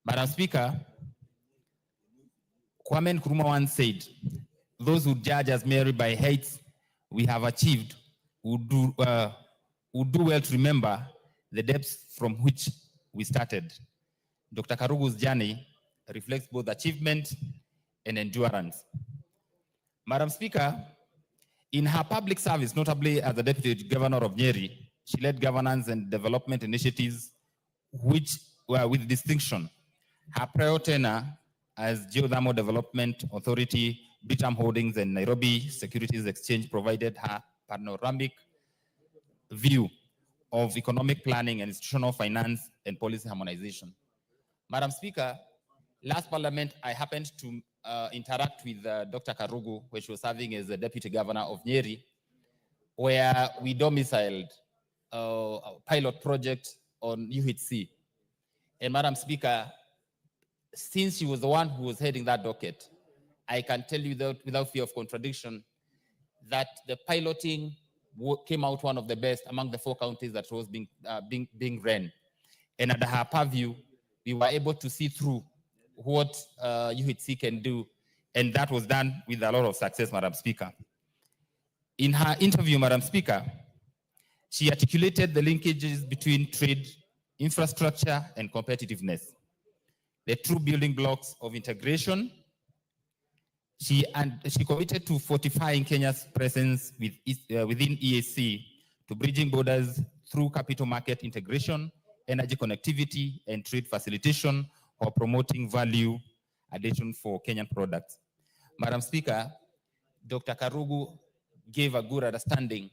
Madam Speaker, Kwame Nkrumah once said, those who judge us merely by heights we have achieved would do well to remember the depths from which we started. Dr. Karugu's journey reflects both achievement and endurance. Madam Speaker, in her public service, notably as the Deputy Governor of Nyeri, she led governance and development initiatives which were with distinction. Her prior tenure as Geothermal Development Authority, Britam Holdings, and Nairobi Securities Exchange provided her panoramic view of economic planning and institutional finance and policy harmonization. Madam Speaker, last Parliament, I happened to interact with Dr. Karugu, when she was serving as the Deputy Governor of Nyeri, where we domiciled a pilot project on UHC. And Madam Speaker, since she was the one who was heading that docket, I can tell you that without fear of contradiction, that the piloting came out one of the best among the 4 counties that was being ran. And under her purview, we were able to see through what UHC can do, and that was done with a lot of success, Madam Speaker. In her interview, Madam Speaker, she articulated the linkages between trade, infrastructure, and competitiveness, the true building blocks of integration. She committed to fortifying Kenya's presence within EAC, to bridging borders through capital market integration, energy connectivity, and trade facilitation, or promoting value addition for Kenyan products. Madam Speaker, Dr. Karugu gave a good understanding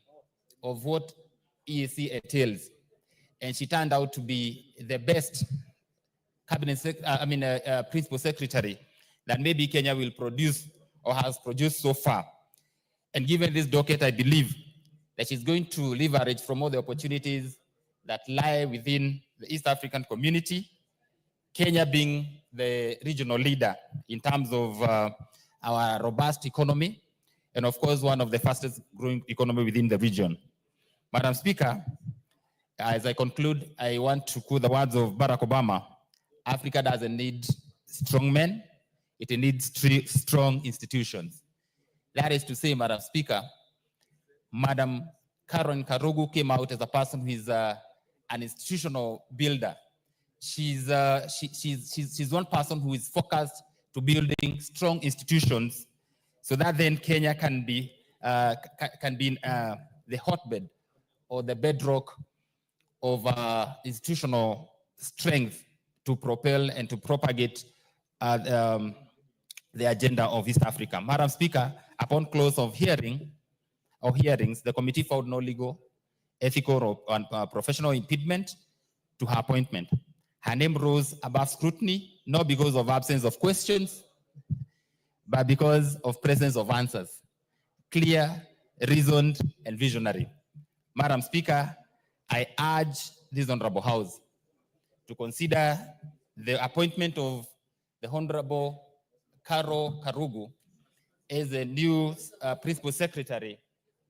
of what EAC entails, and she turned out to be the best principal secretary that maybe Kenya will produce or has produced so far. And given this docket, I believe that she's going to leverage from all the opportunities that lie within the East African community, Kenya being the regional leader in terms of our robust economy, and of course, one of the fastest growing economy within the region. Madam Speaker, as I conclude, I want to quote the words of Barack Obama: Africa doesn't need strong men, it needs strong institutions. That is to say, Madam Speaker, Madam Karen Karugu came out as a person who is an institutional builder. She's one person who is focused to building strong institutions, so that then Kenya can be the hotbed or the bedrock of institutional strength to propel and to propagate the agenda of East Africa. Madam Speaker, upon close of hearings, the committee found no legal, ethical, or professional impediment to her appointment. Her name rose above scrutiny, not because of absence of questions, but because of presence of answers, clear, reasoned, and visionary. Madam Speaker, I urge this Honorable House to consider the appointment of the Honorable Karo Karugu as a new Principal Secretary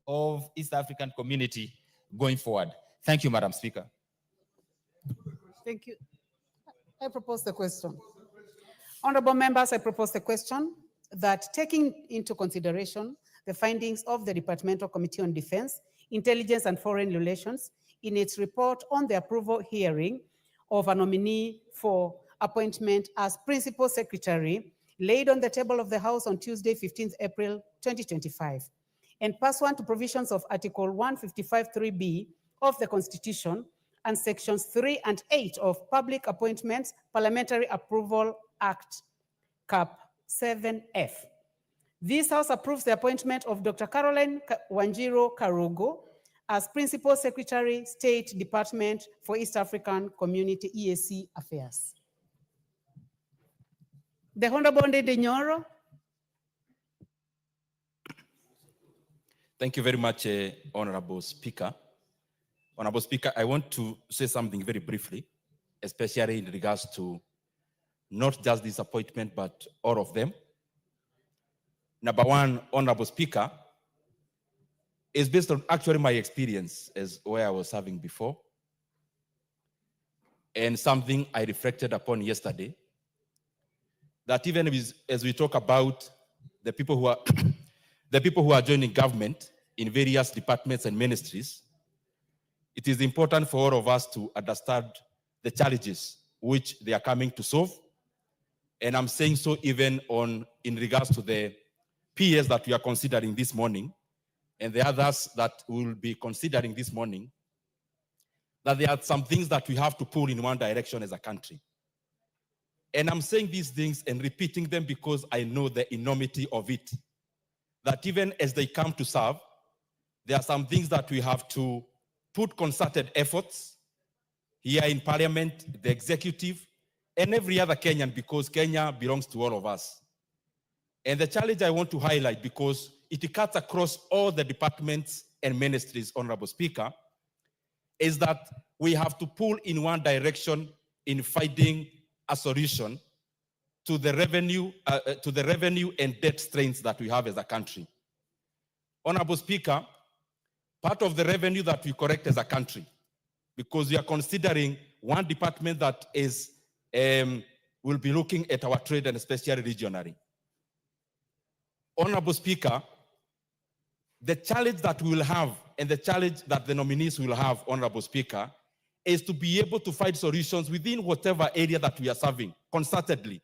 of East African Community going forward. Thank you, Madam Speaker. Thank you. I propose the question. Honorable members, I propose the question that taking into consideration the findings of the Departmental Committee on Defense, Intelligence and Foreign Relations in its report on the approval hearing of a nominee for appointment as Principal Secretary laid on the table of the House on Tuesday, 15th April 2025, and pursuant to provisions of Article 155(3)(b) of the Constitution and Sections 3 and 8 of Public Appointments Parliamentary Approval Act, Cap 7F. This House approves the appointment of Dr. Caroline Wanjiru Karugu as Principal Secretary, State Department for East African Community EAC Affairs. The Honorable Ndindi Nyoro. Thank you very much, Honorable Speaker. Honorable Speaker, I want to say something very briefly, especially in regards to not just this appointment, but all of them. Number one, Honorable Speaker, is based on actually my experience as where I was serving before, and something I reflected upon yesterday, that even as we talk about the people who are joining government in various departments and ministries, it is important for all of us to understand the challenges which they are coming to solve. And I'm saying so even in regards to the PS that we are considering this morning and the others that we will be considering this morning, that there are some things that we have to pull in one direction as a country. And I'm saying these things and repeating them because I know the enormity of it. That even as they come to serve, there are some things that we have to put concerted efforts here in Parliament, the executive, and every other Kenyan, because Kenya belongs to all of us. And the challenge I want to highlight, because it cuts across all the departments and ministries, Honorable Speaker, is that we have to pull in one direction in finding a solution to the revenue and debt strains that we have as a country. Honorable Speaker, part of the revenue that we collect as a country, because we are considering one department that is will be looking at our trade and especially regionally. Honorable Speaker, the challenge that we will have and the challenge that the nominees will have, Honorable Speaker, is to be able to find solutions within whatever area that we are serving, concertedly,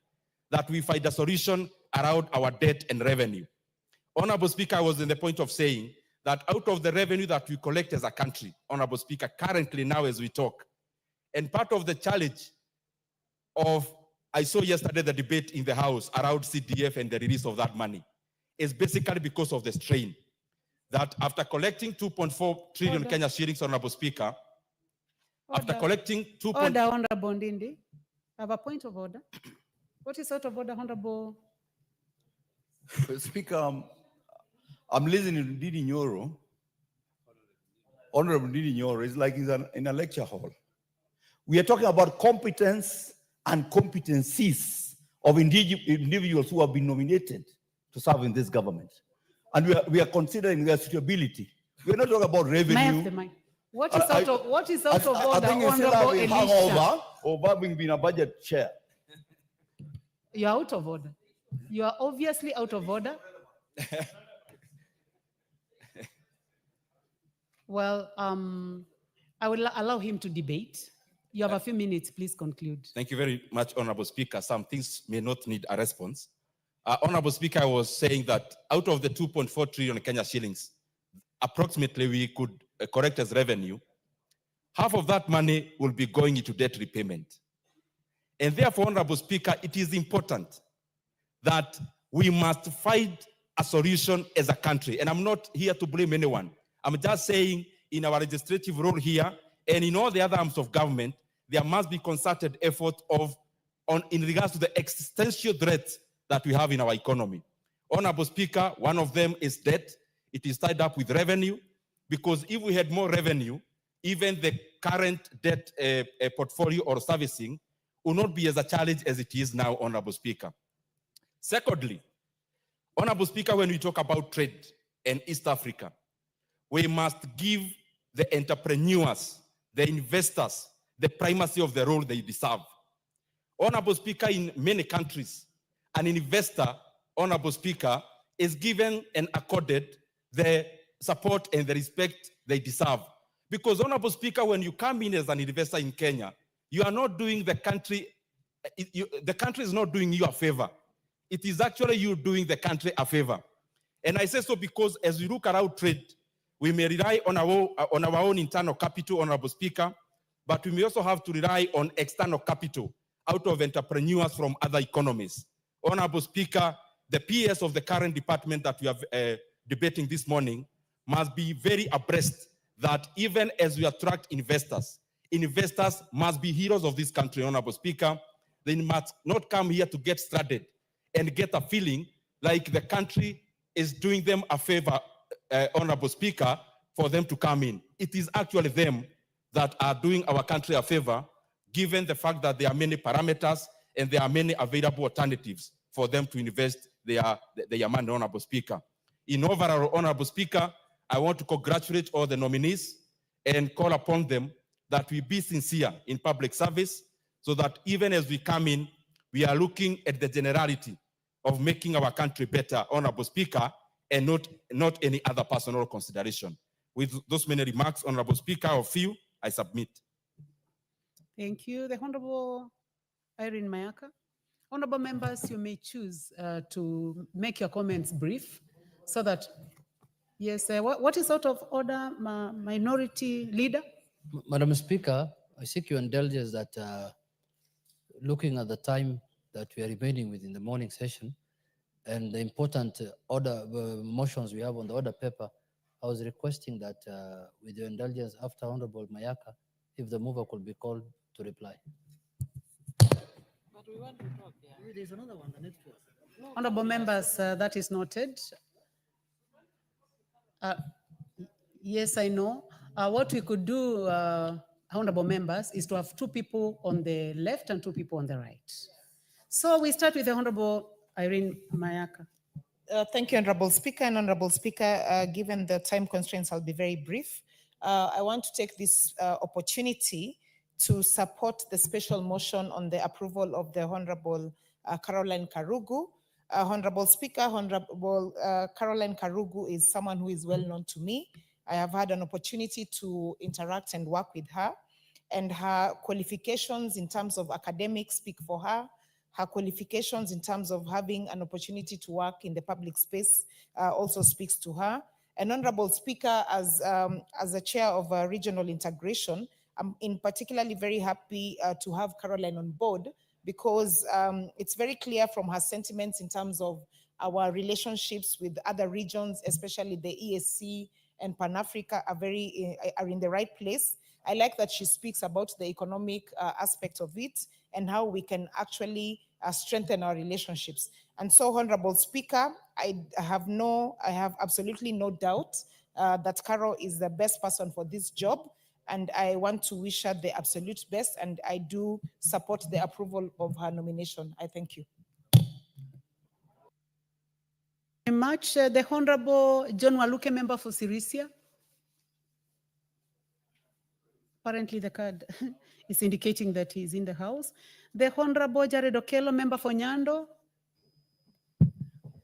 that we find a solution around our debt and revenue. Honorable Speaker, I was in the point of saying that out of the revenue that we collect as a country, Honorable Speaker, currently now as we talk, and part of the challenge of, I saw yesterday the debate in the House around CDF and the release of that money, is basically because of the strain. That after collecting 2.4 trillion Kenya shillings, Honorable Speaker, after collecting 2. Order, Honorable Ndindi. I have a point of order. What is out of order, Honorable? Speaker, I'm listening to Ndindi Nyoro. Honorable Ndindi Nyoro is like in a lecture hall. We are talking about competence and competencies of individuals who have been nominated to serve in this government. And we are considering their suitability. We're not talking about May I have the revenue. mic? What is out of I order, think you still Honorable have a Elisha? hangover of having been a budget chair. You are out of order. You are obviously out of order. Well, I will allow him to debate. You have a few minutes, please conclude. Thank you very much, Honorable Speaker. Some things may not need a response. Honorable Speaker, I was saying that out of the 2.4 trillion Kenya shillings, approximately we could correct as revenue, half of that money will be going into debt repayment. And therefore, Honorable Speaker, it is important that we must find a solution as a country. And I'm not here to blame anyone. I'm just saying in our legislative role here and in all the other arms of government, there must be concerted effort in regards to the existential threats that we have in our economy. Honorable Speaker, one of them is debt. It is tied up with revenue, because if we had more revenue, even the current debt portfolio or servicing will not be as a challenge as it is now, Honorable Speaker. Secondly, Honorable Speaker, when we talk about trade and East Africa, we must give the entrepreneurs, the investors, the primacy of the role they deserve. Honorable Speaker, in many countries, an investor, Honorable Speaker, is given and accorded the support and the respect they deserve. Because, Honorable Speaker, when you come in as an investor in Kenya, you are not doing the country is not doing you a favor. It is actually you doing the country a favor. And I say so because as we look around trade, we may rely on our own internal capital, Honorable Speaker, but we may also have to rely on external capital out of entrepreneurs from other economies. Honorable Speaker, the PS of the current department that we are debating this morning must be very abreast that even as we attract investors, investors must be heroes of this country, Honorable Speaker. They must not come here to get started and get a feeling like the country is doing them a favor, Honorable Speaker, for them to come in. It is actually them that are doing our country a favor, given the fact that there are many parameters and there are many available alternatives for them to invest their money, Honorable Speaker. In overall, Honorable Speaker, I want to congratulate all the nominees and call upon them that we be sincere in public service so that even as we come in, we are looking at the generality of making our country better, Honorable Speaker, and not any other personal consideration. With those many remarks, Honorable Speaker, of few, I submit. Thank you. The Honorable Irene Mayaka. Honorable members, you may choose to make your comments brief so that, yes, what is out of order, Minority Leader? Madam Speaker, I seek your indulgence that looking at the time that we are remaining within the morning session and the important order motions we have on the order paper, I was requesting that with your indulgence after Honorable Mayaka, if the mover could be called to reply. But we want to talk, yeah. There's another one, the next one. Honorable members, that is noted. Yes, I know. What we could do, honorable members, is to have two people on the left and two people on the right. So we start with the Honorable Irene Mayaka. Thank you, Honorable Speaker. And Honorable Speaker, given the time constraints, I'll be very brief. I want to take this opportunity to support the special motion on the approval of the Honorable Caroline Karugu. Honorable Speaker, Honorable Caroline Karugu is someone who is well known to me. I have had an opportunity to interact and work with her, and her qualifications in terms of academics speak for her. Her qualifications in terms of having an opportunity to work in the public space also speaks to her. And Honorable Speaker, as a chair of regional integration, I'm in particularly very happy to have Caroline on board, because it's very clear from her sentiments in terms of our relationships with other regions, especially the EAC and Pan-Africa are in the right place. I like that she speaks about the economic aspect of it and how we can actually strengthen our relationships. And so, Honorable Speaker, I have absolutely no doubt that Carol is the best person for this job, and I want to wish her the absolute best, and I do support the approval of her nomination. I thank you. much. The Honorable John Waluke, member for Sirisia. Apparently the card is indicating that he is in the house. The Honorable Jared Okello, member for Nyando.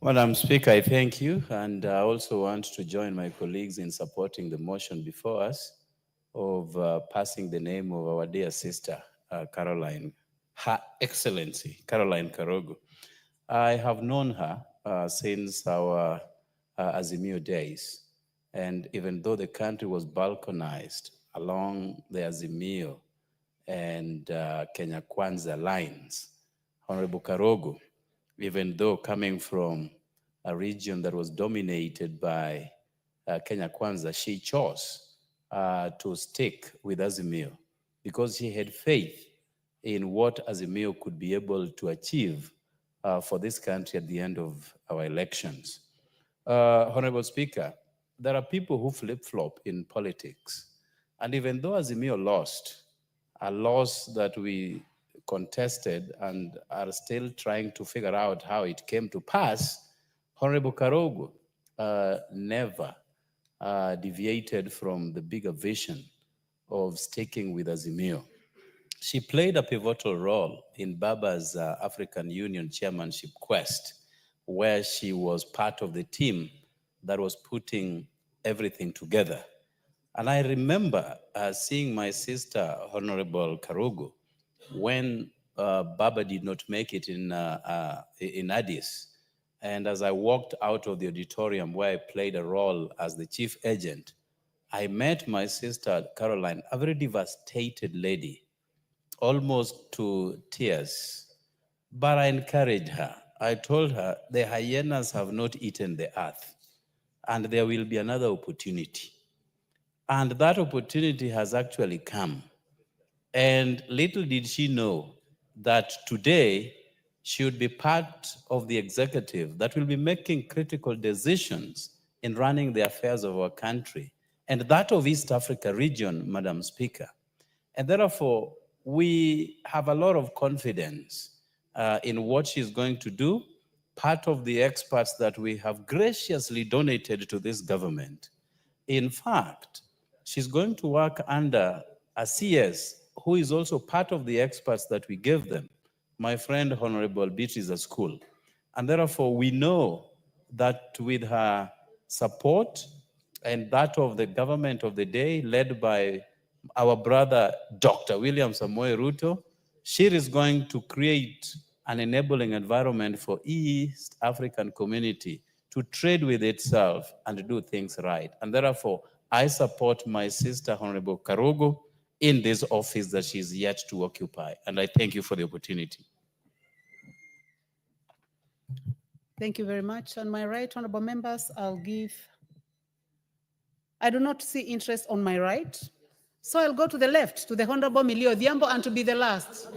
Madam Speaker, I thank you, and I also want to join my colleagues in supporting the motion before us of passing the name of our dear sister, Caroline, Her Excellency, Caroline Karogo. I have known her since our Azimio days, and even though the country was balkanized along the Azimio and Kenya Kwanza lines, Honorable Karogo, even though coming from a region that was dominated by Kenya Kwanza, she chose to stick with Azimio because she had faith in what Azimio could be able to achieve for this country at the end of our elections. Honorable Speaker, there are people who flip-flop in politics. And even though Azimio lost, a loss that we contested and are still trying to figure out how it came to pass, Honorable Karogo never deviated from the bigger vision of sticking with Azimio. She played a pivotal role in Baba's African Union chairmanship quest, where she was part of the team that was putting everything together. And I remember seeing my sister, Honorable Karogo, when Baba did not make it in Addis. And as I walked out of the auditorium where I played a role as the chief agent, I met my sister, Caroline, a very devastated lady, almost to tears. But I encouraged her. I told her, the hyenas have not eaten the earth, and there will be another opportunity. And that opportunity has actually come. And little did she know that today she would be part of the executive that will be making critical decisions in running the affairs of our country and that of East Africa region, Madam Speaker. And therefore, we have a lot of confidence in what she's going to do. Part of the experts that we have graciously donated to this government. In fact, she's going to work under a CS who is also part of the experts that we gave them, my friend Honorable Beatrice School. And therefore, we know that with her support and that of the government of the day, led by our brother, Dr. William Samoei Ruto, she is going to create an enabling environment for East African community to trade with itself and do things right. And therefore, I support my sister, Honorable Karogo, in this office that she's yet to occupy. And I thank you for the opportunity. Thank you very much. On my right, honorable members, I do not see interest on my right. So I'll go to the left, to the Honorable Millie Odhiambo, and to be the last.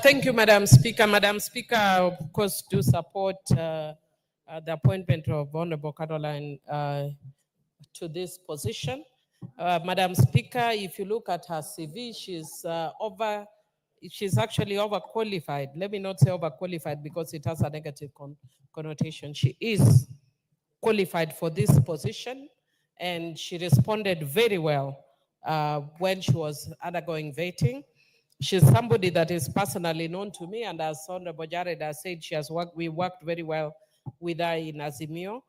Thank you, Madam Speaker. Madam Speaker, I, of course, do support the appointment of Honorable Caroline to this position. Madam Speaker, if you look at her CV, she's actually overqualified. Let me not say overqualified because it has a negative connotation. She is qualified for this position, and she responded very well when she was undergoing vetting. She's somebody that is personally known to me, and as Honorable Jared has said, we worked very well with her in Azimio.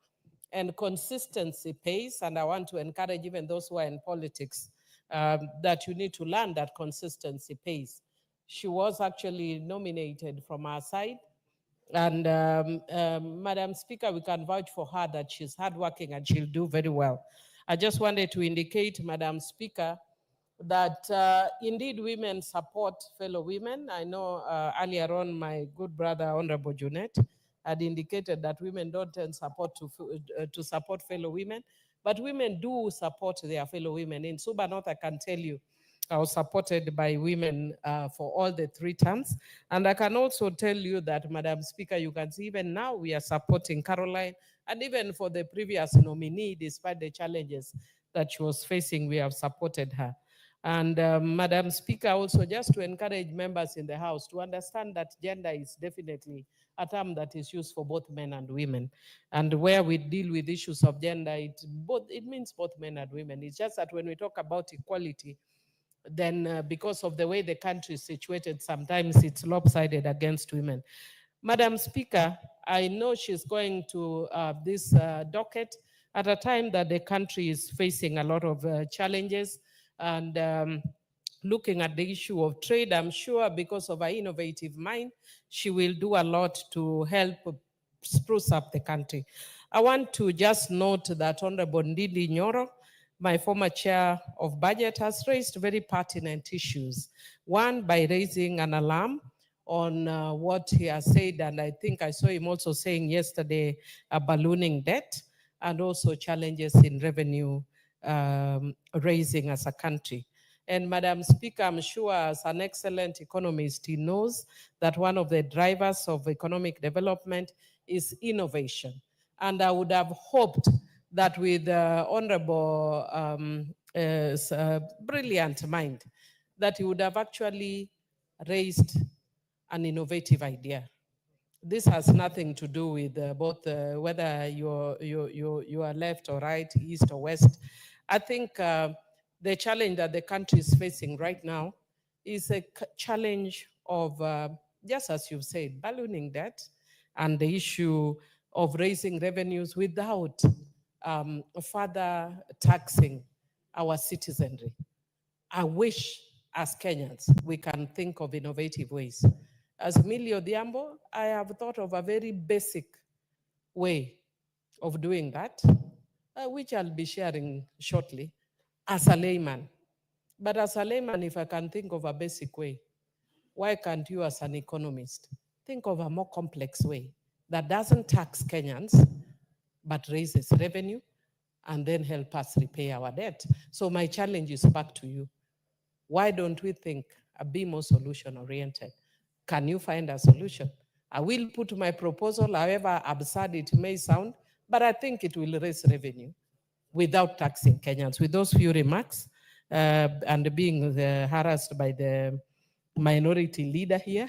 And consistency pays, and I want to encourage even those who are in politics that you need to learn that consistency pays. She was actually nominated from our side, and Madam Speaker, we can vouch for her that she's hardworking and she'll do very well. I just wanted to indicate, Madam Speaker, that indeed women support fellow women. I know earlier on my good brother, Honorable Junet, had indicated that women don't tend to support fellow women, but women do support their fellow women. In Suba North, I can tell you, I was supported by women for all the 3 terms. And I can also tell you that, Madam Speaker, you can see even now we are supporting Caroline, and even for the previous nominee, despite the challenges that she was facing, we have supported her. And Madam Speaker, also just to encourage members in the House to understand that gender is definitely a term that is used for both men and women. And where we deal with issues of gender, it means both men and women. It's just that when we talk about equality, then because of the way the country is situated, sometimes it's lopsided against women. Madam Speaker, I know she's going to this docket at a time that the country is facing a lot of challenges and looking at the issue of trade. I'm sure because of her innovative mind, she will do a lot to help spruce up the country. I want to just note that Honorable Ndindi Nyoro, my former chair of budget, has raised very pertinent issues. One, by raising an alarm on what he has said, and I think I saw him also saying yesterday a ballooning debt and also challenges in revenue raising as a country. And Madam Speaker, I'm sure as an excellent economist, he knows that one of the drivers of economic development is innovation. And I would have hoped that with Honorable brilliant mind, that he would have actually raised an innovative idea. This has nothing to do with both whether you are left or right, east or west. I think the challenge that the country is facing right now is a challenge of, just as you've said, ballooning debt and the issue of raising revenues without further taxing our citizenry. I wish, as Kenyans, we can think of innovative ways. As Emilio Diambo, I have thought of a very basic way of doing that, which I'll be sharing shortly, as a layman. But as a layman, if I can think of a basic way, why can't you, as an economist, think of a more complex way that doesn't tax Kenyans, but raises revenue and then help us repay our debt? So my challenge is back to you. Why don't we think a be more solution-oriented? Can you find a solution? I will put my proposal, however absurd it may sound, but I think it will raise revenue without taxing Kenyans. With those few remarks, and being harassed by the minority leader here,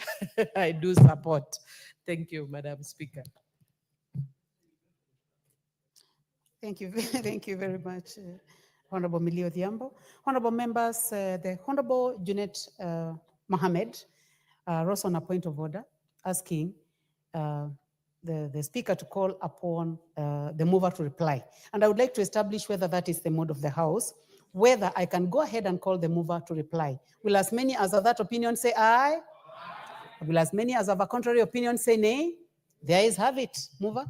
I do support. Thank you, Madam Speaker. Thank you, thank you very much, Honorable Millie Odhiambo. Honorable members, the Honorable Junet Mohammed rose on a point of order, asking the Speaker to call upon the mover to reply. And I would like to establish whether that is the mode of the House, whether I can go ahead and call the mover to reply. Will as many as of that opinion say aye? Will as many as of a contrary opinion say nay? The ayes have it. Mover.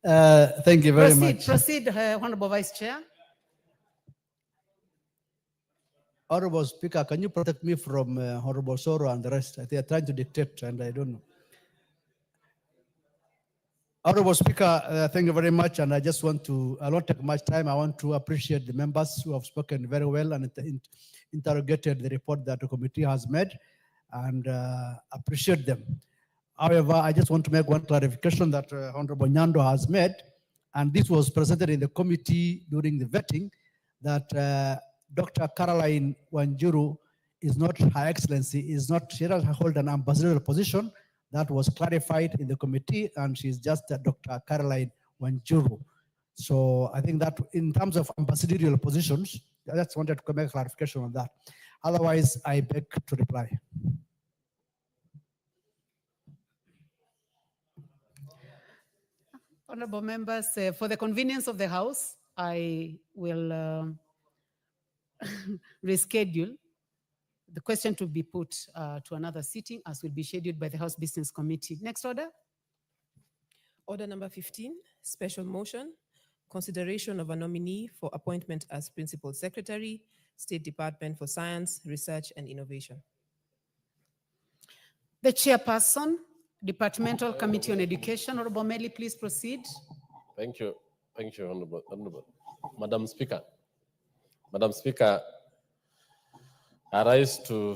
Thank you very much. Proceed, Honorable Vice Chair. Honorable Speaker, can you protect me from Honorable Soro and the rest? They are trying to dictate, and I don't know. Honorable Speaker, thank you very much, and I just want to, I won't take much time. I want to appreciate the members who have spoken very well and interrogated the report that the committee has made, and appreciate them. However, I just want to make one clarification that Honorable Nyando has made, and this was presented in the committee during the vetting, that Dr. Caroline Wanjiru is not Her Excellency, is not, she doesn't hold an ambassadorial position. That was clarified in the committee, and she's just Dr. Caroline Wanjiru. So I think that in terms of ambassadorial positions, I just wanted to make a clarification on that. Otherwise, I beg to reply. Honorable members, for the convenience of the House, I will reschedule the question to be put to another sitting, as will be scheduled by the House Business Committee. Next order. Order number 15, special motion, consideration of a nominee for appointment as Principal Secretary, State Department for Science, Research and Innovation. The chairperson, Departmental Committee on Education, Honorable Meli, please proceed. Thank you, Honorable. Madam Speaker, I rise to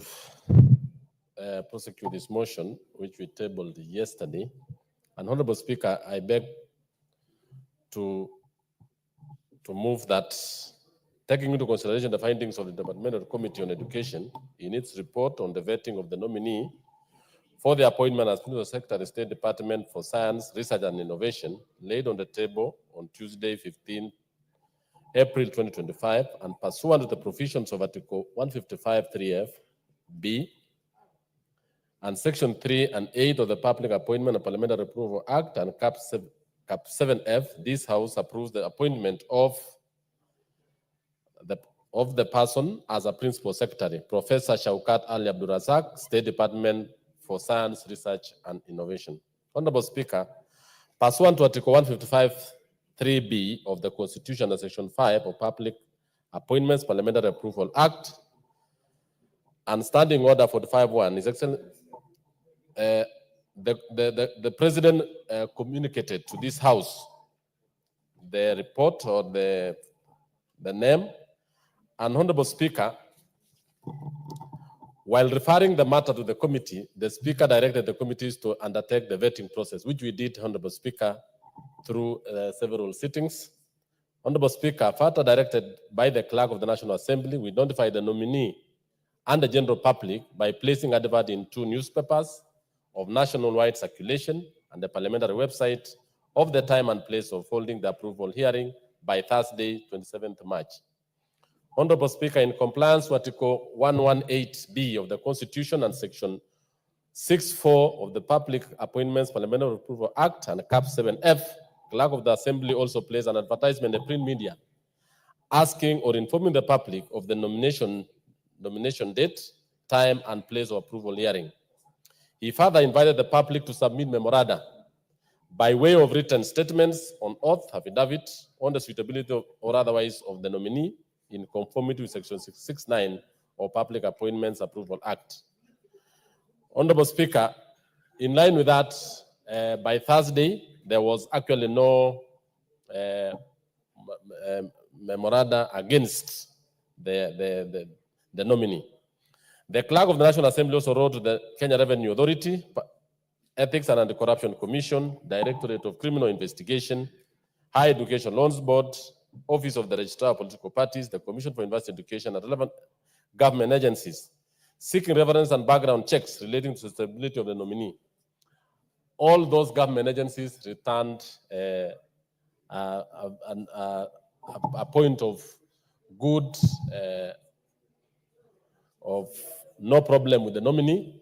prosecute this motion, which we tabled yesterday. And Honorable Speaker, I beg to move that taking into consideration the findings of the Departmental Committee on Education in its report on the vetting of the nominee for the appointment as Principal Secretary, State Department for Science, Research and Innovation, laid on the table on Tuesday, 15 April 2025, and pursuant to the provisions of Article 155(3)(f), B, and Section 3 and 8 of the Public Appointment and Parliamentary Approval Act and Cap 7F, this House approves the appointment of the person as a Principal Secretary, Professor Shaukat Ali Abdurazak, State Department for Science, Research and Innovation. Honorable Speaker, pursuant to Article 155(3)(b) of the Constitution and Section 5 of Public Appointments Parliamentary Approval Act and Standing Order 45(1), His Excellency, the President communicated to this House the report or the name. And Honorable Speaker, while referring the matter to the committee, the Speaker directed the committees to undertake the vetting process, which we did, Honorable Speaker, through several sittings. Honorable Speaker, further directed by the Clerk of the National Assembly, we notified the nominee and the general public by placing advert in 2 newspapers of nationwide circulation and the parliamentary website of the time and place of holding the approval hearing by Thursday, 27th March. Honorable Speaker, in compliance with Article 118(b) of the Constitution and Section 6(4) of the Public Appointments Parliamentary Approval Act and Cap 7F, Clerk of the Assembly also placed an advertisement in the print media asking or informing the public of the nomination date, time, and place of approval hearing. He further invited the public to submit memoranda by way of written statements on oath, affidavit, on the suitability of, or otherwise of the nominee in conformity with Section 669 of Public Appointments Approval Act. Honorable Speaker, in line with that, by Thursday, there was actually no memoranda against the nominee. The Clerk of the National Assembly also wrote to the Kenya Revenue Authority, Ethics and Anti-Corruption Commission, Directorate of Criminal Investigation, Higher Education Loans Board, Office of the Registrar of Political Parties, the Commission for University Education, and relevant government agencies, seeking reference and background checks relating to the suitability of the nominee. All those government agencies returned a point of good, of no problem with the nominee.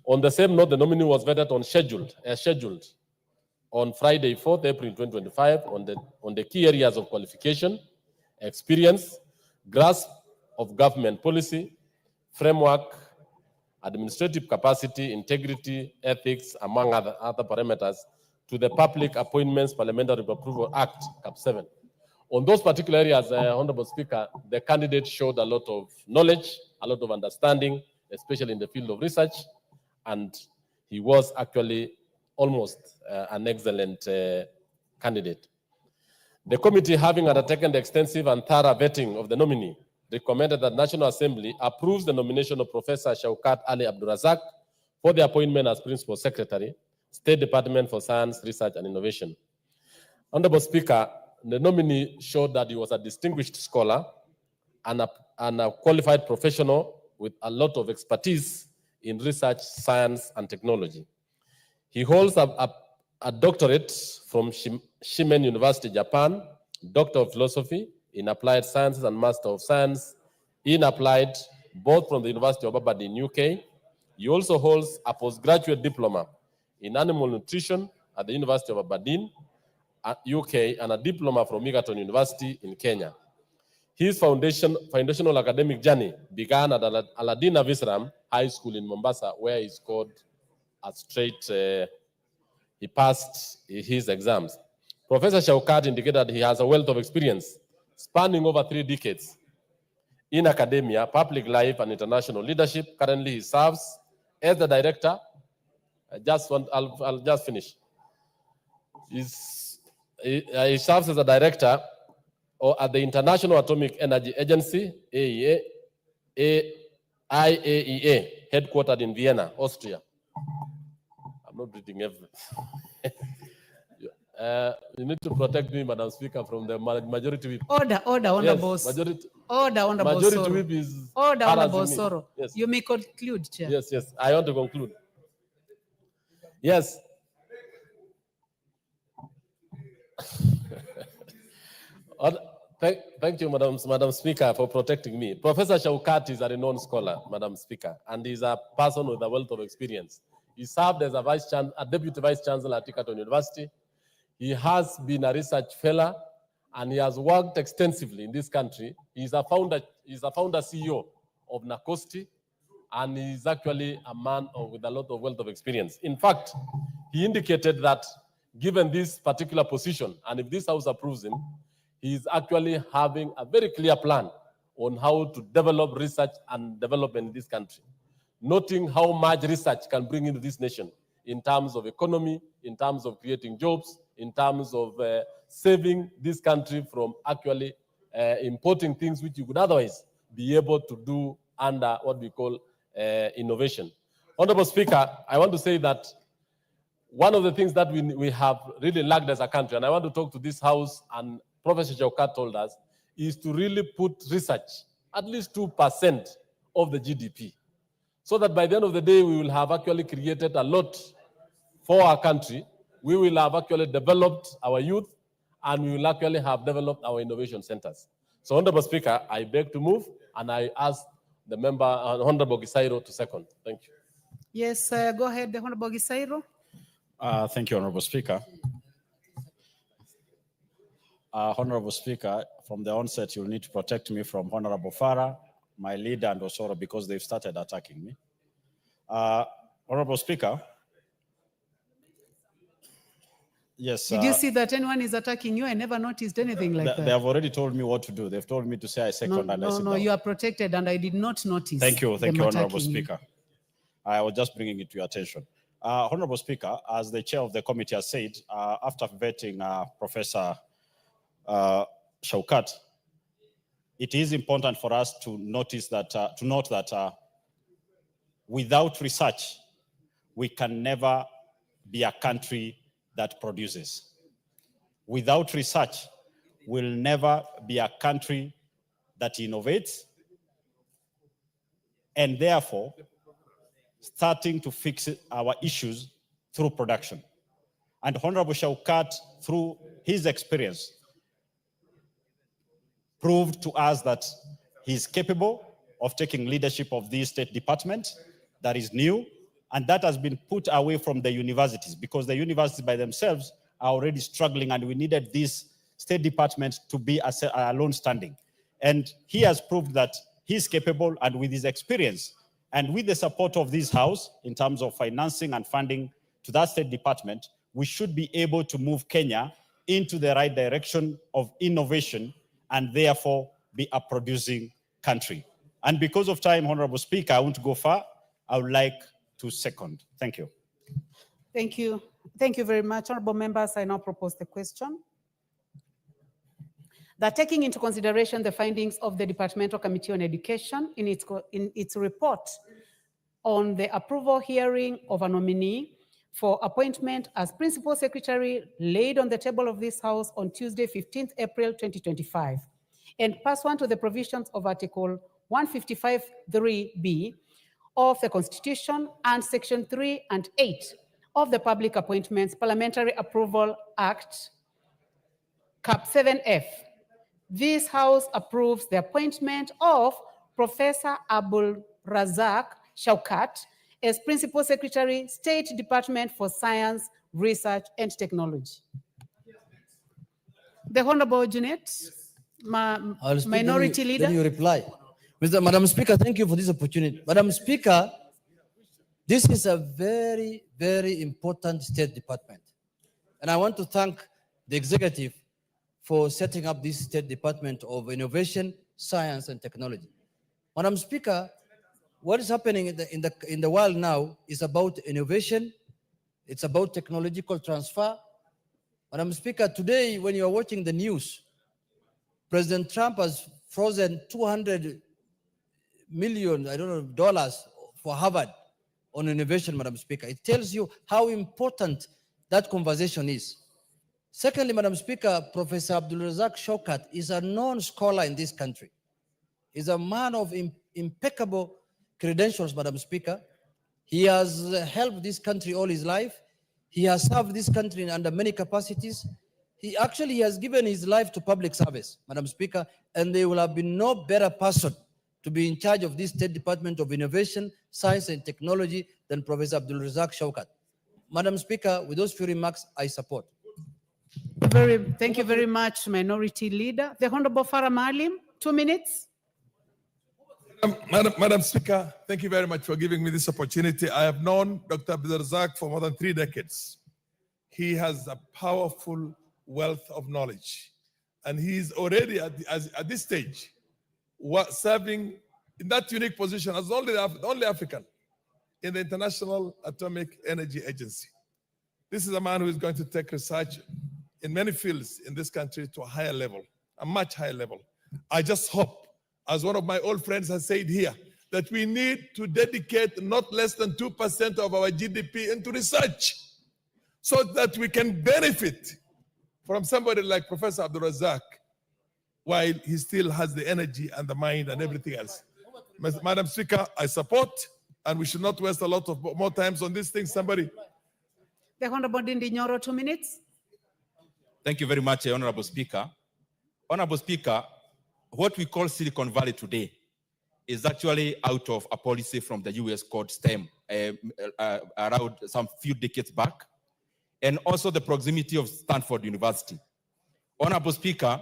On the same note, the nominee was vetted on scheduled on Friday, 4th April 2025 on the key areas of qualification, experience, grasp of government policy, framework, administrative capacity, integrity, ethics, among other parameters, to the Public Appointments Parliamentary Approval Act, Cap 7. On those particular areas, Honorable Speaker, the candidate showed a lot of knowledge, a lot of understanding, especially in the field of research, and he was actually almost an excellent candidate. The committee, having undertaken the extensive and thorough vetting of the nominee, recommended that National Assembly approves the nomination of Professor Shaukat Ali Abdurazak for the appointment as Principal Secretary, State Department for Science, Research and Innovation. Honorable Speaker, the nominee showed that he was a distinguished scholar and a qualified professional with a lot of expertise in research, science, and technology. He holds a doctorate from Shimen University, Japan, Doctor of Philosophy in Applied Sciences and Master of Science in Applied, both from the University of Aberdeen, UK. He also holds a postgraduate diploma in Animal Nutrition at the University of Aberdeen, UK, and a diploma from Egerton University in Kenya. His foundational academic journey began at Aladina Visram High School in Mombasa, where he scored a straight, he passed his exams. Professor Shaukat indicated that he has a wealth of experience spanning over 3 decades in academia, public life, and international leadership. Currently, he serves as the director. I'll just finish. He serves as a director at the International Atomic Energy Agency, IAEA, headquartered in Vienna, Austria. I'm not reading everything. You need to protect me, Madam Speaker, from the majority whip. Order, Honorable. Yes, majority. Order, Honorable Majority Soro. whip is Order, Honorable harassing me. Soro. Yes. You may conclude, Chair. Yes, yes. I want to conclude. Yes. Thank you, Madam Speaker, for protecting me. Professor Shaukat is a renowned scholar, Madam Speaker, and he's a person with a wealth of experience. He served as a deputy vice chancellor at Egerton University. He has been a research fellow, and he has worked extensively in this country. He's a founder CEO of NACOSTI, and he's actually a man with a lot of wealth of experience. In fact, he indicated that given this particular position, and if this House approves him, he's actually having a very clear plan on how to develop research and development in this country, noting how much research can bring into this nation in terms of economy, in terms of creating jobs, in terms of saving this country from actually importing things which you would otherwise be able to do under what we call innovation. Honorable Speaker, I want to say that one of the things that we have really lacked as a country, and I want to talk to this House, and Professor Jaukat told us, is to really put research at least 2% of the GDP, so that by the end of the day, we will have actually created a lot for our country. We will have actually developed our youth, and we will actually have developed our innovation centers. So, Honorable Speaker, I beg to move, and I ask the member, Honorable Gisairo, to second. Thank you. Yes, go ahead, the Honorable Gisairo. Thank you, Honorable Speaker. Honorable Speaker, from the onset, you'll need to protect me from Honorable Farah, my leader, and Osoro, because they've started attacking me. Honorable Speaker. Yes. Did you see that anyone is attacking you? I never noticed anything like that. They have already told me what to do. They've told me to say I second and I sit down. You are protected, and I did not notice. Thank you, Honorable you. Speaker. I was just bringing it to your attention. Honorable Speaker, as the chair of the committee has said, after vetting Professor Shaukat, it is important for us to note that without research, we can never be a country that produces. Without research, we'll never be a country that innovates, and therefore starting to fix our issues through production. And Honorable Shaukat, through his experience, proved to us that he's capable of taking leadership of the State Department that is new, and that has been put away from the universities, because the universities by themselves are already struggling, and we needed this State Department to be alone standing. And he has proved that he's capable, and with his experience, and with the support of this House in terms of financing and funding to that State Department, we should be able to move Kenya into the right direction of innovation and therefore be a producing country. And because of time, Honorable Speaker, I won't go far. I would like to second. Thank you. Thank you. Thank you very much. Honorable members, I now propose the question. That taking into consideration the findings of the Departmental Committee on Education in its report on the approval hearing of a nominee for appointment as Principal Secretary laid on the table of this House on Tuesday, 15th April 2025, and pursuant to the provisions of Article 155(3)(b) of the Constitution and Section 3 and 8 of the Public Appointments Parliamentary Approval Act, Cap 7F, this House approves the appointment of Professor Abul Razak Shaukat as Principal Secretary, State Department for Science, Research and Technology. The Honorable Junet, Minority Leader. Then you reply. Madam Speaker, thank you for this opportunity. Madam Speaker, this is a very, very important State Department. And I want to thank the executive for setting up this State Department of Innovation, Science and Technology. Madam Speaker, what is happening in the world now is about innovation. It's about technological transfer. Madam Speaker, today when you are watching the news, President Trump has frozen $200 million, dollars for Harvard on innovation, Madam Speaker. It tells you how important that conversation is. Secondly, Madam Speaker, Professor Abdul Razak Shaukat is a known scholar in this country. He's a man of impeccable credentials, Madam Speaker. He has helped this country all his life. He has served this country under many capacities. He actually has given his life to public service, Madam Speaker, and there will have been no better person to be in charge of this State Department of Innovation, Science and Technology than Professor Abdul Razak Shaukat. Madam Speaker, with those few remarks, I support. Thank you very much, Minority Leader. The Honorable Farah Maalim, 2 minutes. Madam Speaker, thank you very much for giving me this opportunity. I have known Dr. Abdul Razak for more than 3 decades. He has a powerful wealth of knowledge, and he is already at this stage serving in that unique position as the only African in the International Atomic Energy Agency. This is a man who is going to take research in many fields in this country to a higher level, a much higher level. I just hope, as one of my old friends has said here, that we need to dedicate not less than 2% of our GDP into research so that we can benefit from somebody like Professor Abdul Razak while he still has the energy and the mind and everything else. Madam Speaker, I support, and we should not waste a lot of more times on these things. Somebody. The Honorable Ndindi Nyoro, 2 minutes. Thank you very much, Honorable Speaker. Honorable Speaker, what we call Silicon Valley today is actually out of a policy from the US called STEM around some few decades back, and also the proximity of Stanford University. Honorable Speaker,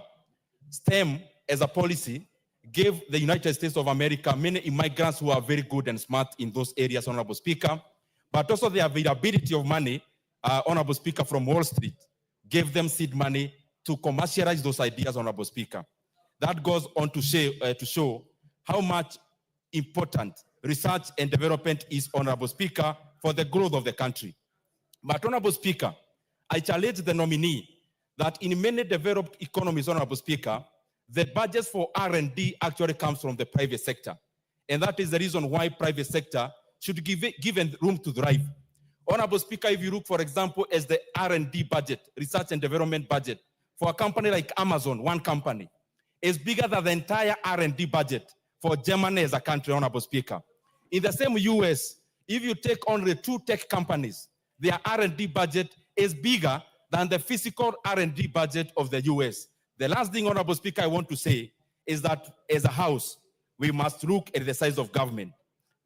STEM as a policy gave the United States of America many immigrants who are very good and smart in those areas, Honorable Speaker, but also the availability of money, Honorable Speaker, from Wall Street gave them seed money to commercialize those ideas, Honorable Speaker. That goes on to show how much important research and development is, Honorable Speaker, for the growth of the country. But, Honorable Speaker, I challenge the nominee that in many developed economies, Honorable Speaker, the budget for R&D actually comes from the private sector. And that is the reason why private sector should give given room to thrive. Honorable Speaker, if you look, for example, as the R&D budget, research and development budget, for a company like Amazon, one company, is bigger than the entire R&D budget for Germany as a country, Honorable Speaker. In the same US, if you take only 2 tech companies, their R&D budget is bigger than the physical R&D budget of the US. The last thing, Honorable Speaker, I want to say is that as a House, we must look at the size of government.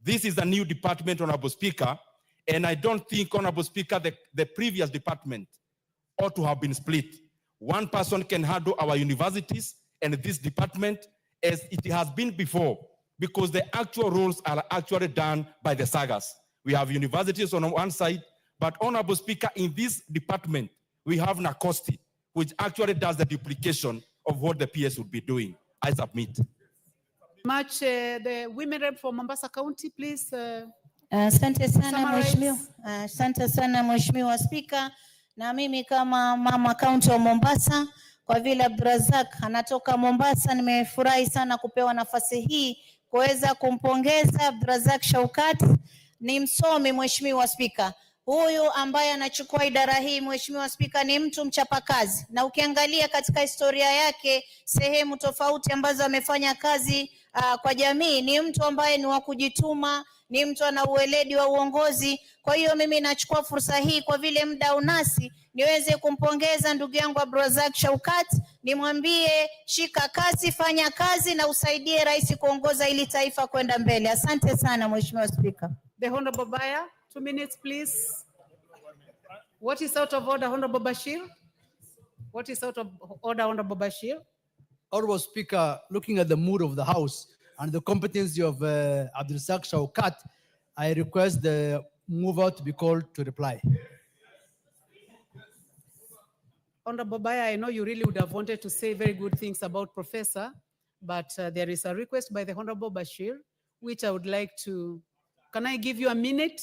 This is a new department, Honorable Speaker, and I don't think, Honorable Speaker, the previous department ought to have been split. One person can handle our universities and this department as it has been before, because the actual roles are actually done by the sagas. We have universities on one side, but Honorable Speaker, in this department, we have NACOSTI, which actually does the duplication of what the PS would be doing. I submit. The women rep for Mombasa County, please. Asante sana Summarize. mheshimiwa. Asante sana Mheshimiwa Spika, na mimi kama mama kaunti wa Mombasa, kwa vile Abdurazak anatoka Mombasa, nimefurahi sana kupewa nafasi hii kuweza kumpongeza Abdurazak Shaukat. Ni msomi Mheshimiwa Spika. Huyu ambaye anachukua idara hii, Mheshimiwa Spika, ni mtu mchapakazi, na ukiangalia katika historia yake sehemu tofauti ambazo amefanya kazi kwa jamii, ni mtu ambaye ni wa kujituma, ni mtu ana uweledi wa uongozi. Kwa hiyo mimi nachukua fursa hii, kwa vile muda unasi, niweze kumpongeza ndugu yangu Abdurazak Shaukat, nimwambie shika kasi, fanya kazi na usaidie rais kuongoza ili taifa kwenda mbele. Asante sana Mheshimiwa Spika. The Honorable Baya, 2 minutes, please. What is out of order, Honorable Bashir? What is out of order, Honorable Bashir? Honorable Speaker, looking at the mood of the House and the competency of Abdurazak Shaukat, I request the mover to be called to reply. Honorable Baya, I know you really would have wanted to say very good things about Professor, but there is a request by the Honorable Bashir, which I would like to. Can I give you a minute?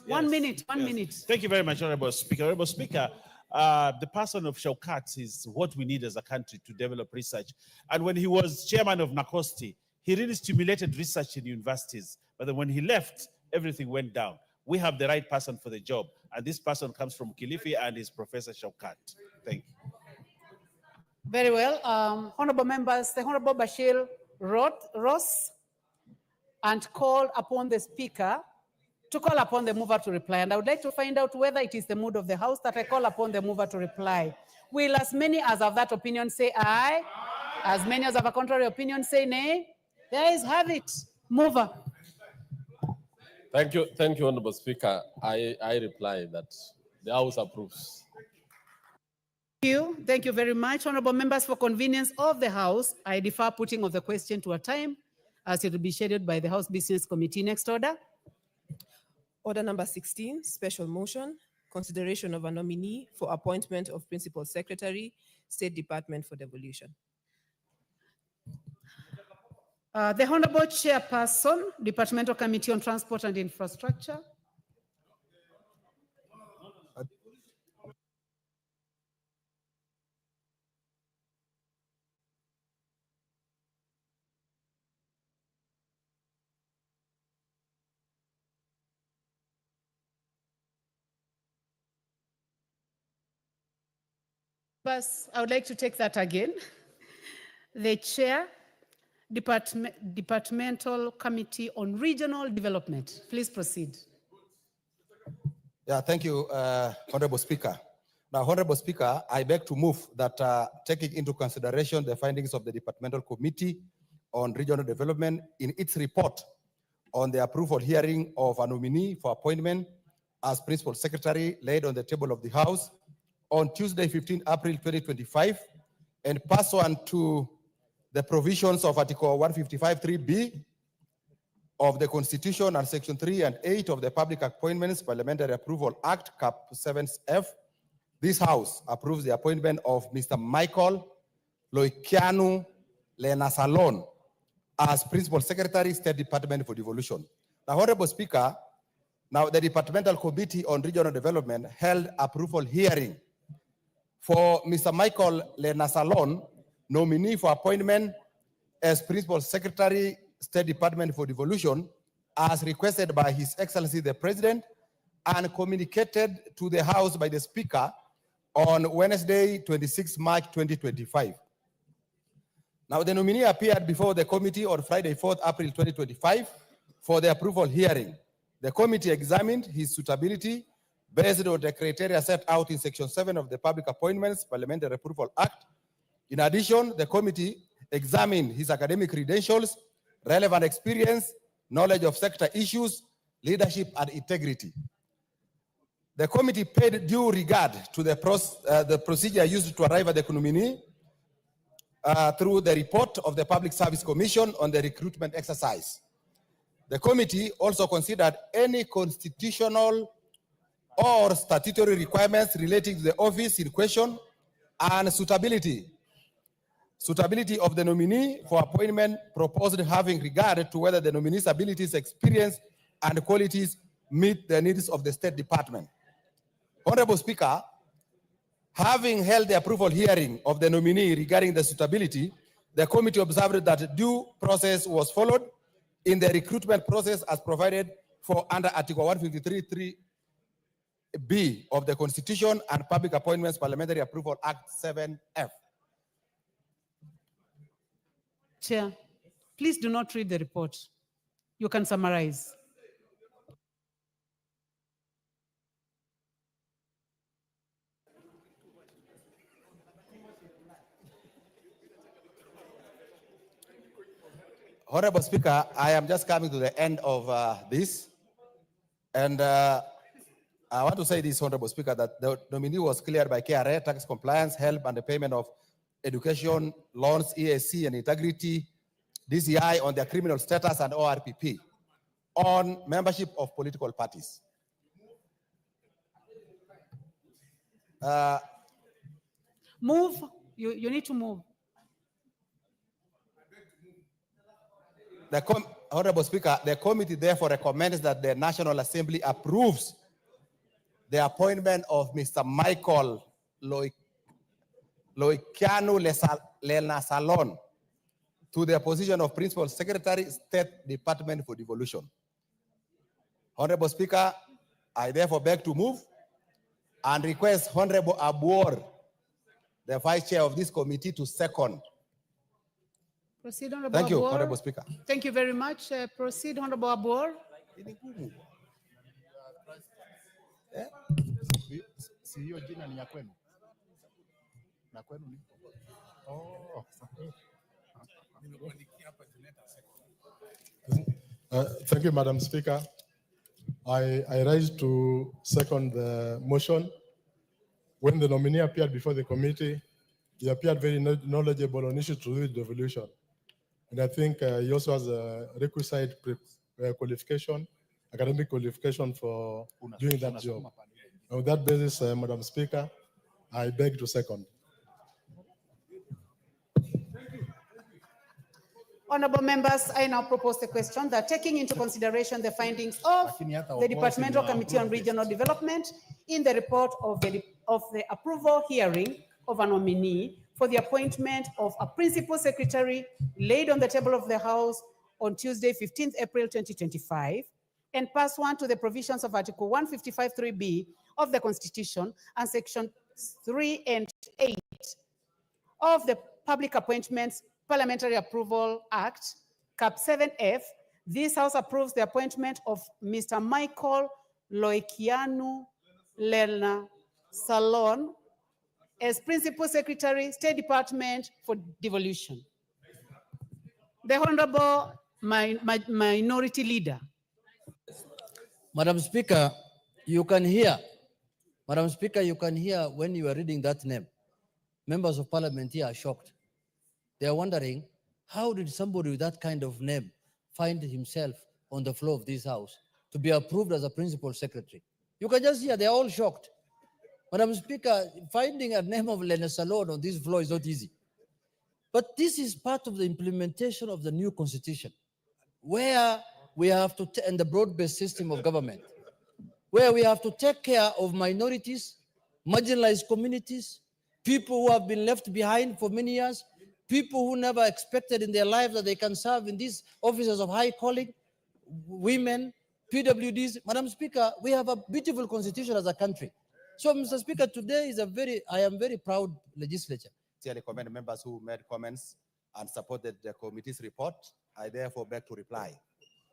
1 minute, 1 minute. Thank you very much, Honorable Speaker. Honorable Speaker, the person of Shaukat is what we need as a country to develop research. And when he was chairman of NACOSTI, he really stimulated research in universities. But then when he left, everything went down. We have the right person for the job. And this person comes from Kilifi and is Professor Shaukat. Thank you. Very well. Honorable members, the Honorable Bashir Ross and call upon the Speaker to call upon the mover to reply. And I would like to find out whether it is the mood of the House that I call upon the mover to reply. Will as many as have that opinion say aye? As many as have a contrary opinion say nay? The ayes have it. Mover. Thank you, Honorable Speaker. I reply that the House approves. Thank you very much. Honorable members, for convenience of the House, I defer putting of the question to a time as it will be scheduled by the House Business Committee. Next order. Order number 16, special motion, consideration of a nominee for appointment of Principal Secretary, State Department for Devolution. The Honorable Chairperson, Departmental Committee on Transport and Infrastructure. I would like to take that again. The Chair, Departmental Committee on Regional Development. Please proceed. Yeah, thank you, Honorable Speaker. Now, Honorable Speaker, I beg to move that taking into consideration the findings of the Departmental Committee on Regional Development in its report on the approval hearing of a nominee for appointment as Principal Secretary laid on the table of the House on Tuesday, 15 April 2025, and pursuant to the provisions of Article 155(3)(b) of the Constitution and Section 3 and 8 of the Public Appointments Parliamentary Approval Act, Cap 7F, this House approves the appointment of Mr. Michael Loikianu Lenasalon as Principal Secretary, State Department for Devolution. Now, Honorable Speaker, now the Departmental Committee on Regional Development held approval hearing for Mr. Michael Lenasalon, nominee for appointment as Principal Secretary, State Department for Devolution, as requested by His Excellency the President and communicated to the House by the Speaker on Wednesday, 26 March 2025. Now, the nominee appeared before the committee on Friday, 4th April 2025 for the approval hearing. The committee examined his suitability based on the criteria set out in Section 7 of the Public Appointments Parliamentary Approval Act. In addition, the committee examined his academic credentials, relevant experience, knowledge of sector issues, leadership, and integrity. The committee paid due regard to the procedure used to arrive at the nominee through the report of the Public Service Commission on the recruitment exercise. The committee also considered any constitutional or statutory requirements relating to the office in question and suitability of the nominee for appointment proposed, having regard to whether the nominee's abilities, experience, and qualities meet the needs of the State Department. Honorable Speaker, having held the approval hearing of the nominee regarding the suitability, the committee observed that due process was followed in the recruitment process as provided for under Article 153(3)(b) of the Constitution and Public Appointments Parliamentary Approval Act 7F. Chair, please do not read the report. You can summarize. Honorable Speaker, I am just coming to the end of this. And I want to say this, Honorable Speaker, that the nominee was cleared by KRA, tax compliance, help, and the payment of education, loans, EAC, and integrity, DCI on their criminal status, and ORPP on membership of political parties. Move. You need to move. Honorable Speaker, the committee therefore recommends that the National Assembly approves the appointment of Mr. Michael Loikianu Lenasalon to the position of Principal Secretary, State Department for Devolution. Honorable Speaker, I therefore beg to move and request Honorable Abuor, the vice chair of this committee to second. Proceed, Honorable Thank you, Abor. Honorable Speaker. Thank you very much. Proceed, Honorable Abor. Si hiyo jina ni ya kwenu? Na kwenu ni? Oh. Thank you, Madam Speaker. I rise to second the motion. When the nominee appeared before the committee, he appeared very knowledgeable on issues to do with devolution. And I think he also has a requisite qualification, academic qualification for doing that job. On that basis, Madam Speaker, I beg to second. Honorable members, I now propose the question that taking into consideration the findings of the Departmental Committee on Regional Development in the report of the approval hearing of a nominee for the appointment of a principal secretary laid on the table of the House on Tuesday, 15th April 2025, and pass on to the provisions of Article 155(3)(b) of the Constitution and Section 3 and 8 of the Public Appointments Parliamentary Approval Act, Cap 7F, this House approves the appointment of Mr. Michael Loikianu Lerna Salon as Principal Secretary, State Department for Devolution. The Honorable Minority Leader. Madam Speaker, you can hear, Madam Speaker, you can hear when you are reading that name. Members of Parliament here are shocked. They are wondering, how did somebody with that kind of name find himself on the floor of this House to be approved as a principal secretary? You can just hear, they are all shocked. Madam Speaker, finding a name of Lena Salon on this floor is not easy. But this is part of the implementation of the new constitution, where we have to, and the broad-based system of government, where we have to take care of minorities, marginalized communities, people who have been left behind for many years, people who never expected in their lives that they can serve in these offices of high calling, women, PWDs. Madam Speaker, we have a beautiful constitution as a country. So, Mr. Speaker, today is I am very proud legislature. I commend members who made comments and supported the committee's report. I therefore beg to reply.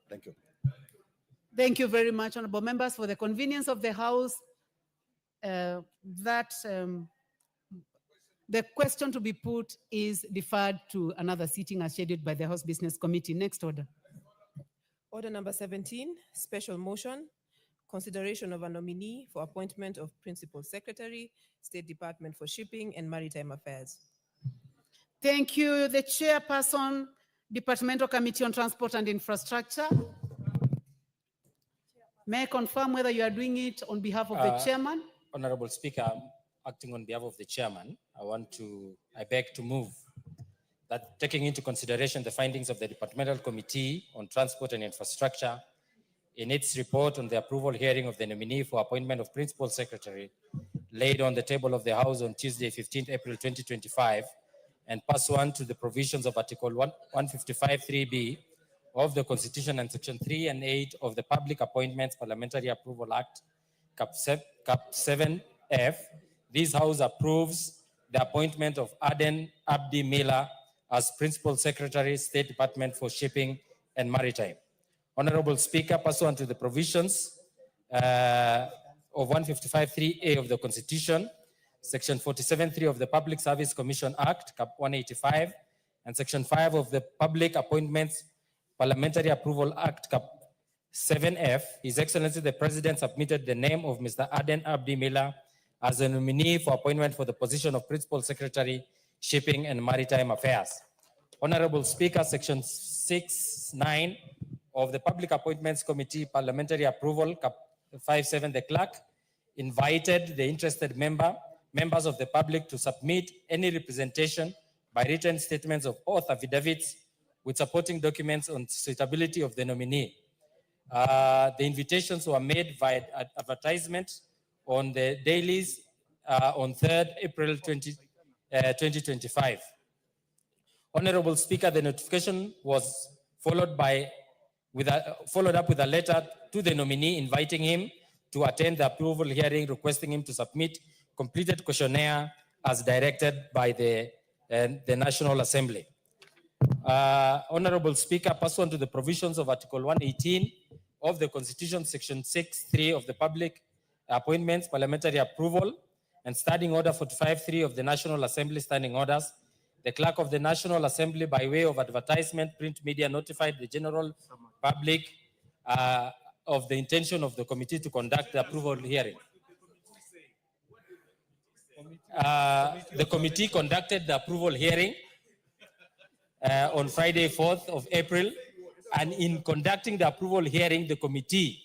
Thank you. Thank you very much, honorable members. For the convenience of the House, the question to be put is deferred to another sitting as scheduled by the House Business Committee. Next order. Order number 17, special motion, consideration of a nominee for appointment of Principal Secretary, State Department for Shipping and Maritime Affairs. Thank you. The chairperson, Departmental Committee on Transport and Infrastructure. May I confirm whether you are doing it on behalf of the chairman? Honorable Speaker, acting on behalf of the chairman, I beg to move that taking into consideration the findings of the Departmental Committee on Transport and Infrastructure in its report on the approval hearing of the nominee for appointment of Principal Secretary laid on the table of the House on Tuesday, 15th April 2025, and pursuant to the provisions of Article 155(3)(b) of the Constitution and Section 3 and 8 of the Public Appointments Parliamentary Approval Act, Cap 7F, this House approves the appointment of Aden Abdi Miller as Principal Secretary, State Department for Shipping and Maritime. Honorable Speaker, pursuant to the provisions of 155(3)(a) of the Constitution, Section 47(3) of the Public Service Commission Act, Cap 185, and Section 5 of the Public Appointments Parliamentary Approval Act, Cap 7F, His Excellency the President submitted the name of Mr. Aden Abdi Miller as a nominee for appointment for the position of Principal Secretary, Shipping and Maritime Affairs. Honorable Speaker, Section 6(9) of the Public Appointments Committee Parliamentary Approval, Cap 57, the clerk invited the interested members of the public to submit any representation by written statements of oath affidavits with supporting documents on suitability of the nominee. The invitations were made via advertisement on the dailies on 3rd April 2025. Honorable Speaker, the notification was followed up with a letter to the nominee inviting him to attend the approval hearing, requesting him to submit completed questionnaire as directed by the National Assembly. Honorable Speaker, pursuant to the provisions of Article 118 of the Constitution, Section 6(3) of the Public Appointments, Parliamentary Approval, and Standing Order 45(3) of the National Assembly Standing Orders, the Clerk of the National Assembly, by way of advertisement, print media, notified the general public of the intention of the committee to conduct the approval hearing. The committee conducted the approval hearing on Friday, 4th of April, and in conducting the approval hearing, the committee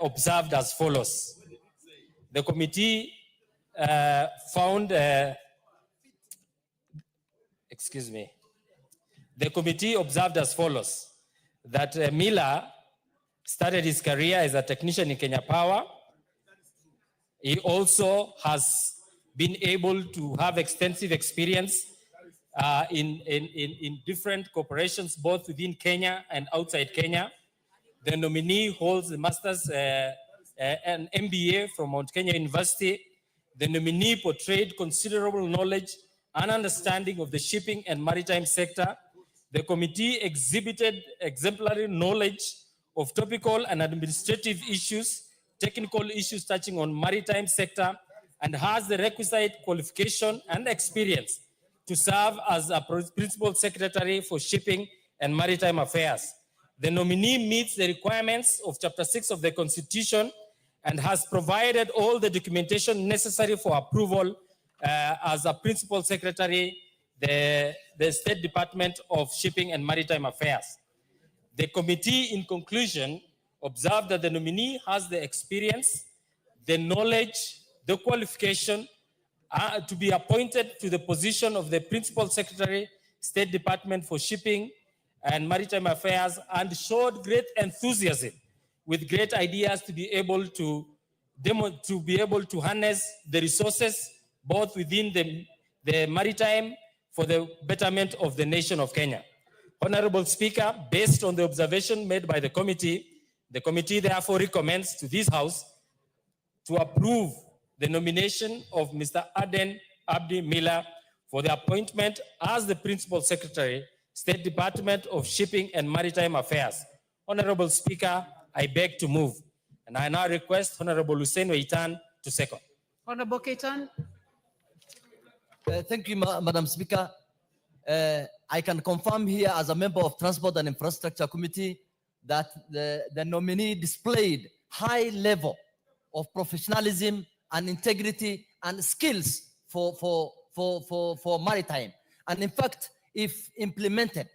observed as follows. The committee found, the committee observed as follows, that Miller started his career as a technician in Kenya Power. He also has been able to have extensive experience in different corporations, both within Kenya and outside Kenya. The nominee holds a master's and MBA from Mount Kenya University. The nominee portrayed considerable knowledge and understanding of the shipping and maritime sector. The committee exhibited exemplary knowledge of topical and administrative issues, technical issues touching on maritime sector, and has the requisite qualification and experience to serve as a principal secretary for shipping and maritime affairs. The nominee meets the requirements of Chapter 6 of the Constitution and has provided all the documentation necessary for approval as a principal secretary, the State Department of Shipping and Maritime Affairs. The committee, in conclusion, observed that the nominee has the experience, the knowledge, the qualification to be appointed to the position of the Principal Secretary, State Department for Shipping and Maritime Affairs, and showed great enthusiasm with great ideas to be able to harness the resources both within the maritime for the betterment of the nation of Kenya. Honorable Speaker, based on the observation made by the committee therefore recommends to this House to approve the nomination of Mr. Aden Abdi Miller for the appointment as the Principal Secretary, State Department of Shipping and Maritime Affairs. Honorable Speaker, I beg to move, and I now request Honorable Hussein Waitan to second. Honorable Ketan. Thank you, Madam Speaker. I can confirm here as a member of Transport and Infrastructure Committee that the nominee displayed high level of professionalism and integrity and skills for maritime. And in fact, if implemented,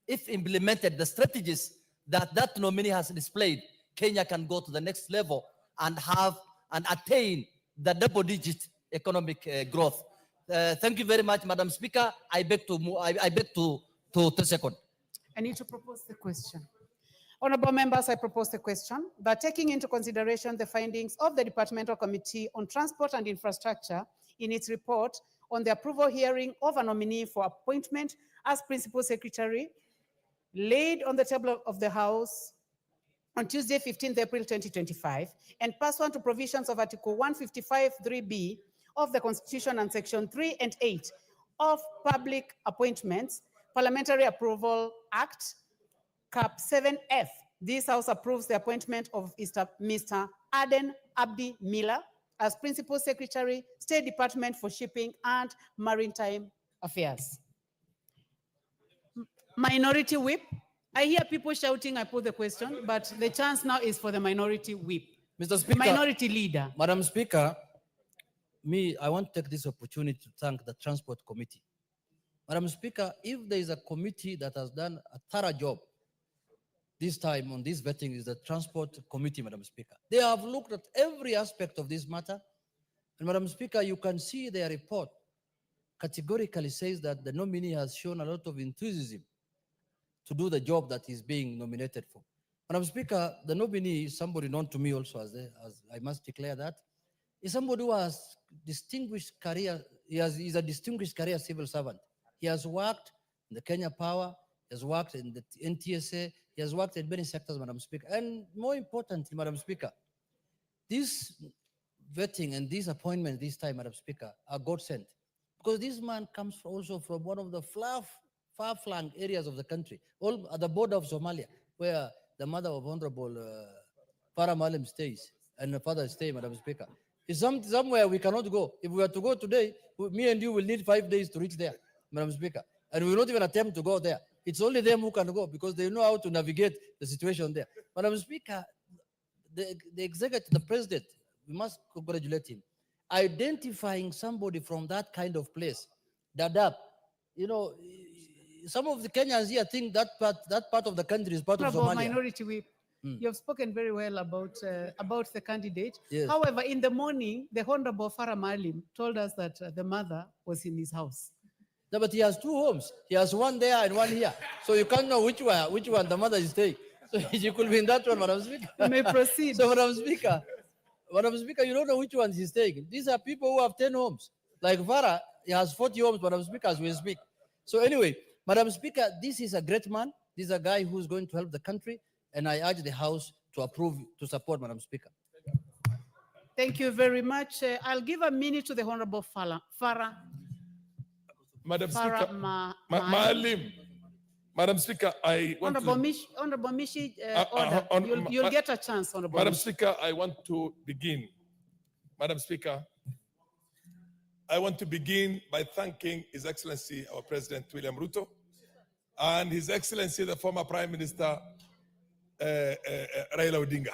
the strategies that nominee has displayed, Kenya can go to the next level and have and attain the double-digit economic growth. Thank you very much, Madam Speaker. I beg to move, I beg to second. I need to propose the question. Honorable members, I propose the question that taking into consideration the findings of the Departmental Committee on Transport and Infrastructure in its report on the approval hearing of a nominee for appointment as Principal Secretary, laid on the table of the House on Tuesday, 15th April 2025, and pursuant to provisions of Article 155(3)(b) of the Constitution and Section 3 and 8 of Public Appointments, Parliamentary Approval Act, Cap 7F. This House approves the appointment of Mr. Aden Abdi Miller as Principal Secretary, State Department for Shipping and Maritime Affairs. Minority Whip. I hear people shouting, I put the question, but the chance now is for the Minority Whip. Mr. Speaker, Minority Leader. Madam Speaker, I want to take this opportunity to thank the Transport Committee. Madam Speaker, if there is a committee that has done a thorough job this time on this vetting, is the Transport Committee, Madam Speaker. They have looked at every aspect of this matter. And Madam Speaker, you can see their report categorically says that the nominee has shown a lot of enthusiasm to do the job that he's being nominated for. Madam Speaker, the nominee is somebody known to me also, as I must declare that, is somebody who has distinguished career, he's a distinguished career civil servant. He has worked in the Kenya Power, he has worked in the NTSA, he has worked in many sectors, Madam Speaker. And more importantly, Madam Speaker, this vetting and these appointments this time, Madam Speaker, are God sent. Because this man comes also from one of the far-flung areas of the country, all at the border of Somalia, where the mother of Honorable Farah Malim stays and the father stays, Madam Speaker. It's somewhere we cannot go. If we were to go today, me and you will need 5 days to reach there, Madam Speaker. And we will not even attempt to go there. It's only them who can go because they know how to navigate the situation there. Madam Speaker, the executive, the president, we must congratulate him. Identifying somebody from that kind of place, Dadaab, you know, some of the Kenyans here think that part of the country is part of Honorable Somalia. Minority Whip, you have spoken very well about the candidate. Yes. However, in the morning, the Honorable Farah Malim told us that the mother was in his house. No, but he has 2 homes. He has one there and one here. So you can't know which one the mother is staying. So you could be in that one, Madam Speaker. You may proceed. So, Madam Speaker, you don't know which one he's taking. These are people who have 10 homes. Like Farah, he has 40 homes, Madam Speaker, as we speak. So anyway, Madam Speaker, this is a great man. This is a guy who's going to help the country. And I urge the House to approve, to support, Madam Speaker. Thank you very much. I'll give a minute to the Honorable Farah. Madam Farah Speaker, Maalim. Madam Speaker, I want Honorable Mishi, order. You'll get a chance, Honorable Madam Mishi. Speaker, I want to begin. Madam Speaker, I want to begin by thanking His Excellency, our President William Ruto, and His Excellency, the former Prime Minister Raila Odinga,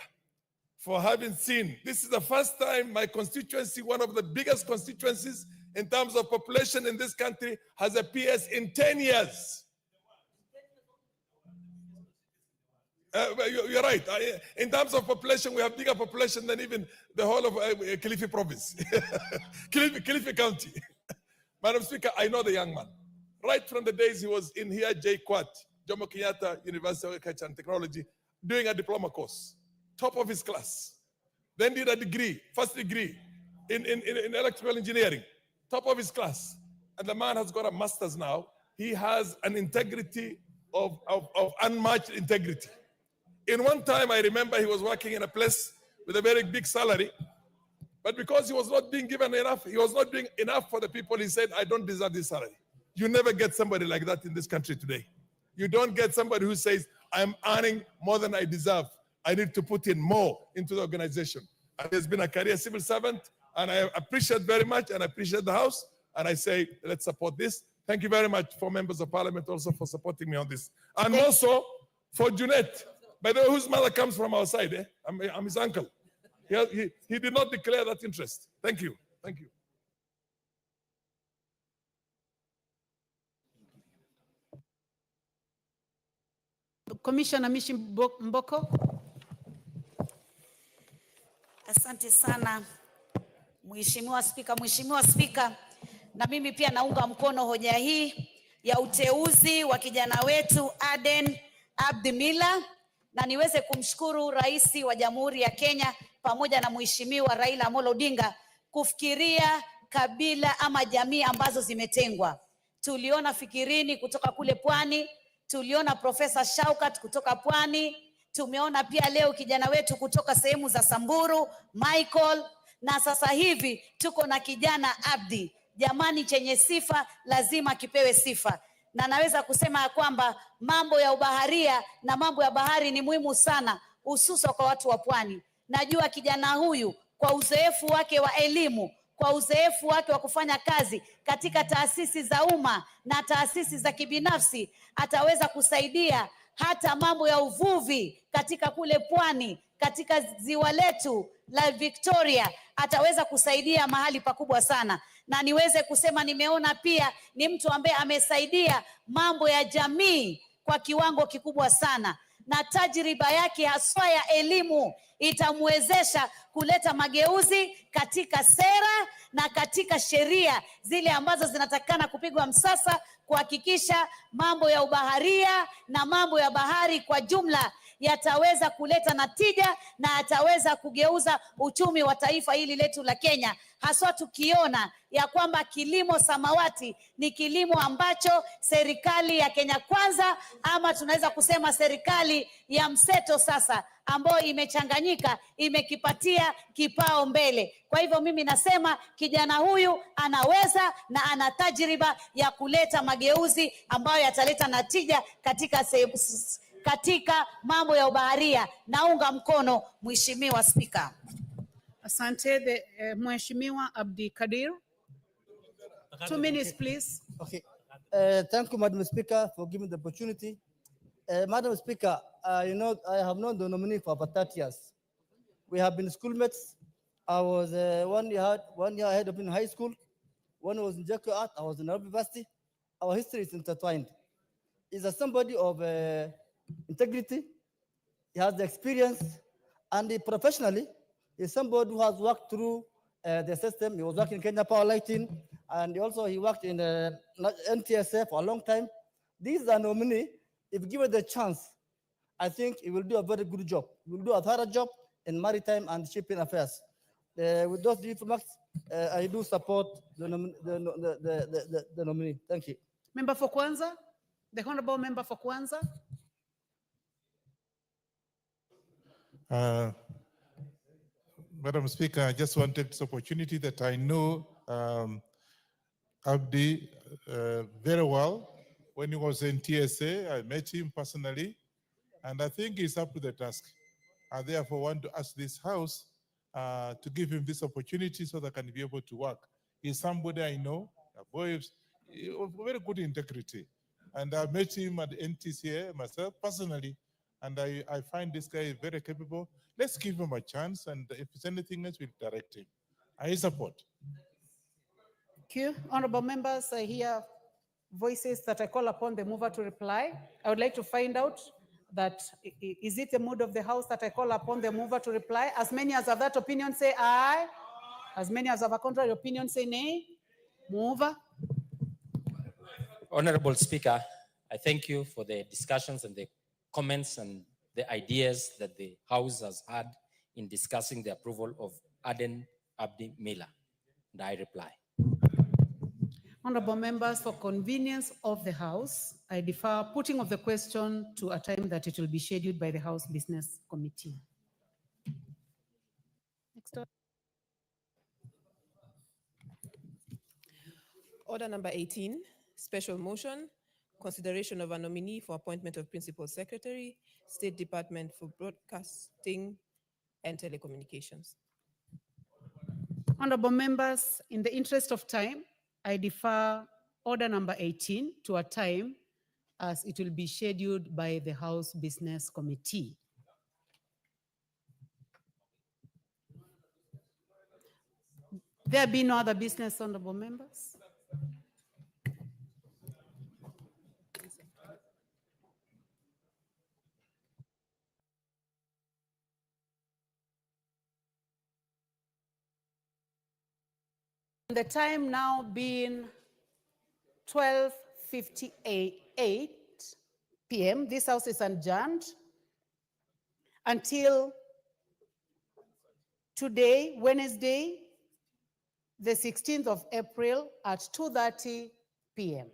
for having seen. This is the first time my constituency, one of the biggest constituencies in terms of population in this country, has a PS in 10 years. You're right. In terms of population, we have bigger population than even the whole of Kilifi province, Kilifi County. Madam Speaker, I know the young man. Right from the days he was in here, JKUAT, Jomo Kenyatta University of Agriculture and Technology, doing a diploma course, top of his class. Then did a degree, first degree in electrical engineering, top of his class. And the man has got a master's now. He has an integrity of unmatched integrity. In one time, I remember he was working in a place with a very big salary, but because he was not being given enough, he was not doing enough for the people, he said, I don't deserve this salary. You never get somebody like that in this country today. You don't get somebody who says, I'm earning more than I deserve. I need to put in more into the organization. And he's been a career civil servant, and I appreciate very much, and I appreciate the House, and I say, let's support this. Thank you very much for members of Parliament also for supporting me on this. And also for Junet, by the way, whose mother comes from our side, eh? I'm his uncle. He did not declare that interest. Thank you. Thank you. Commissioner Mishi Mboko. Asante sana Mheshimiwa Spika, na mimi pia naunga mkono hoja hii ya uteuzi wa kijana wetu Aden Abdi Mila, na niweze kumshukuru Rais wa Jamhuri ya Kenya pamoja na Mheshimiwa Raila Amolo Odinga kufikiria kabila ama jamii ambazo zimetengwa. Tuliona Fikirini kutoka kule Pwani, tuliona Profesa Shaukat kutoka Pwani, tumeona pia leo kijana wetu kutoka sehemu za Samburu, Michael, na sasa hivi tuko na kijana Abdi. Jamani, chenye sifa lazima kipewe sifa. Na naweza kusema ya kwamba mambo ya ubaharia na mambo ya bahari ni muhimu sana, hususa kwa watu wa Pwani. Najua kijana huyu kwa uzoefu wake wa elimu, kwa uzoefu wake wa kufanya kazi katika taasisi za umma na taasisi za kibinafsi, ataweza kusaidia hata mambo ya uvuvi katika kule Pwani, katika ziwa letu la Victoria, ataweza kusaidia mahali pakubwa sana. Na niweze kusema nimeona pia ni mtu ambaye amesaidia mambo ya jamii kwa kiwango kikubwa sana, na tajriba yake haswa ya elimu itamwezesha kuleta mageuzi katika sera na katika sheria zile ambazo zinatakana kupigwa msasa kuhakikisha mambo ya ubaharia na mambo ya bahari kwa jumla yataweza kuleta natija na yataweza kugeuza uchumi wa taifa hili letu la Kenya, haswa tukiona ya kwamba kilimo samawati ni kilimo ambacho serikali ya Kenya Kwanza, ama tunaweza kusema serikali ya mseto sasa, ambayo imechanganyika, imekipatia kipao mbele. Kwa hivyo mimi nasema kijana huyu anaweza na ana tajriba ya kuleta mageuzi ambayo yataleta natija katika mambo ya ubaharia. Naunga mkono Mheshimiwa Spika. Asante. Mheshimiwa Abdi Kadir. 2 minutes, please. Okay. Thank you, Madam Speaker, for giving the opportunity. Madam Speaker, you know, I have known the nominee for about 30 years. We have been schoolmates. I was 1 year ahead of him in high school. One was in Jacko Art, I was in Nairobi University. Our history is intertwined. He's somebody of integrity. He has the experience, and professionally, he's somebody who has worked through the system. He was working in Kenya Power Lighting, and also he worked in NTSA for a long time. These are nominee. If given the chance, I think he will do a very good job. He will do a thorough job in maritime and shipping affairs. With those remarks, I do support the nominee. Thank you. Member for Kwanza, the honorable member for Kwanza. Madam Speaker, I just wanted this opportunity that I know Abdi very well. When he was in TSA, I met him personally, and I think he's up to the task. I therefore want to ask this House to give him this opportunity so that I can be able to work. He's somebody I know, a boy of very good integrity. And I met him at the NTCA myself personally, and I find this guy very capable. Let's give him a chance, and if there's anything else, we'll direct him. I support. Thank you. Honorable members, I hear voices that I call upon the mover to reply. I would like to find out that is it the mood of the House that I call upon the mover to reply? As many as have that opinion say aye. As many as have a contrary opinion say nay. Mover. Honorable Speaker, I thank you for the discussions and the comments and the ideas that the House has had in discussing the approval of Aden Abdi Miller. And I reply. Honorable members, for convenience of the House, I defer putting of the question to a time that it will be scheduled by the House Business Committee. Next order. Order number 18, special motion, consideration of a nominee for appointment of Principal Secretary, State Department for Broadcasting and Telecommunications. Honorable members, in the interest of time, I defer order number 18 to a time as it will be scheduled by the House Business Committee. There be no other business, honorable members. The time now being 12:58 p.m. This House is adjourned until today, Wednesday, the 16th of April at 2:30 p.m.